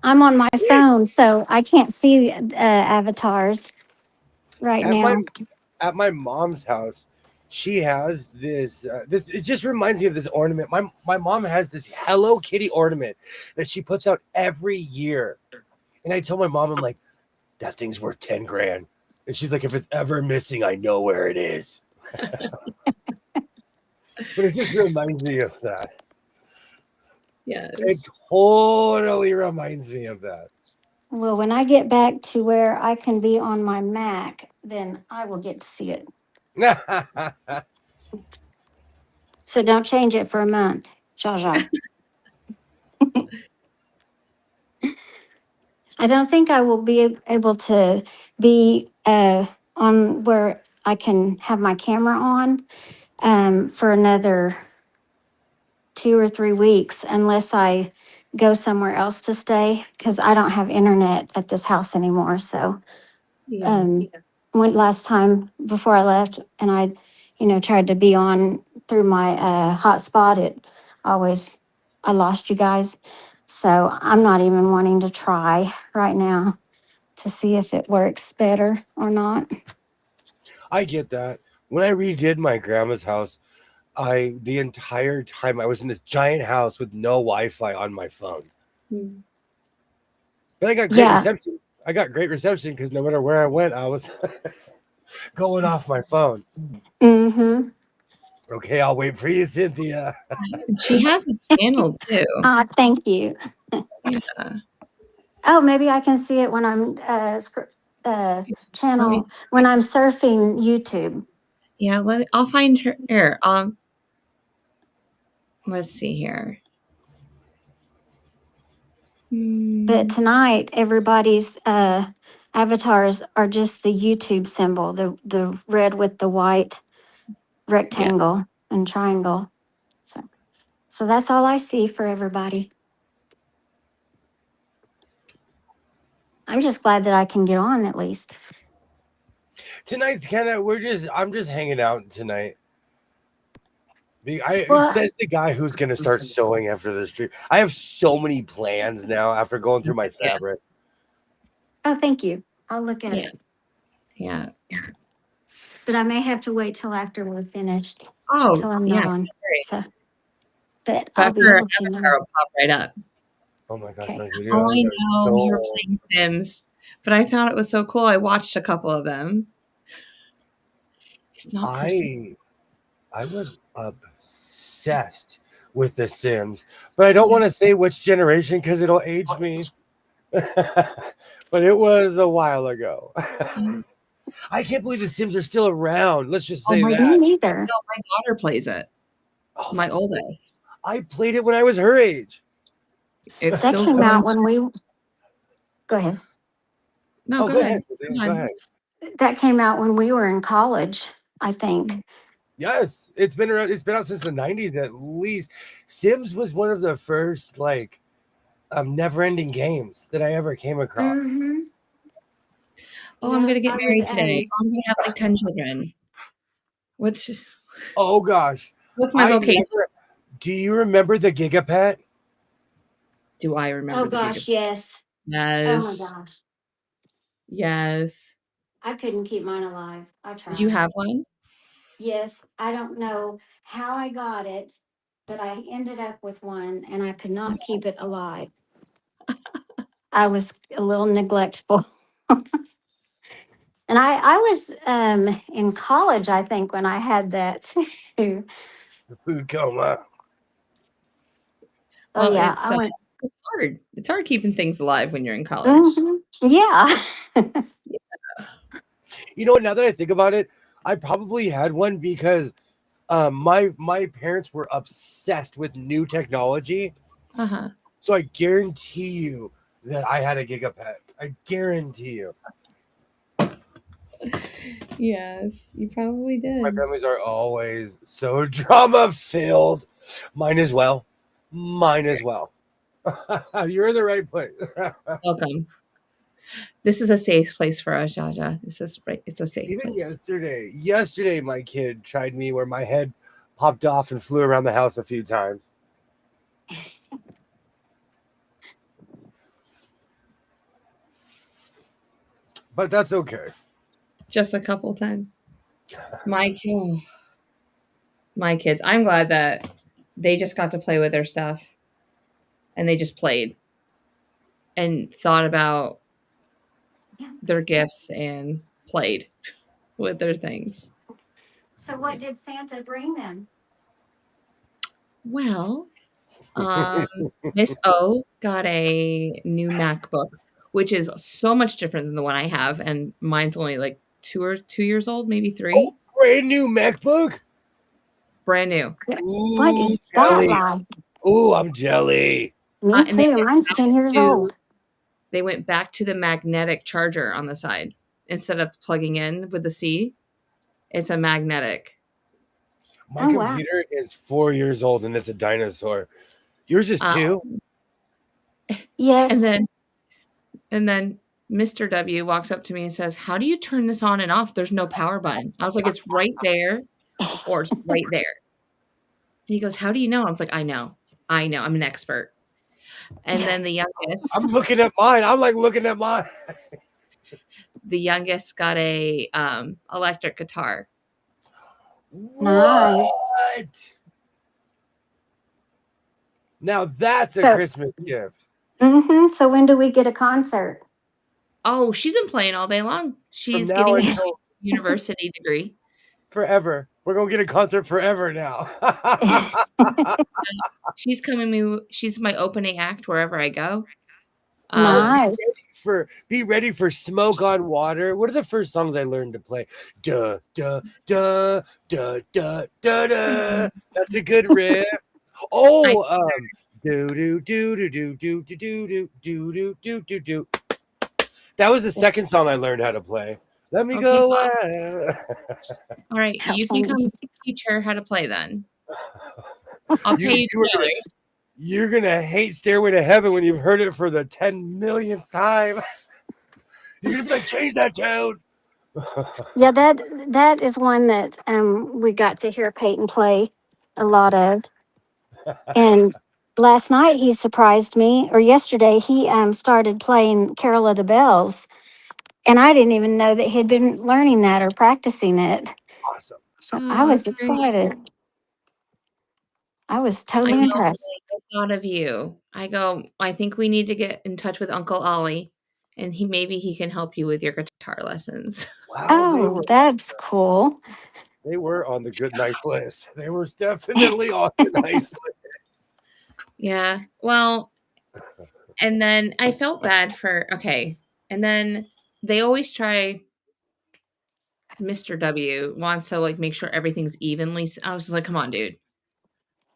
S3: I'm on my
S1: Wait,
S3: phone, so I can't see avatars right
S1: at my
S3: now.
S1: at my mom's house, she has this. It just reminds me of this ornament. My mom has this Hello Kitty ornament that she puts out every year, and I told my mom, I'm like, that thing's worth 10 grand, and she's like, if it's ever missing, I know where it is. But it just reminds me of that. It
S2: Yes.
S1: totally reminds me of that.
S3: Well, when I get back to where I can be on my Mac, then I will get to see it. So don't change it for a month, Jaja. I don't think I will be able to be on where I can have my camera on for another 2 or 3 weeks unless I go somewhere else to stay because I don't have internet at this house anymore. So
S2: Yeah.
S3: went last time before I left and I tried to be on through my hotspot, I lost you guys. So I'm not even wanting to try right now to see if it works better or not.
S1: I get that. When I redid my grandma's house, the entire time I was in this giant house with no Wi-Fi on my phone. But I got great reception. I got great reception because no matter where I went, I was going off my phone.
S3: Mm-hmm.
S1: Okay, I'll wait for you, Cynthia.
S2: She has a channel too.
S3: Thank you.
S2: Yeah.
S3: Oh, maybe I can see it when I'm channel when I'm surfing YouTube.
S2: Yeah, I'll find her here. Let's see here.
S3: But tonight, everybody's avatars are just the YouTube symbol, the red with the white rectangle and triangle. So that's all I see for everybody. I'm just glad that I can get on at least.
S1: Tonight's kind of I'm just hanging out tonight. It says the guy who's gonna start sewing after the stream. I have so many plans now after going through my fabric.
S3: Oh, thank you. I'll look at it.
S2: Yeah.
S3: But I may have to wait till after we're finished.
S2: Oh,
S3: till I'm not on. So, but
S2: I'll
S3: be able to know.
S2: will pop right up.
S1: Oh my gosh, my videos.
S2: Oh, I know you're playing Sims, but I thought it was so cool. I watched a couple of them. It's not
S1: I was obsessed with The Sims, but I don't want to say which generation because it'll age me. But it was a while ago. I can't believe The Sims are still around. Let's just say that.
S3: Me neither.
S2: No, my daughter plays it. My oldest.
S1: I played it when I was her age.
S3: That came out when we. Go ahead.
S2: No, go ahead.
S1: Go ahead.
S3: That came out when we were in college, I think.
S1: Yes, it's been around. It's been out since the 90s at least. Sims was one of the first never-ending games that I ever came across.
S3: Mm-hmm.
S2: Oh, I'm gonna get married today. I'm gonna have like 10 children.
S1: Oh gosh.
S2: What's my vocation?
S1: Do you remember the Gigapet?
S2: Do I remember?
S3: Oh gosh, yes.
S2: Yes.
S3: Oh my gosh.
S2: Yes.
S3: I couldn't keep mine alive. I tried.
S2: Did you have one?
S3: Yes. I don't know how I got it, but I ended up with one and I could not keep it alive. I was a little neglectful. And I was in college, I think, when I had that too.
S1: The food coma.
S2: Well,
S3: yeah.
S2: It's hard. It's hard keeping things alive when you're in college.
S3: Mm-hmm. Yeah.
S1: You know, now that I think about it, I probably had one because my parents were obsessed with new technology.
S2: Uh-huh.
S1: So I guarantee you that I had a Gigapet. I guarantee you.
S2: Yes, you probably did.
S1: My families are always so drama filled. Mine as well. You're in the right place.
S2: Welcome. This is a safe place for us, Jaja. It's a safe place.
S1: Yesterday, my kid tried me where my head popped off and flew around the house a few times. But that's okay.
S2: Just a couple times. My kids. I'm glad that they just got to play with their stuff and they just played and thought about their gifts and played with their things.
S3: So what did Santa bring them?
S2: Well, Miss O got a new MacBook, which is so much different than the one I have, and mine's only like 2 years old, maybe 3.
S1: Oh, brand new MacBook?
S2: Brand new.
S3: What is that like?
S1: Oh, I'm jelly.
S3: Me too. Mine's 10 years old.
S2: They went back to the magnetic charger on the side. Instead of plugging in with the C, it's a magnetic.
S1: My computer is 4 years old and it's a dinosaur. Yours is 2?
S3: Yes.
S2: And then Mr. W walks up to me and says, "How do you turn this on and off? There's no power button." I was like, "It's right there. or it's right there. And he goes, "How do you know?" I was like, "I know. I'm an expert." And then the youngest
S1: I'm looking at mine. I'm like looking at mine.
S2: got a electric guitar.
S3: Nice.
S1: What? Now that's a
S3: So,
S1: Christmas gift.
S3: so when do we get a concert?
S2: Oh, she's been playing all day long.
S1: From
S2: She's
S1: now
S2: getting a
S1: until
S2: university degree.
S1: forever. We're gonna get a concert forever now.
S2: She's she's my opening act wherever I go.
S3: Nice.
S1: Be ready for Smoke on Water. What are the first songs I learned to play? Duh, duh, duh, duh, duh, duh, duh. That's a good riff. Oh, do do do do do do do do do do do do do. That was the second song I learned how to play. Let me
S2: Okay,
S1: go.
S2: all right, you can come teach her how to play then. I'll pay you
S1: You you're gonna hate Stairway to Heaven when you've heard it for the 10 millionth time. You're gonna be like, change that tune.
S3: Yeah, that is one that we got to hear Peyton play a lot of. And last night he surprised me, or yesterday he started playing Carol of the Bells, and I didn't even know that he'd been learning that or practicing it.
S1: Awesome.
S3: So I was
S2: great.
S3: excited. I was
S2: I
S3: totally
S2: know,
S3: impressed.
S2: I thought of you. I think we need to get in touch with Uncle Ollie, and maybe he can help you with your guitar lessons.
S1: Wow,
S3: Oh, that's cool.
S1: they were on the good nice list. They were definitely on the nice list.
S2: Yeah. Well, and then I felt bad and then they always try. Mr. W wants to like make sure everything's evenly. I was just like, come on, dude.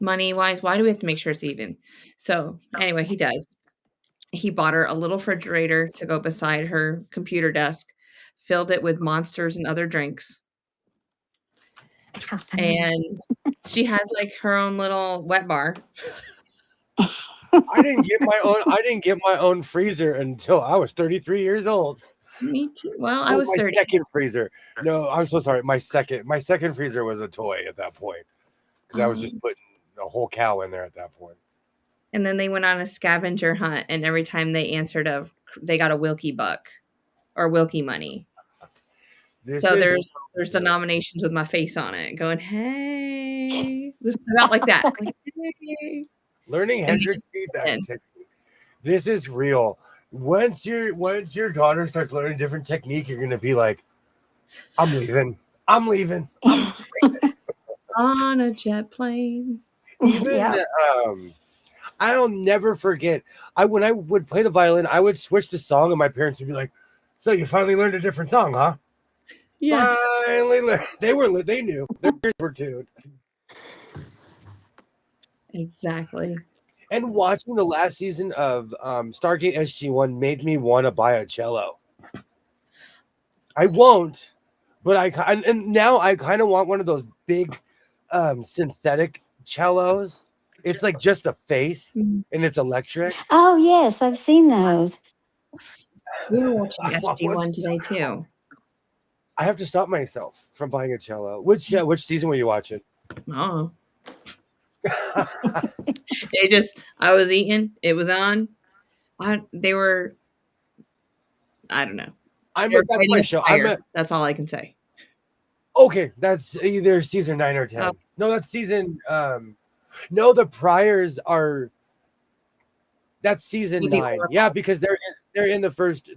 S2: Money wise, why do we have to make sure it's even? So anyway, he does. He bought her a little refrigerator to go beside her computer desk, filled it with monsters and other drinks. And she has like her own little wet bar.
S1: I didn't get my own freezer until I was 33 years old.
S2: Me too. Well, I was
S1: my
S2: 30.
S1: second freezer. No, I'm so sorry. My second freezer was a toy at that point because I was just putting a whole cow in there at that point.
S2: And then they went on a scavenger hunt, and every time they answered they got a Wilkie buck or Wilkie money. There's denominations with my face on it, going, "Hey," just about like that. Like, hey.
S1: Learning Hendrix feedback technique. This is real. Once your daughter starts learning different technique, you're gonna be like, I'm leaving.
S2: On a jet plane.
S1: Even I'll never forget. When I would play the violin, I would switch the song, and my parents would be like, "So you finally learned a different song, huh?"
S2: Yes.
S1: Finally learned. They knew. Their ears were tuned.
S2: Exactly.
S1: And watching the last season of Stargate SG-1 made me want to buy a cello. I won't, but and now I kind of want one of those big synthetic cellos. It's like just the face and it's electric.
S3: Oh, yes, I've seen those.
S2: We were watching SG-1 today too.
S1: I have to stop myself from buying a cello. Which season were you watching?
S2: Oh. I was eating, it was on. I don't know.
S1: That's my show.
S2: That's all I can say.
S1: Okay, that's either season 9 or 10. Oh. No, that's season no, the Priors are that's season 9. Yeah, because they're in the first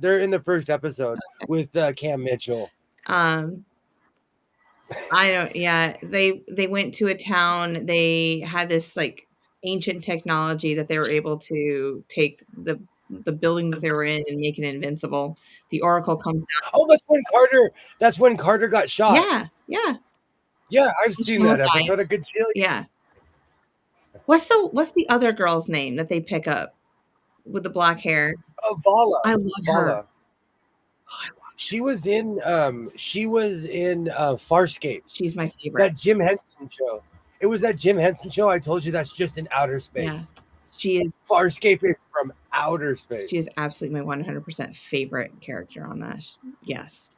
S1: episode with Cam Mitchell.
S2: They went to a town. They had this like ancient technology that they were able to take the building that they were in and make it invincible. The Oracle comes down.
S1: Oh, that's when Carter got shot. Yeah, I've seen that episode. A good chili.
S2: Yeah. What's the other girl's name that they pick up with the black hair?
S1: Vala.
S2: I love her.
S1: She was in Farscape.
S2: She's my favorite.
S1: That Jim Henson show. It was that Jim Henson show. I told you that's just in outer space.
S2: Yeah. She is.
S1: Farscape is from outer space.
S2: She is absolutely my 100% favorite character on that. Yes.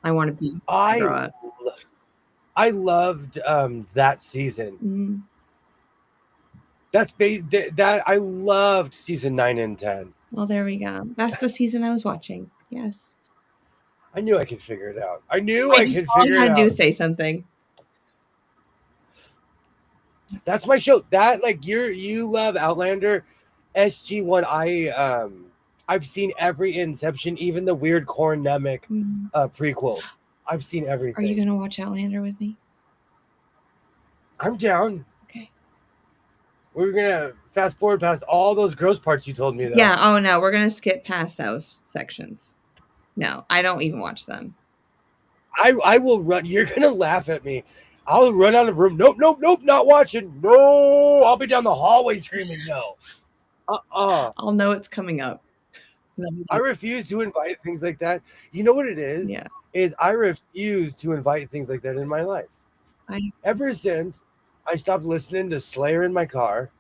S2: I want to be.
S1: I loved that season.
S2: Mm.
S1: That I loved season 9 and 10.
S2: Well, there we go. That's the season I was watching. Yes.
S1: I knew I could figure it out. I knew
S2: I
S1: I
S2: just
S1: could
S2: all
S1: figure
S2: you
S1: it
S2: gotta do
S1: out.
S2: is say something.
S1: That's my show. That like you love Outlander, SG1. I've seen every Inception, even the weird Kornemic
S2: Mm.
S1: prequels. I've seen everything.
S2: Are you gonna watch Outlander with me?
S1: I'm down.
S2: Okay.
S1: We're gonna fast forward past all those gross parts you told me though.
S2: Yeah. Oh no, we're gonna skip past those sections. No, I don't even watch them.
S1: I will run. You're gonna laugh at me. I'll run out of room. Nope, nope, nope. Not watching. No. I'll be down the hallway screaming no.
S2: I'll know it's coming up.
S1: I refuse to invite things like that. You know what it is?
S2: Yeah.
S1: Is I refuse to invite things like that in my life. Ever since I stopped listening to Slayer in my car,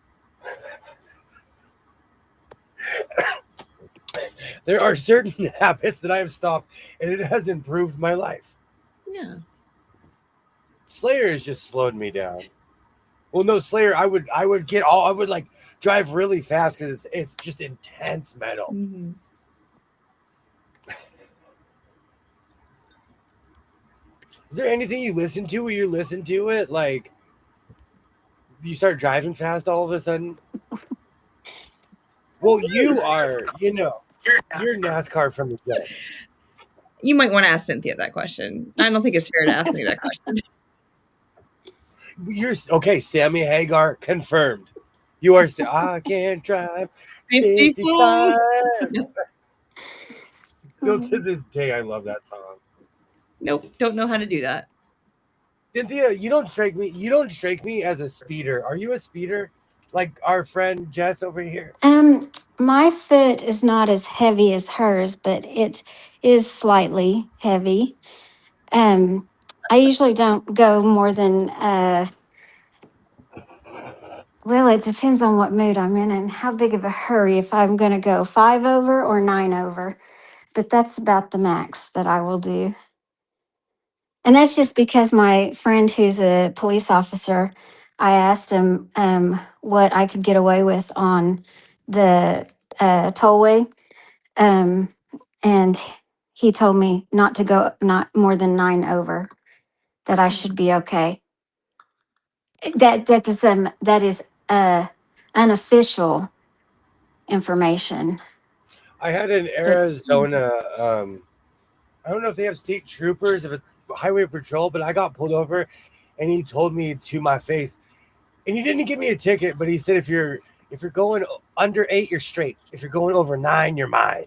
S1: there are certain habits that I have stopped, and it has improved my life.
S2: Yeah.
S1: Slayer has just slowed me down. Well, no, Slayer, I would like drive really fast because it's just intense metal.
S2: Mm-hmm.
S1: Is there anything you listen to where you listen to it like you start driving fast all of a sudden? Well, you are, you're NASCAR from the jump.
S2: You might want to ask Cynthia that question. I don't think it's fair to ask me that question.
S1: You're okay, Sammy Hagar confirmed. You are. I can't drive 55. Still to this day, I love that song.
S2: Nope, don't know how to do that.
S1: Cynthia, you don't strike me. You don't strike me as a speeder. Are you a speeder, like our friend Jess over here?
S3: My foot is not as heavy as hers, but it is slightly heavy. I usually don't go more than well, it depends on what mood I'm in and how big of a hurry if I'm going to go 5 over or 9 over. But that's about the max that I will do. And that's just because my friend who's a police officer, I asked him what I could get away with on the tollway. And he told me not to go, not more than 9 over, that I should be okay. That is unofficial information.
S1: I had in Arizona. I don't know if they have state troopers, if it's highway patrol, but I got pulled over, and he told me to my face, and he didn't give me a ticket, but he said if you're going under 8, you're straight. If you're going over 9, you're mine.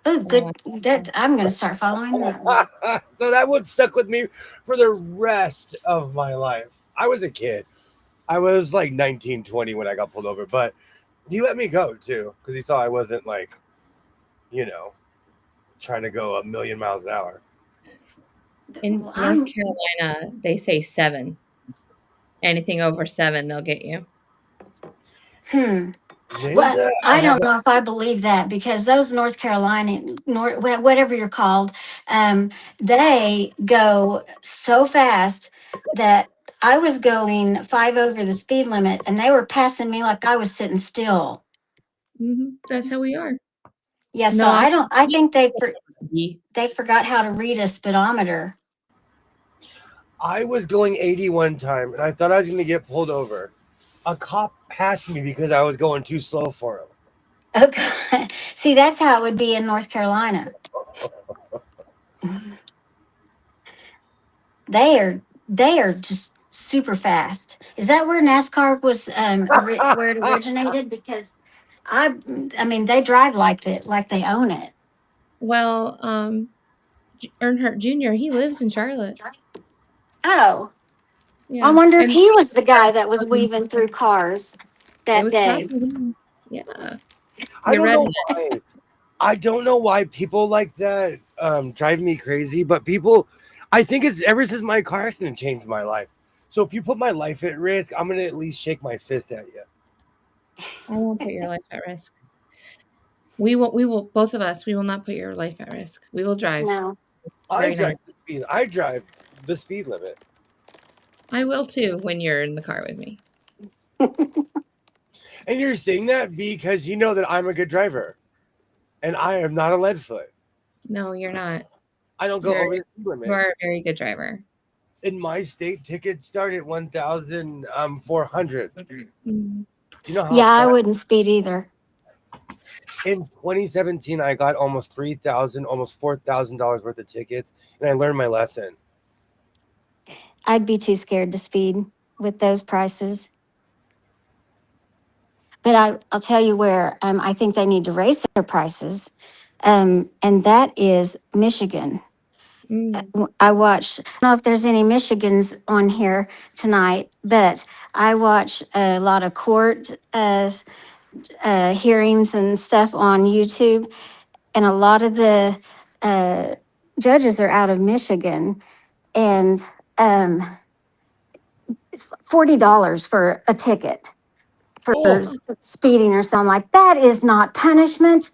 S3: Oh, good. That I'm going to start following that one.
S1: So that one stuck with me for the rest of my life. I was a kid. I was like 19, 20 when I got pulled over, but he let me go too because he saw I wasn't like, trying to go 1,000,000 miles an hour.
S2: In North Carolina, they say 7. Anything over 7, they'll get you.
S3: Well, I don't know if I believe that because those North Carolina, whatever you're called, they go so fast that I was going 5 over the speed limit and they were passing me like I was sitting still.
S2: Mm-hmm. That's how we are.
S3: Yeah, so I think they forgot how to read a speedometer.
S1: I was going 80 one time and I thought I was going to get pulled over. A cop passed me because I was going too slow for him.
S3: Okay. See, that's how it would be in North Carolina. They are just super fast. Is that where NASCAR was where it originated? Because I mean they drive like they own it.
S2: Well, Earnhardt Jr., he lives in Charlotte.
S3: Oh.
S2: Yeah.
S3: I wonder if he was the guy that was weaving through cars that day.
S2: Yeah.
S1: I don't know why people like that drive me crazy, but I think it's ever since my car accident changed my life. So if you put my life at risk, I'm going to at least shake my fist at you.
S2: I won't put your life at risk. We will, both of us, we will not put your life at risk. We will drive.
S3: No.
S1: I drive the speed limit.
S2: I will too when you're in the car with me.
S1: And you're saying that because you know that I'm a good driver, and I am not a lead foot.
S2: No, you're not.
S1: I don't go
S2: You're,
S1: over the speed limit.
S2: you are a very good driver.
S1: In my state, tickets start at 1,400.
S2: Mm.
S1: Do you know how
S3: Yeah, I
S1: fast?
S3: wouldn't speed either.
S1: In 2017, I got almost almost $4,000 worth of tickets, and I learned my lesson.
S3: I'd be too scared to speed with those prices. But I'll tell you where I think they need to raise their prices, and that is Michigan.
S2: Mm.
S3: I watch. I don't know if there's any Michigans on here tonight, but I watch a lot of court hearings and stuff on YouTube, and a lot of the judges are out of Michigan, and it's $40 for a ticket for
S1: Oh,
S3: speeding or something. Like, that is not punishment.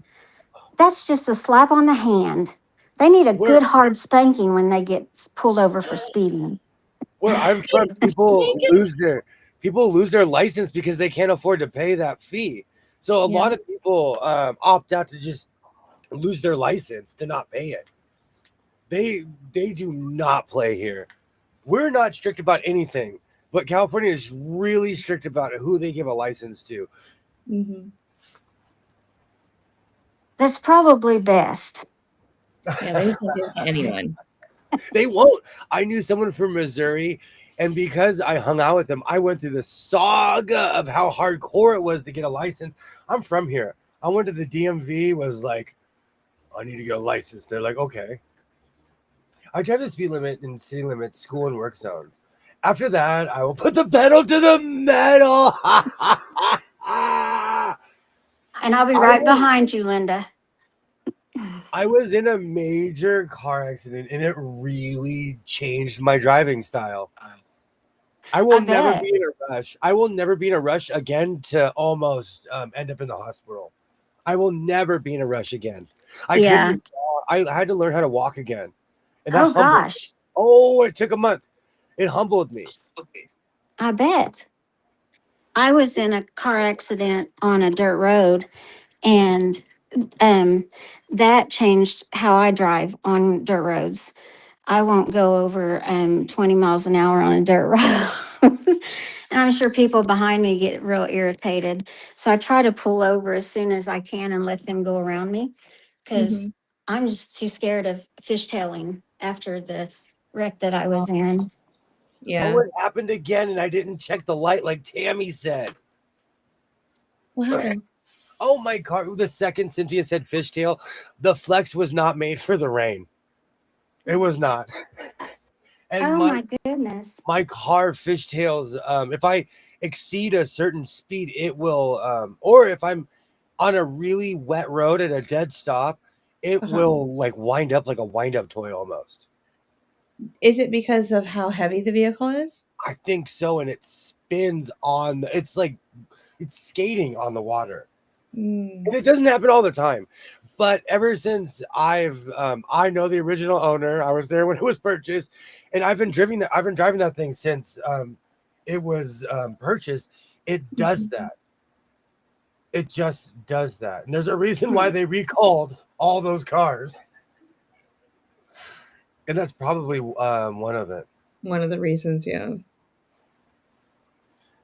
S3: That's just a slap on the hand. They need a
S1: where
S3: good hard spanking when they get pulled over for speeding.
S1: I'm from, people lose their license because they can't afford to pay that fee. So a
S2: Yeah.
S1: lot of people opt out to just lose their license to not pay it. They do not play here. We're not strict about anything, but California is really strict about who they give a license to.
S2: Mm-hmm.
S3: That's probably best.
S2: Yeah, they just don't give it to anyone.
S1: They won't. I knew someone from Missouri, and because I hung out with them, I went through the saga of how hardcore it was to get a license. I'm from here. I went to the DMV, was like, I need to get a license. They're like, okay. I drive the speed limit and city limits, school and work zones. After that, I will put the pedal to the metal.
S3: And I'll be right behind you, Linda.
S1: I was in a major car accident, and it really changed my driving style. I will never
S3: bet.
S1: be in a rush. I will never be in a rush again to almost end up in the hospital. I will never be in a rush again. I
S3: Yeah.
S1: couldn't. I had to learn how to walk again, and that
S3: Oh,
S1: humbled.
S3: gosh.
S1: Oh, it took a month. It humbled me.
S3: I bet. I was in a car accident on a dirt road, and um, that changed how I drive on dirt roads. I won't go over 20 miles an hour on a dirt road. And I'm sure people behind me get real irritated. So I try to pull over as soon as I can and let them go around me because I'm just too scared of fishtailing after the wreck that I was in.
S2: Yeah.
S1: Oh, it happened again, and I didn't check the light like Tammy said.
S2: What happened?
S1: Oh, my car. The second Cynthia said fishtail, the flex was not made for the rain. It was not. And
S3: Oh my goodness.
S1: my car fishtails. If I exceed a certain speed, it will. Or if I'm on a really wet road at a dead stop, it will like wind up like a wind up toy almost.
S2: Is it because of how heavy the vehicle is?
S1: I think so, and it spins on. It's like it's skating on the water, and it doesn't happen all the time. But ever since I know the original owner, I was there when it was purchased, and I've been driving that thing since it was purchased. It does that. It just does that, and there's a reason why they recalled all those cars, and that's probably one of it.
S2: One of the reasons, yeah.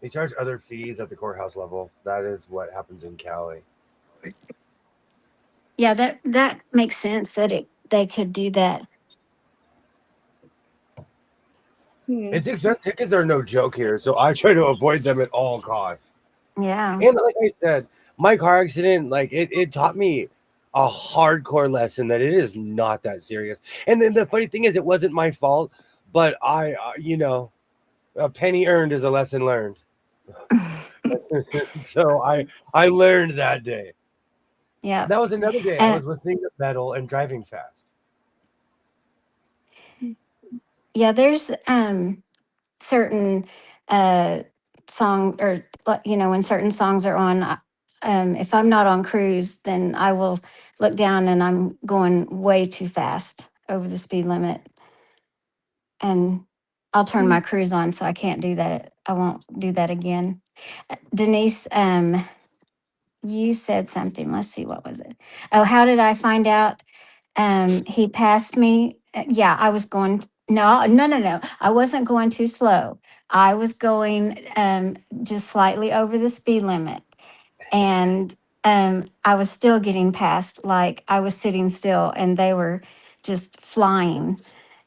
S1: They charge other fees at the courthouse level. That is what happens in Cali.
S3: Yeah, that makes sense that they could do that.
S1: It's expensive. Tickets are no joke here, so I try to avoid them at all costs.
S3: Yeah.
S1: And like I said, my car accident, like it taught me a hardcore lesson that it is not that serious. And then the funny thing is, it wasn't my fault, but I, a penny earned is a lesson learned. So I learned that day.
S3: Yeah.
S1: That was another day. I was listening to metal and driving fast.
S3: Yeah, there's certain song or when certain songs are on, if I'm not on cruise, then I will look down and I'm going way too fast over the speed limit, and I'll turn my cruise on, so I can't do that. I won't do that again. Denise, you said something. Let's see, what was it? Oh, how did I find out he passed me? Yeah, I was going, no. I wasn't going too slow. I was going just slightly over the speed limit. And I was still getting past, like I was sitting still and they were just flying.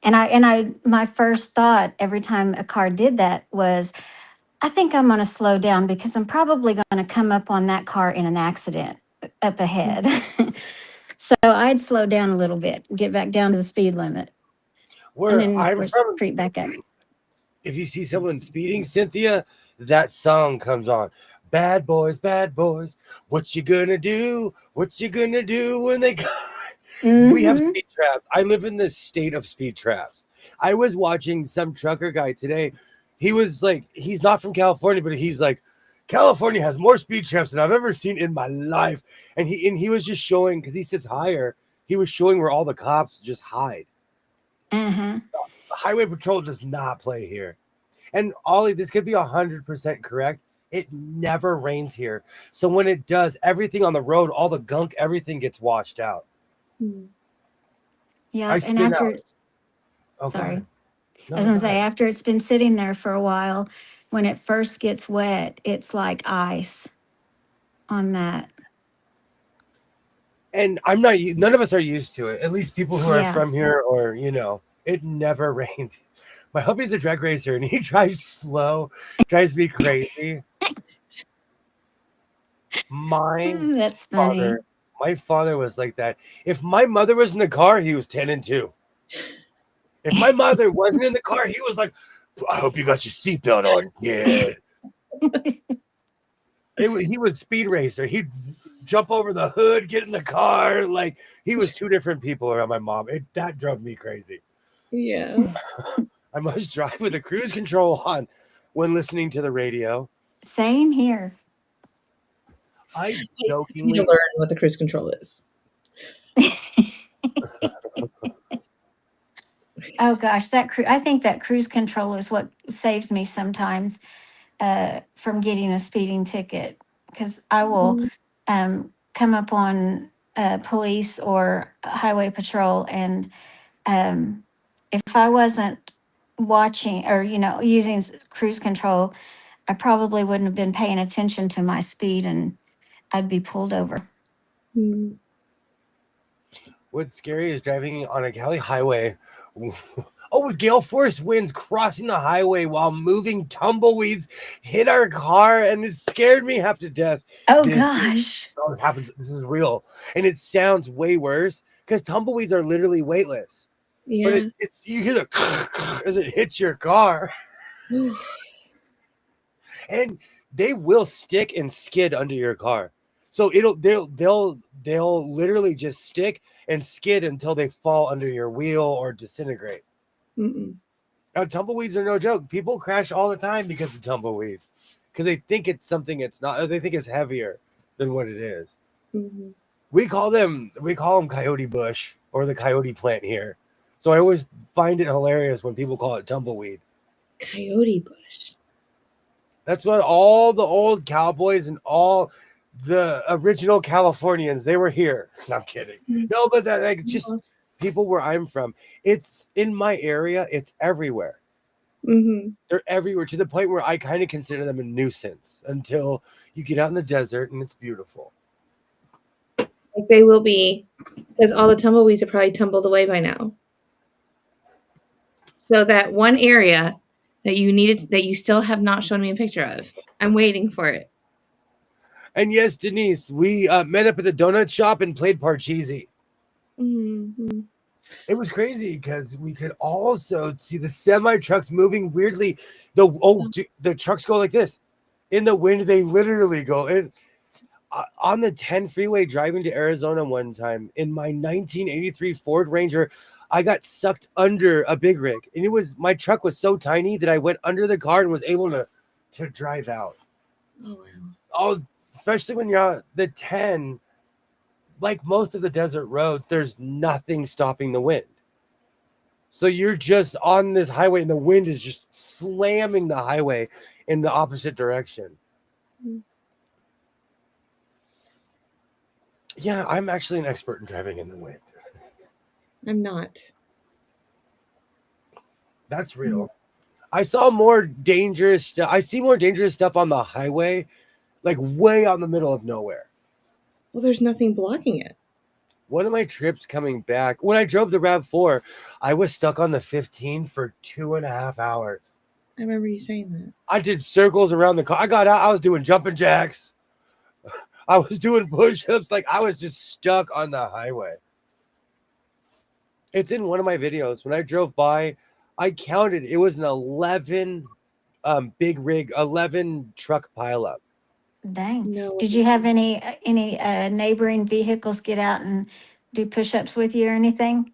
S3: My first thought every time a car did that was, I think I'm going to slow down because I'm probably going to come up on that car in an accident up ahead. So I'd slow down a little bit, get back down to the speed limit, and
S1: Where
S3: then
S1: I'm
S3: we're
S1: from,
S3: straight back up.
S1: if you see someone speeding, Cynthia, that song comes on. Bad boys, what you gonna do? What you gonna do when they come? We have
S3: Mm-hmm.
S1: speed traps. I live in the state of speed traps. I was watching some trucker guy today. He was like, he's not from California, but he's like, California has more speed traps than I've ever seen in my life. And he was just showing, because he sits higher, he was showing where all the cops just hide.
S3: Uh-huh.
S1: The highway patrol does not play here. And Ollie, this could be 100% correct. It never rains here. So when it does, everything on the road, all the gunk, everything gets washed out.
S3: Yeah,
S1: I
S3: and
S1: spin
S3: after
S1: out.
S3: it's,
S1: Oh, go
S3: sorry.
S1: ahead.
S3: I was
S1: No,
S3: gonna
S1: go
S3: say,
S1: ahead.
S3: after it's been sitting there for a while, when it first gets wet, it's like ice on that.
S1: And I'm not, none of us are used to it. At least people who are
S3: Yeah.
S1: from here, or, it never rains. My hubby's a drag racer and he drives slow, drives me crazy. My
S3: That's funny.
S1: father, my father was like that. If my mother was in the car, he was 10 and 2. If my mother wasn't in the car, he was like, I hope you got your seatbelt on, kid. He was speed racer. He'd jump over the hood, get in the car. Like, he was two different people around my mom. That drove me crazy.
S2: Yeah.
S1: I must drive with the cruise control on when listening to the radio.
S3: Same here.
S1: I
S2: I need to
S1: jokingly,
S2: learn what the cruise control is.
S3: Oh gosh, I think that cruise control is what saves me sometimes from getting a speeding ticket, because I will come up on police or highway patrol, and if I wasn't watching or using cruise control, I probably wouldn't have been paying attention to my speed and I'd be pulled over.
S1: what's scary is driving on a Cali highway. Oh, with gale force winds crossing the highway while moving tumbleweeds hit our car, and it scared me half to death.
S3: Oh
S1: This
S3: gosh.
S1: it happens. This is real, and it sounds way worse because tumbleweeds are literally weightless. But
S2: Yeah.
S1: it's you hear the as it hits your car, and they will stick and skid under your car. So they'll literally just stick and skid until they fall under your wheel or disintegrate. Now, tumbleweeds are no joke. People crash all the time because of tumbleweeds, because they think it's something it's not. Or they think it's heavier than what it is. We call them coyote bush or the coyote plant here. So I always find it hilarious when people call it tumbleweed.
S2: Coyote bush.
S1: That's what all the old cowboys and all the original Californians, they were here. No, I'm kidding. No, but that like it's just people where I'm from. It's in my area. It's everywhere. They're everywhere to the point where I kind of consider them a nuisance until you get out in the desert and it's beautiful.
S2: Like they will be, because all the tumbleweeds are probably tumbled away by now. So that one area that you needed, that you still have not shown me a picture of, I'm waiting for it.
S1: And yes, Denise, we met up at the donut shop and played Parcheesi. It was crazy because we could also see the semi trucks moving weirdly. The trucks go like this in the wind. They literally go on the 10 freeway driving to Arizona one time in my 1983 Ford Ranger. I got sucked under a big rig, and my truck was so tiny that I went under the car and was able to drive out.
S2: Oh wow!
S1: Oh, especially when you're on the 10. Like most of the desert roads, there's nothing stopping the wind. So you're just on this highway and the wind is just slamming the highway in the opposite direction.
S2: Mm.
S1: Yeah, I'm actually an expert in driving in the wind.
S2: I'm not.
S1: That's real. I saw more dangerous stuff. I see more dangerous stuff on the highway, like way out in the middle of nowhere.
S2: Well, there's nothing blocking it.
S1: One of my trips coming back, when I drove the RAV4, I was stuck on the 15 for 2.5 hours.
S2: I remember you saying that.
S1: I did circles around the car. I got out. I was doing jumping jacks. I was doing push-ups. Like I was just stuck on the highway. It's in one of my videos. When I drove by, I counted. It was an 11 big rig, 11 truck pileup.
S3: Dang.
S2: No.
S3: Did you have any neighboring vehicles get out and do push-ups with you or anything?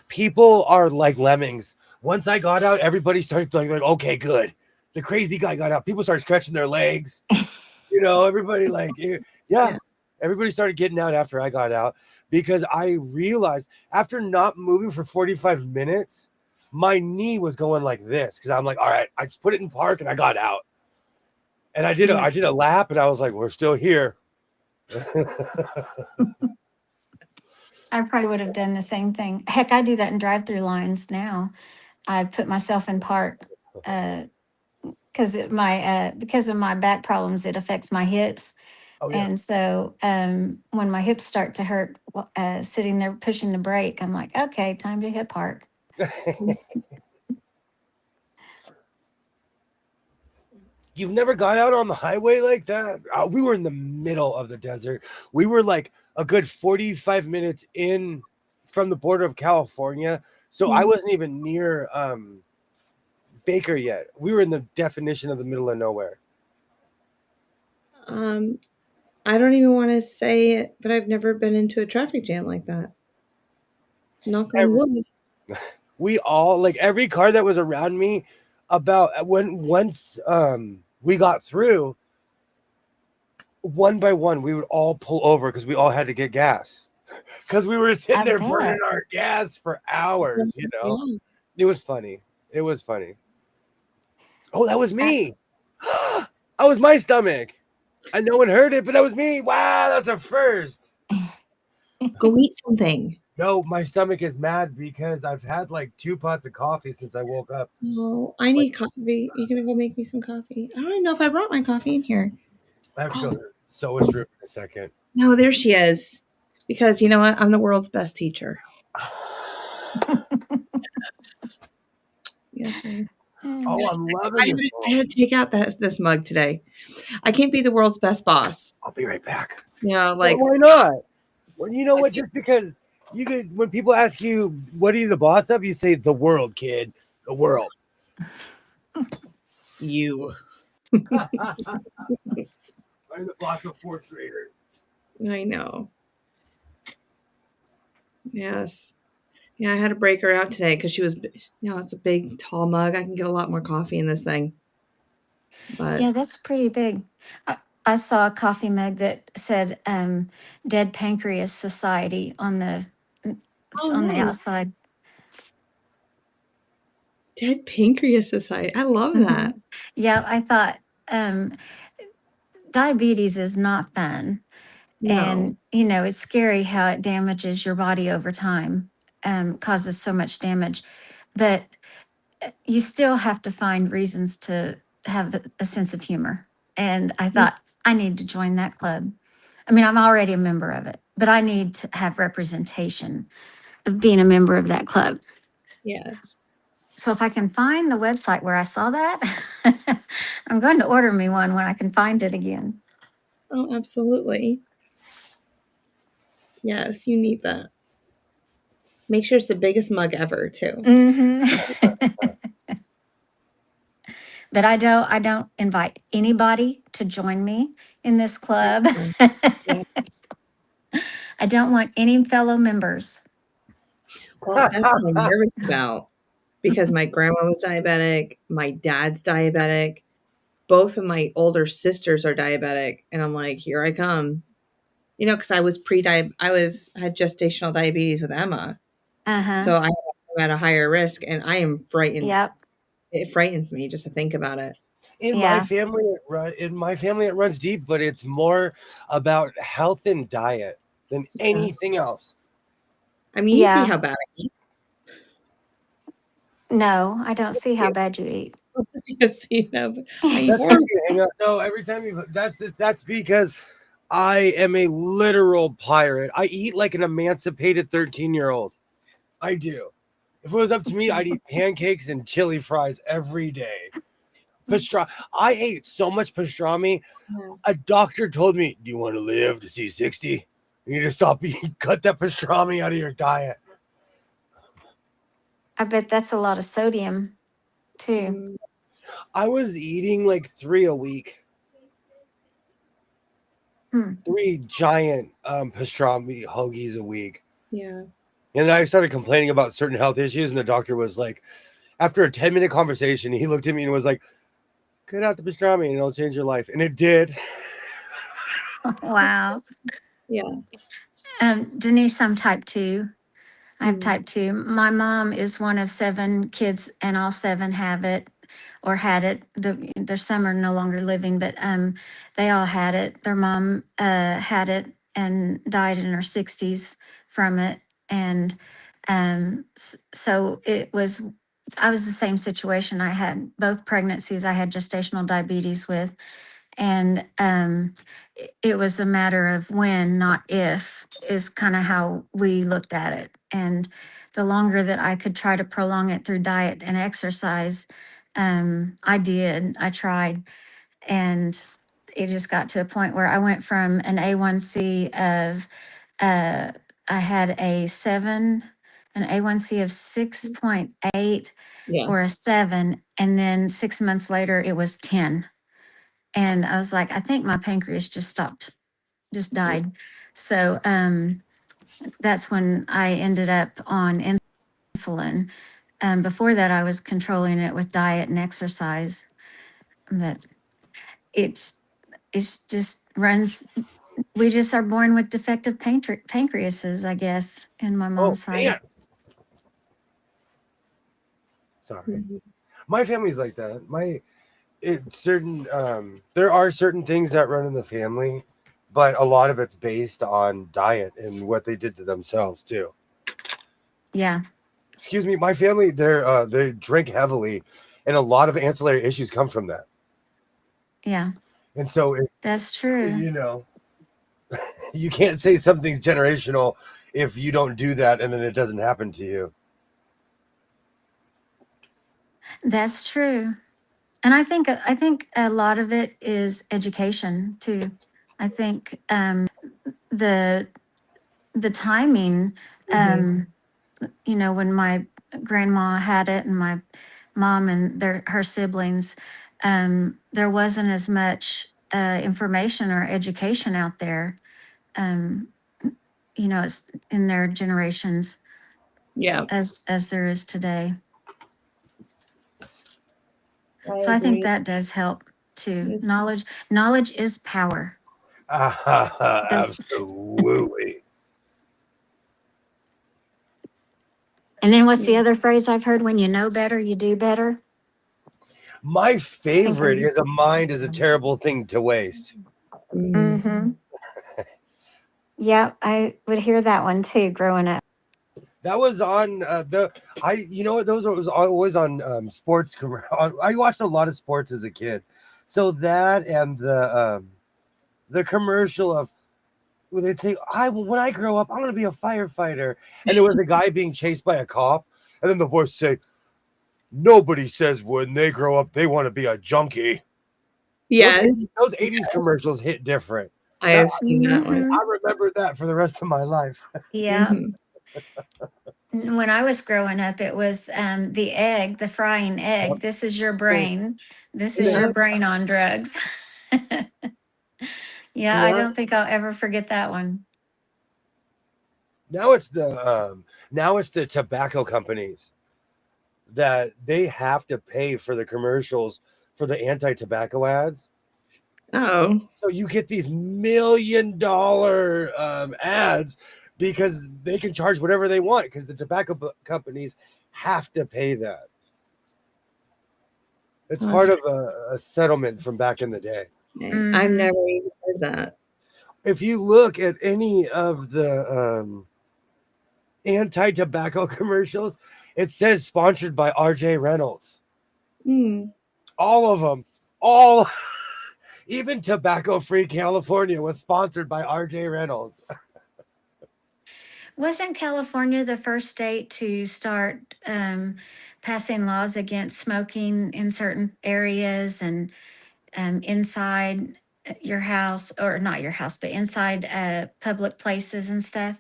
S1: People are like lemmings. Once I got out, everybody started like okay, good. The crazy guy got out. People started stretching their legs. You know, everybody like, yeah. Everybody started getting out after I got out because I realized after not moving for 45 minutes, my knee was going like this because I'm like, all right, I just put it in park and I got out. And I did a lap and I was like, we're still here.
S3: I probably would have done the same thing. Heck, I do that in drive-through lines now. I put myself in park because of my back problems. It affects my hips,
S1: Oh, yeah.
S3: and so when my hips start to hurt, sitting there pushing the brake, I'm like, okay, time to hit park.
S1: You've never gone out on the highway like that? We were in the middle of the desert. We were like a good 45 minutes in from the border of California. So I wasn't even near Baker yet. We were in the definition of the middle of nowhere.
S2: I don't even want to say it, but I've never been into a traffic jam like that. Knock on wood.
S1: We all, like every car that was around me, once we got through, one by one, we would all pull over because we all had to get gas. Because we were sitting there burning our gas for hours, you know. Yeah. It was funny. It was funny. Oh, that was me. That was my stomach. And no one heard it, but that was me. Wow, that's a first.
S2: Go eat something.
S1: No, my stomach is mad because I've had like 2 pots of coffee since I woke up.
S2: Oh, I need coffee. You're going to go make me some coffee. I don't even know if I brought my coffee in here.
S1: I have to go sew a strip in a second.
S2: No, there she is. Because you know what? I'm the world's best teacher. Yes, sir.
S1: Oh, I'm loving this.
S2: I had to take out this mug today. I can't be the world's best boss.
S1: I'll be right back.
S2: You know, like
S1: why not? Well, you know what? Just because you could, when people ask you, what are you the boss of? You say the world, kid. The world.
S2: You.
S1: I'm the boss of fourth grader.
S2: I know. Yes. Yeah, I had to break her out today because she was, it's a big, tall mug. I can get a lot more coffee in this thing. But
S3: yeah, that's pretty big. I saw a coffee mug that said Dead Pancreas Society on the outside.
S2: Dead Pancreas Society. I love that.
S3: Yeah, I thought diabetes is not fun.
S2: No.
S3: And, it's scary how it damages your body over time, causes so much damage. But you still have to find reasons to have a sense of humor. And I thought, I need to join that club. I mean, I'm already a member of it, but I need to have representation of being a member of that club.
S2: Yes.
S3: So if I can find the website where I saw that, I'm going to order me one when I can find it again.
S2: Oh, absolutely. Yes, you need that. Make sure it's the biggest mug ever, too.
S3: Mm-hmm. But I don't invite anybody to join me in this club. I don't want any fellow members.
S2: Well, that's what I'm nervous about because my grandma was diabetic. My dad's diabetic. Both of my older sisters are diabetic. And I'm like, here I come. Because I was I had gestational diabetes with Emma.
S3: Uh-huh.
S2: So I had at a higher risk, and I am frightened.
S3: Yep.
S2: It frightens me just to think about it.
S1: In my
S3: Yeah.
S1: family, it runs deep, but it's more about health and diet than anything else.
S2: I mean, you see
S3: Yeah.
S2: how bad I eat.
S3: No, I don't see how
S2: You.
S3: bad you eat.
S2: I've seen them. I eat
S1: That's
S2: horrible.
S1: you hang out. No, every time that's because I am a literal pirate. I eat like an emancipated 13-year-old. I do. If it was up to me, I'd eat pancakes and chili fries every day. Pastrami. I ate so much pastrami.
S2: Yeah.
S1: A doctor told me, "Do you want to live to see 60? You need to stop eating. Cut that pastrami out of your diet."
S3: I bet that's a lot of sodium too.
S2: Mm,
S1: I was eating like 3 a week.
S3: Hmm.
S1: 3 giant pastrami hoagies a week.
S2: yeah.
S1: And then I started complaining about certain health issues, and the doctor was like, after a 10-minute conversation, he looked at me and was like, "Cut out the pastrami and it'll change your life." And it did.
S3: Wow.
S2: Yeah.
S3: Denise, I'm type 2. I have
S2: Mm.
S3: type 2. My mom is one of 7 kids, and all 7 have it or had it. There's some are no longer living, but they all had it. Their mom had it and died in her 60s from it. And so I was the same situation. I had both pregnancies. I had gestational diabetes with, and it was a matter of when, not if, is kind of how we looked at it. And the longer that I could try to prolong it through diet and exercise, I did. I tried, and it just got to a point where I went from an A1C of I had an A1C of 6.8
S2: Yeah.
S3: or a 7, and then 6 months later it was 10. And I was like, I think my pancreas just died. So that's when I ended up on insulin. Before that, I was controlling it with diet and exercise, but it's just runs. We just are born with defective pancreases, I guess, in my
S1: Oh,
S3: mom's side.
S1: man. Sorry.
S2: Mhm.
S1: My family's like that. There are certain things that run in the family, but a lot of it's based on diet and what they did to themselves too.
S3: Yeah,
S1: Excuse me, my family, they drink heavily, and a lot of ancillary issues come from that.
S3: yeah,
S1: And so,
S3: that's true.
S1: you know, you can't say something's generational if you don't do that and then it doesn't happen to you.
S3: That's true. And I think a lot of it is education too. I think the the timing, um, when my grandma had it and my mom and her siblings, there wasn't as much information or education out there. Um, it's in their generations
S2: Yeah.
S3: as there is today.
S2: I
S3: So I think
S2: agree.
S3: that does help too.
S2: It's-
S3: Knowledge is power. That's,
S1: Absolutely.
S3: and then what's the
S2: Yeah.
S3: other phrase I've heard? When you know better, you do better.
S1: My
S3: I think
S1: favorite is a mind is a terrible thing to waste.
S2: Mm.
S3: Mm-hmm. Yeah, I would hear that one too growing up.
S1: That was on those was always on sports. I watched a lot of sports as a kid, so that and the commercial of where they'd say, when I grow up, I'm going to be a firefighter," and there was a guy being chased by a cop, and then the voice would say, "Nobody says when they grow up they want to be a junkie."
S2: Yes,
S1: Those 80s commercials hit different.
S2: I
S1: That
S2: have seen that one.
S1: I remember that for the rest of my life.
S3: Yeah.
S2: Mhm.
S3: When I was growing up, it was the frying egg. This is your brain. This is your
S2: Yep.
S3: brain on drugs. Yeah, I
S2: Yep.
S3: don't think I'll ever forget that one.
S1: Now it's the tobacco companies that they have to pay for the commercials for the anti-tobacco ads.
S2: Oh.
S1: So you get these $1 million ads because they can charge whatever they want because the tobacco companies have to pay that. It's
S2: Oh,
S1: part
S2: that's
S1: of a settlement from back in the day.
S2: right. I've
S3: Mhm.
S2: never even heard that.
S1: If you look at any of the anti-tobacco commercials, it says sponsored by RJ Reynolds.
S2: Hmm.
S1: All of them. All even Tobacco Free California was sponsored by RJ Reynolds.
S3: Wasn't California the first state to start passing laws against smoking in certain areas and inside your house, or not your house, but inside public places and stuff?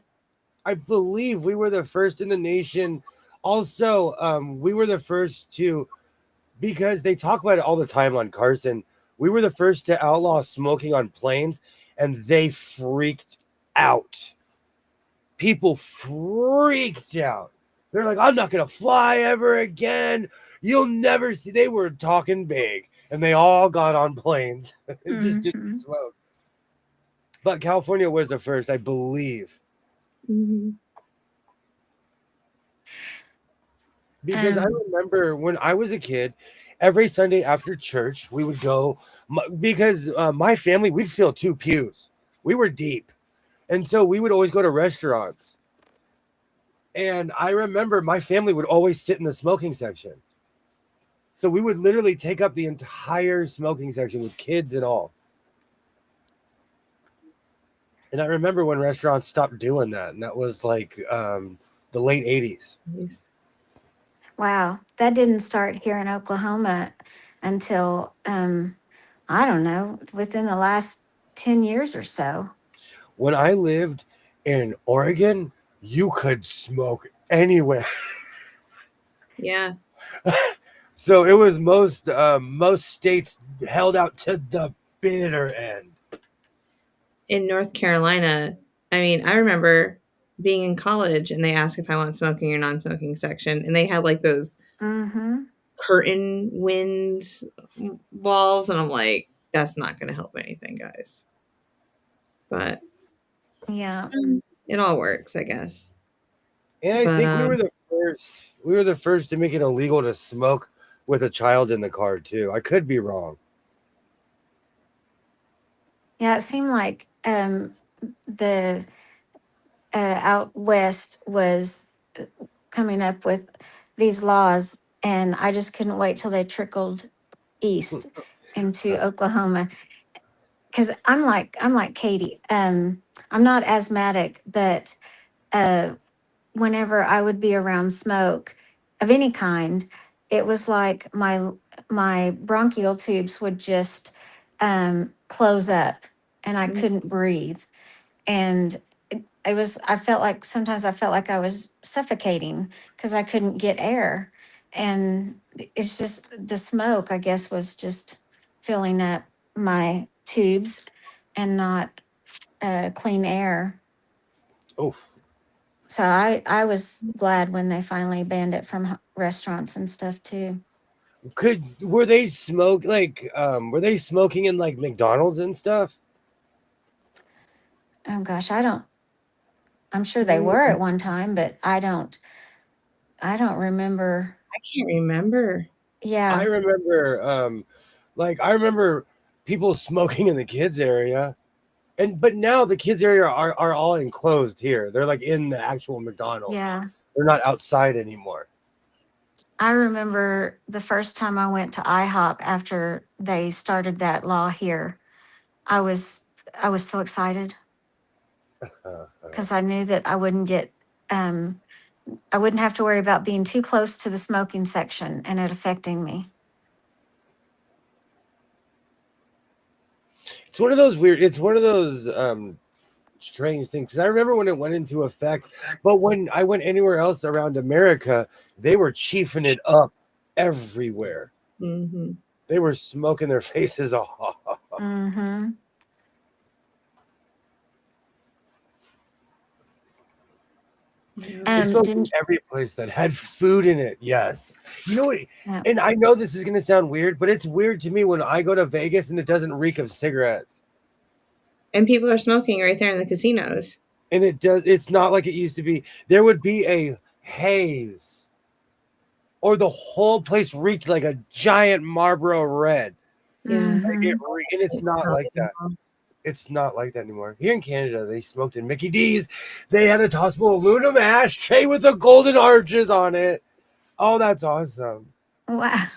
S1: I believe we were the first in the nation. Also, we were the first to, because they talk about it all the time on Carson. We were the first to outlaw smoking on planes, and they freaked out. People freaked out. They're like, I'm not going to fly ever again. You'll never see. They were talking big, and they all got on planes and just didn't
S3: Mhm.
S1: smoke. But California was the first, I believe.
S2: Hmm.
S1: Because I remember when I was a kid, every Sunday after church, we would go because my family, we'd fill 2 pews. We were deep. And so we would always go to restaurants. And I remember my family would always sit in the smoking section. So we would literally take up the entire smoking section with kids and all. And I remember when restaurants stopped doing that. And that was like the late 80s.
S2: Nice.
S3: Wow, that didn't start here in Oklahoma until I don't know, within the last 10 years or so.
S1: When I lived in Oregon, you could smoke anywhere.
S2: Yeah.
S1: So it was most states held out to the bitter end.
S2: In North Carolina, I mean, I remember being in college and they asked if I want smoking or non-smoking section, and they had like those
S3: Mm-hmm.
S2: curtain winds walls, and I'm like, that's not going to help anything, guys. But
S3: Yeah.
S2: it all works, I guess.
S1: And I
S2: But
S1: think we were the first. We were the first to make it illegal to smoke with a child in the car too. I could be wrong.
S3: Yeah, it seemed like the out west was coming up with these laws, and I just couldn't wait till they trickled east into Oklahoma. Because I'm like Katie. I'm not asthmatic, but uh, whenever I would be around smoke of any kind, it was like my bronchial tubes would just close up, and I couldn't breathe. And it was I felt like sometimes I felt like I was suffocating because I couldn't get air. And it's just the smoke, I guess, was just filling up my tubes and not clean air.
S1: Oof.
S3: So I was glad when they finally banned it from restaurants and stuff too.
S1: Were they were they smoking in like McDonald's and stuff?
S3: Oh gosh, I'm sure they were at one time, but I don't remember.
S2: I can't remember.
S1: I
S3: Yeah.
S1: remember I remember people smoking in the kids area. But now the kids area are all enclosed here. They're like in the actual McDonald's.
S3: Yeah.
S1: They're not outside anymore.
S3: I remember the first time I went to IHOP after they started that law here. I was I was so excited because I knew that I wouldn't have to worry about being too close to the smoking section and it affecting me.
S1: It's one of those weird. It's one of those strange things. Because I remember when it went into effect, but when I went anywhere else around America, they were chiefing it up everywhere.
S2: Mm-hmm.
S1: They were smoking their faces off.
S3: Mm-hmm.
S1: They smoked in
S3: Didn't
S1: every place that had food in it. Yes. You know what?
S3: yeah.
S1: And I know this is going to sound weird, but it's weird to me when I go to Vegas and it doesn't reek of cigarettes.
S2: And people are smoking right there in the casinos.
S1: And it's not like it used to be. There would be a haze or the whole place reeked like a giant Marlboro Red.
S2: Yeah.
S3: Mhm.
S1: Like and it's
S2: It's
S1: not like that. It's not like that anymore. Here in Canada, they smoked in Mickey D's. They had a tossable aluminum ashtray with the golden arches on it. Oh, that's awesome.
S3: Wow.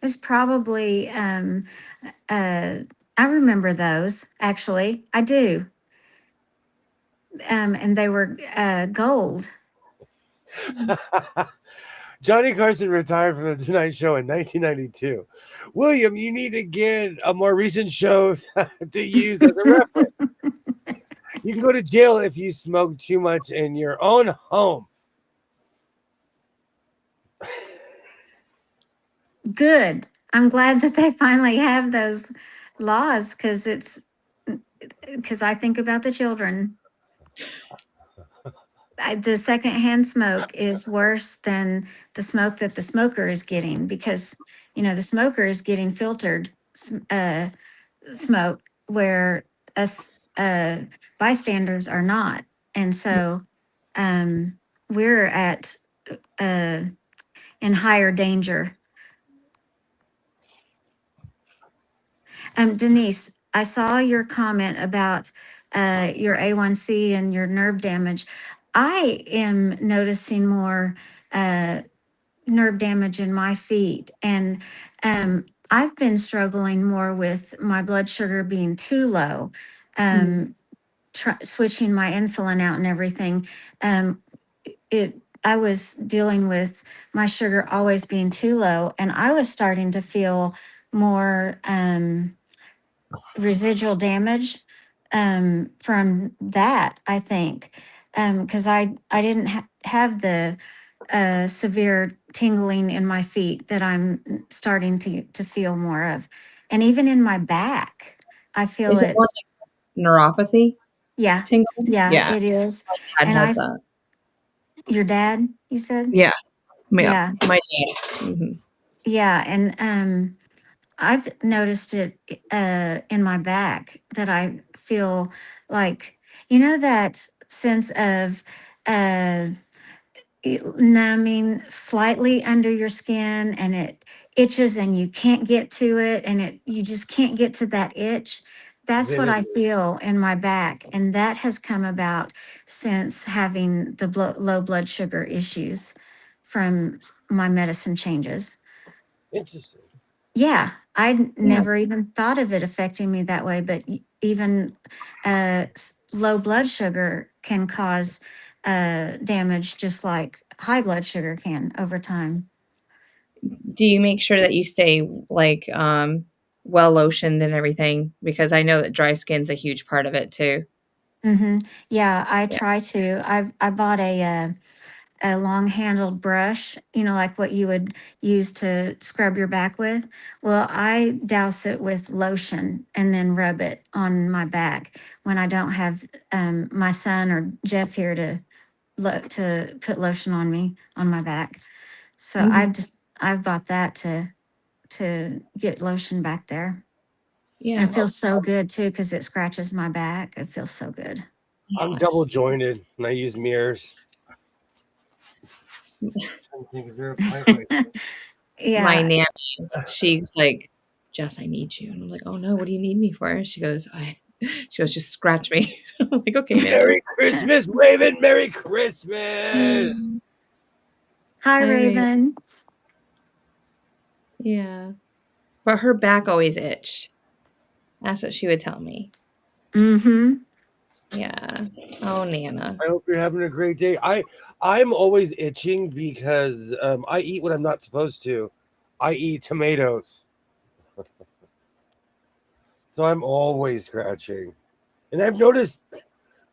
S3: It's probably I remember those actually. I do. And they were gold.
S1: Johnny Carson retired from the Tonight Show in 1992. William, you need to get a more recent show to use as a reference. You can go to jail if you smoke too much in your own home.
S3: Good. I'm glad that they finally have those laws because I think about the children. The secondhand smoke is worse than the smoke that the smoker is getting because the smoker is getting filtered smoke where us bystanders are not, and so we're at uh, in higher danger. Denise, I saw your comment about your A1C and your nerve damage. I am noticing more nerve damage in my feet. And I've been struggling more with my blood sugar being too low, switching my insulin out and everything. Um, I was dealing with my sugar always being too low, and I was starting to feel more residual damage from that, I think, because I didn't have the severe tingling in my feet that I'm starting to feel more of, and even in my back, I feel
S2: Is it more
S3: it.
S2: like neuropathy
S3: Yeah,
S2: tingling?
S3: yeah,
S2: Yeah.
S3: it is.
S2: My dad
S3: And
S2: has that.
S3: your dad, you said,
S2: Yeah. Yeah.
S3: yeah,
S2: My dad.
S3: yeah, and I've noticed it in my back that I feel like, that sense of uh, numbing slightly under your skin, and it itches and you can't get to it, and you just can't get to that itch. That's what I
S1: Vividly.
S3: feel in my back. And that has come about since having the low blood sugar issues from my medicine changes.
S1: Interesting.
S3: Yeah, I'd
S2: Yeah.
S3: never even thought of it affecting me that way, but even low blood sugar can cause damage just like high blood sugar can over time.
S2: Do you make sure that you stay like well lotioned and everything? Because I know that dry skin's a huge part of it too.
S3: Yeah, I
S2: Yeah.
S3: try to. I bought a long handled brush, like what you would use to scrub your back with. Well, I douse it with lotion and then rub it on my back when I don't have my son or Jeff here to put lotion on me on my back. So I've bought that to get lotion back there.
S2: Yeah.
S3: And it feels so good too because it scratches my back. It feels so good.
S1: I'm double jointed and I use mirrors. Is there a pint right there?
S2: My
S3: Yeah.
S2: nanny, she's like, Jess, I need you. And I'm like, oh no, what do you need me for? She goes, just scratch me. I'm like, okay, Nana.
S1: Merry Christmas, Raven. Merry Christmas.
S3: Hi,
S2: Hi, Raven.
S3: Raven.
S2: Yeah. But her back always itched. That's what she would tell me.
S3: Mm-hmm.
S2: Yeah. Oh, Nana.
S1: I hope you're having a great day. I'm always itching because I eat what I'm not supposed to. I eat tomatoes. So I'm always scratching. And I've noticed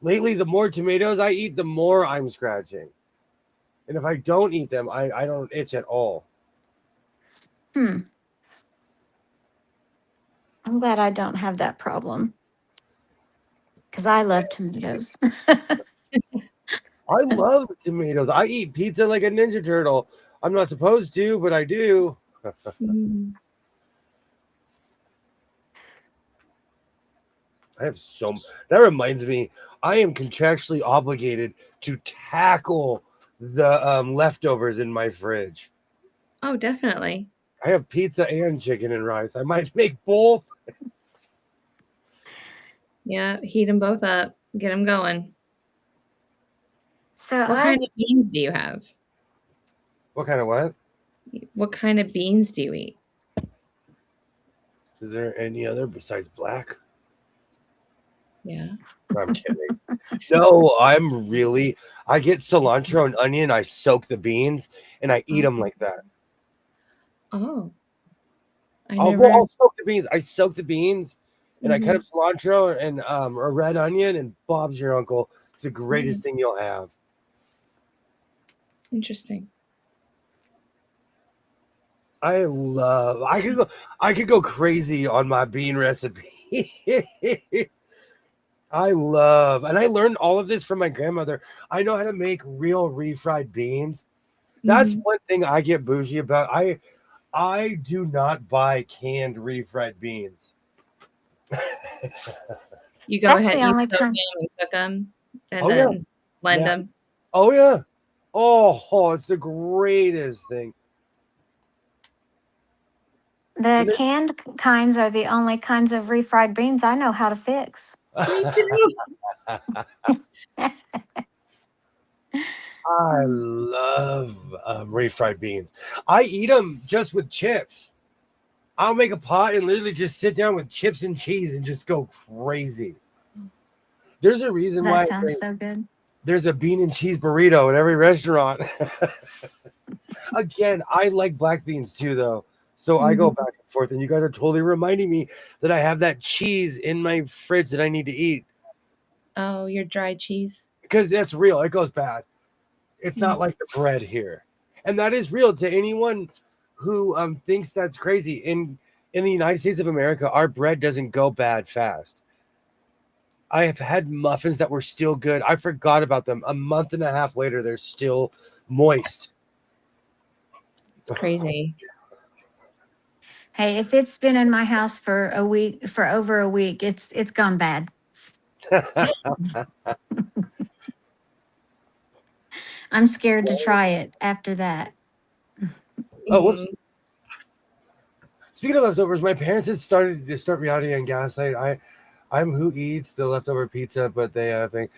S1: lately the more tomatoes I eat, the more I'm scratching. And if I don't eat them, I don't itch at all.
S3: I'm glad I don't have that problem because I love tomatoes.
S1: I love tomatoes. I eat pizza like a Ninja Turtle. I'm not supposed to, but I do.
S2: Mm.
S1: I have that reminds me, I am contractually obligated to tackle the leftovers in my fridge.
S2: Oh, definitely.
S1: I have pizza and chicken and rice. I might make both.
S2: Yeah, heat them both up, get them going.
S3: So
S2: What kind of beans do you have?
S1: What kind of what?
S2: What kind of beans do you eat?
S1: Is there any other besides black?
S2: Yeah.
S1: No, I'm kidding. No, I get cilantro and onion. I soak the beans and I eat them like that.
S2: Oh, I
S1: I'll
S2: never.
S1: soak the beans. I soak the beans and I cut
S2: Mhm.
S1: up cilantro and a red onion and Bob's your uncle. It's the greatest
S2: Mm,
S1: thing you'll have.
S2: interesting.
S1: I could go crazy on my bean recipe. And I learned all of this from my grandmother. I know how to make real refried beans. That's
S2: Mhm.
S1: one thing I get bougie about. I do not buy canned refried beans.
S2: You go
S3: that's
S2: ahead,
S3: the
S2: you
S3: only
S2: soak
S3: kind.
S2: them and cook them, and
S1: Oh yeah.
S2: then blend
S1: Yeah.
S2: them.
S1: Oh yeah. Oh, it's the greatest thing.
S3: The
S1: And
S3: canned kinds are the only kinds of refried beans I know how to fix.
S2: Me
S1: then-
S2: too.
S1: I love refried beans. I eat them just with chips. I'll make a pot and literally just sit down with chips and cheese and just go crazy. There's a reason
S3: That
S1: why
S3: sounds so good.
S1: there's a bean and cheese burrito at every restaurant. Again, I like black beans too, though. So I go
S2: Mhm.
S1: back and forth, and you guys are totally reminding me that I have that cheese in my fridge that I need to eat
S2: Oh, your dry cheese.
S1: because that's real. It goes bad. It's not
S2: Mm.
S1: like the bread here, and that is real to anyone who thinks that's crazy. In the United States of America, our bread doesn't go bad fast. I have had muffins that were still good. I forgot about them. A month and a half later, they're still moist.
S2: It's crazy.
S3: Hey, if it's been in my house for a week, for over a week, it's gone bad. I'm scared to try it after that.
S1: Oh, whoops.
S2: Mhm.
S1: Speaking of leftovers, my parents had started to start reality on Gaslight. I'm who eats the leftover pizza, but they think,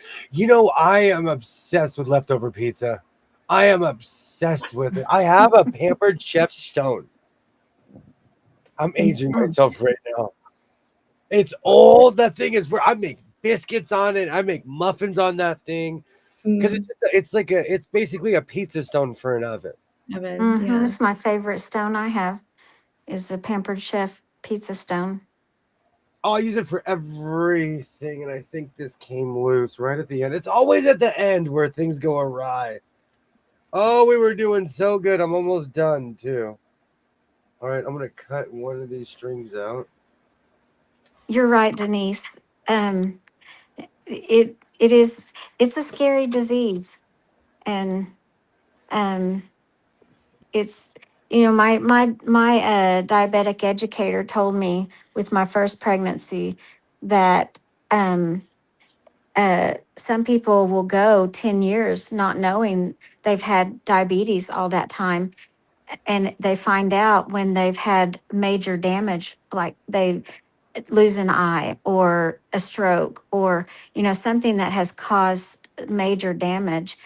S1: I am obsessed with leftover pizza. I am obsessed with it. I have a pampered chef stone. I'm aging
S3: Mm.
S1: myself right now. It's old. That thing is where I make biscuits on it. I make muffins on that thing because
S2: Mm.
S1: it's basically a pizza stone for an oven.
S2: Oven, yeah.
S3: It's my favorite stone I have is the Pampered Chef pizza stone.
S1: I'll use it for everything, and I think this came loose right at the end. It's always at the end where things go awry. Oh, we were doing so good. I'm almost done too. All right, I'm gonna cut one of these strings out.
S3: You're right, Denise. It's a scary disease, and um, it's my diabetic educator told me with my first pregnancy that some people will go 10 years not knowing they've had diabetes all that time, and they find out when they've had major damage, like they lose an eye or a stroke or something that has caused major damage,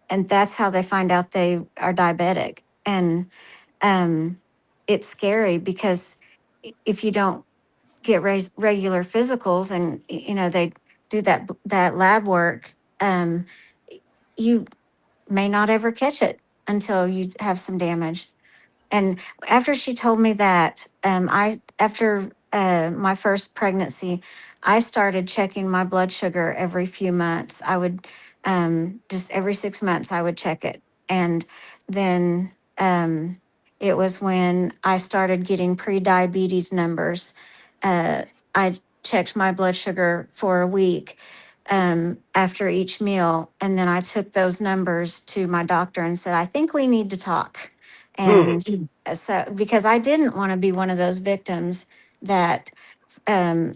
S3: and that's how they find out they are diabetic. And um, it's scary because if you don't get regular physicals and they do that lab work, you may not ever catch it until you have some damage. And after she told me that, I after my first pregnancy, I started checking my blood sugar every few months. I would just every 6 months I would check it, and then it was when I started getting pre-diabetes numbers. I checked my blood sugar for a week after each meal, and then I took those numbers to my doctor and said, "I think we need to talk."
S1: Hmm.
S3: And so because I didn't want to be one of those victims that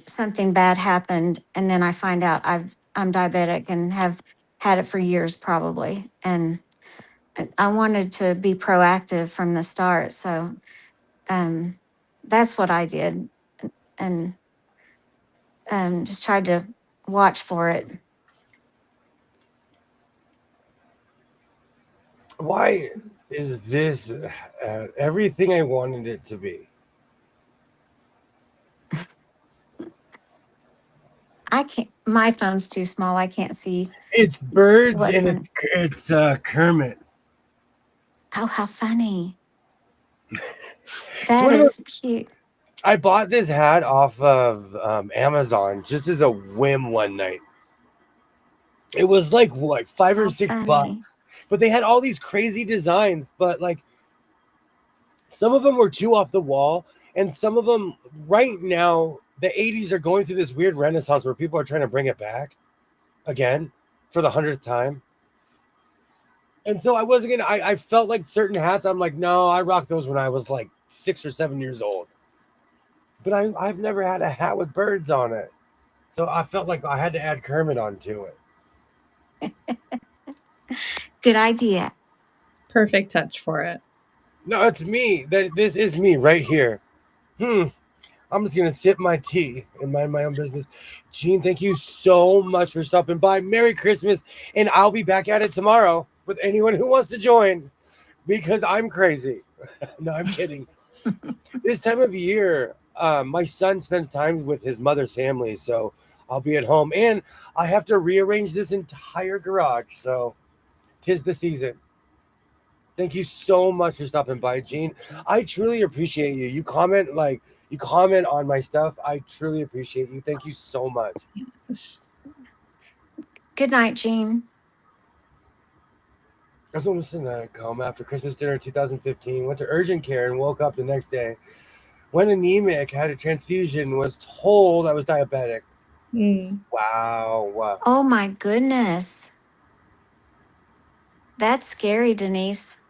S3: something bad happened and then I find out I'm diabetic and have had it for years probably. And I wanted to be proactive from the start. So that's what I did, and just tried to watch for it.
S1: Why is this everything I wanted it to be?
S3: I can't. My phone's too small. I can't see
S1: It's birds
S3: what's
S1: and
S3: in.
S1: it's Kermit.
S3: Oh, how funny!
S1: It's
S3: That
S1: one of those.
S3: is cute.
S1: I bought this hat off of Amazon just as a whim one night. It was like what, five or
S3: How
S1: six bucks,
S3: funny!
S1: but they had all these crazy designs. But like some of them were too off the wall, and some of them right now the '80s are going through this weird renaissance where people are trying to bring it back again for the 100th time. And so I wasn't gonna. I felt like certain hats. I'm like, no, I rocked those when I was like 6 or 7 years old. But I've never had a hat with birds on it, so I felt like I had to add Kermit onto it.
S3: Good idea.
S2: Perfect touch for it.
S1: No, it's me. This is me right here. I'm just gonna sip my tea and mind my own business. Gene, thank you so much for stopping by. Merry Christmas, and I'll be back at it tomorrow with anyone who wants to join because I'm crazy. No, I'm kidding. This time of year, my son spends time with his mother's family, so I'll be at home, and I have to rearrange this entire garage. So, 'tis the season. Thank you so much for stopping by, Gene. I truly appreciate you. You comment on my stuff. I truly appreciate you. Thank you so much.
S3: Good night, Jean.
S1: I was almost in a coma after Christmas dinner in 2015. Went to urgent care and woke up the next day. Went anemic, had a transfusion, was told I was diabetic. Wow.
S3: Oh my goodness. That's scary, Denise.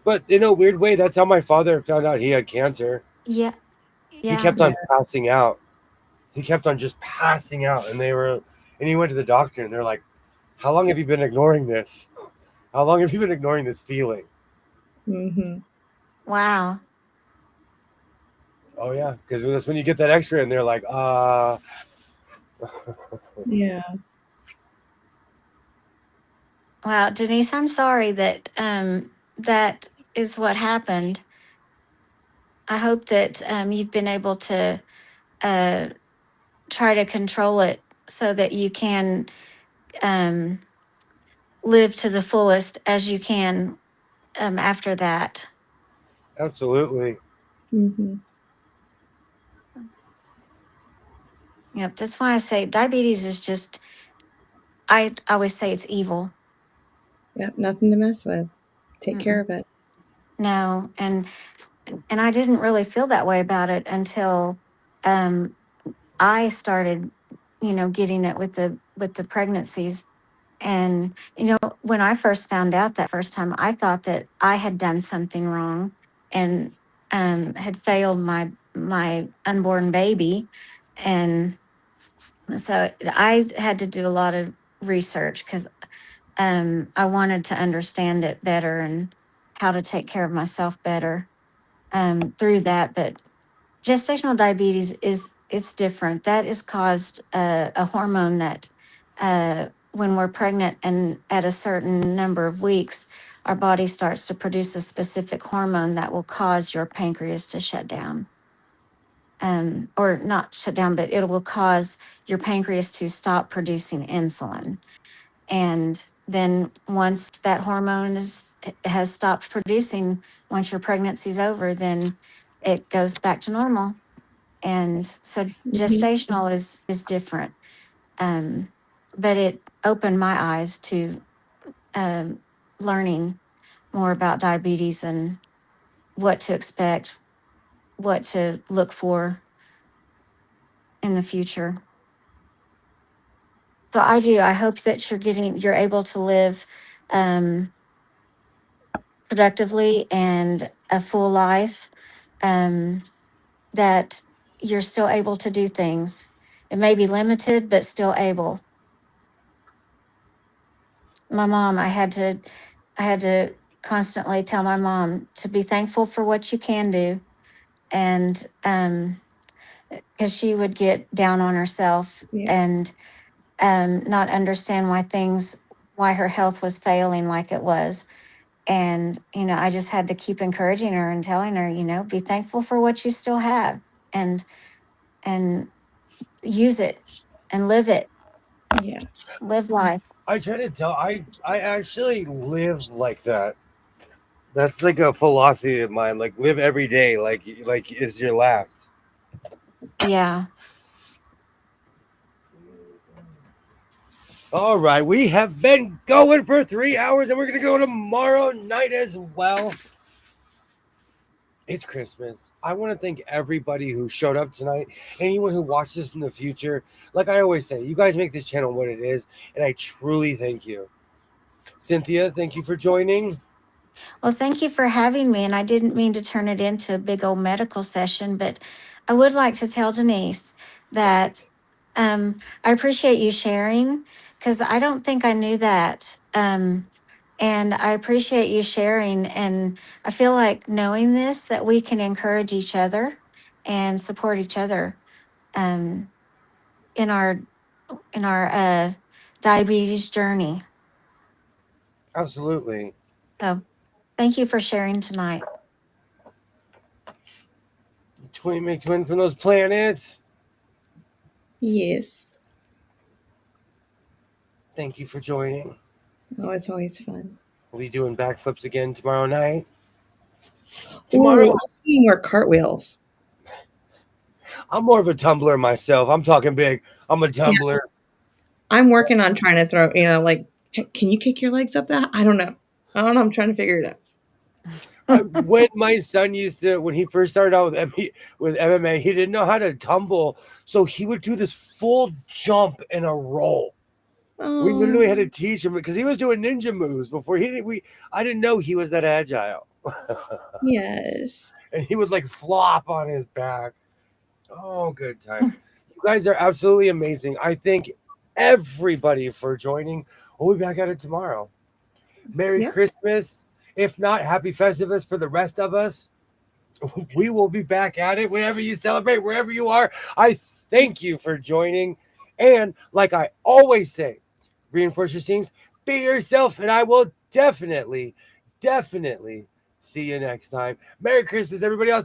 S1: But in a weird way, that's how my father found out he had cancer.
S3: Yeah.
S1: He
S3: Yeah.
S1: kept on passing out. He kept on just passing out. And he went to the doctor and they're like, how long have you been ignoring this? How long have you been ignoring this feeling?
S3: Wow.
S1: Oh, yeah. Because that's when you get that x-ray and they're like,
S2: Yeah.
S3: Wow, Denise, I'm sorry that that is what happened. I hope that you've been able to try to control it so that you can um, live to the fullest as you can after that.
S1: absolutely.
S3: Yep, that's why I say diabetes is just, I always say it's evil.
S2: Yep, nothing to mess with. Take care of it.
S3: No, and I didn't really feel that way about it until I started, getting it with the pregnancies. And when I first found out that first time, I thought that I had done something wrong and had failed my unborn baby. And so I had to do a lot of research because I wanted to understand it better and how to take care of myself better through that. But gestational diabetes it's different. That is caused a hormone that when we're pregnant and at a certain number of weeks, our body starts to produce a specific hormone that will cause your pancreas to shut down. Or not shut down, but it will cause your pancreas to stop producing insulin. And then once that hormone has stopped producing, once your pregnancy's over, then it goes back to normal. And so gestational is different. But it opened my eyes to learning more about diabetes and what to expect, what to look for in the future. So I hope that you're able to live productively and a full life, that you're still able to do things. It may be limited, but still able. My mom, I had to constantly tell my mom to be thankful for what you can do. And because she would get down on herself
S2: Yeah.
S3: and not understand why her health was failing like it was. And, I just had to keep encouraging her and telling her, be thankful for what you still have and, and use it and
S2: Yeah.
S3: live life.
S1: I try to tell. I actually live like that. That's like a philosophy of mine. Like live every day like is your last.
S3: Yeah.
S1: All right, we have been going for 3 hours, and we're gonna go tomorrow night as well. It's Christmas. I want to thank everybody who showed up tonight. Anyone who watched this in the future. Like I always say, you guys make this channel what it is, and I truly thank you. Cynthia, thank you for joining.
S3: Well, thank you for having me. And I didn't mean to turn it into a big old medical session, but I would like to tell Denise that I appreciate you sharing because I don't think I knew that. And I appreciate you sharing. And I feel like knowing this, that we can encourage each other and support each other um, in our diabetes journey.
S1: Absolutely.
S3: So thank you for sharing tonight.
S1: Twin make twin from those planets.
S2: Yes.
S1: Thank you for joining.
S2: Oh, it's always fun.
S1: We'll be doing backflips again tomorrow night.
S2: Ooh,
S1: Tomorrow,
S2: I've seen more cartwheels.
S1: I'm more of a tumbler myself. I'm talking big. I'm a tumbler.
S2: I'm working on trying to throw, like, hey, can you kick your legs up that? I don't know. I'm trying to figure it out.
S1: When my son when he first started out with MMA, he didn't know how to tumble, so he would do this full jump and a roll. We literally had to teach him because he was doing ninja moves before I didn't know he was that agile.
S2: Yes.
S1: And he would like flop on his back. Oh, good time. You guys are absolutely amazing. I thank everybody for joining. We'll be back at it tomorrow. Merry
S2: Yep.
S1: Christmas. If not, happy Festivus for the rest of us. We will be back at it whenever you celebrate, wherever you are. I thank you for joining. And like I always say, reinforce your teams, be yourself, and I will definitely see you next time. Merry Christmas, everybody else.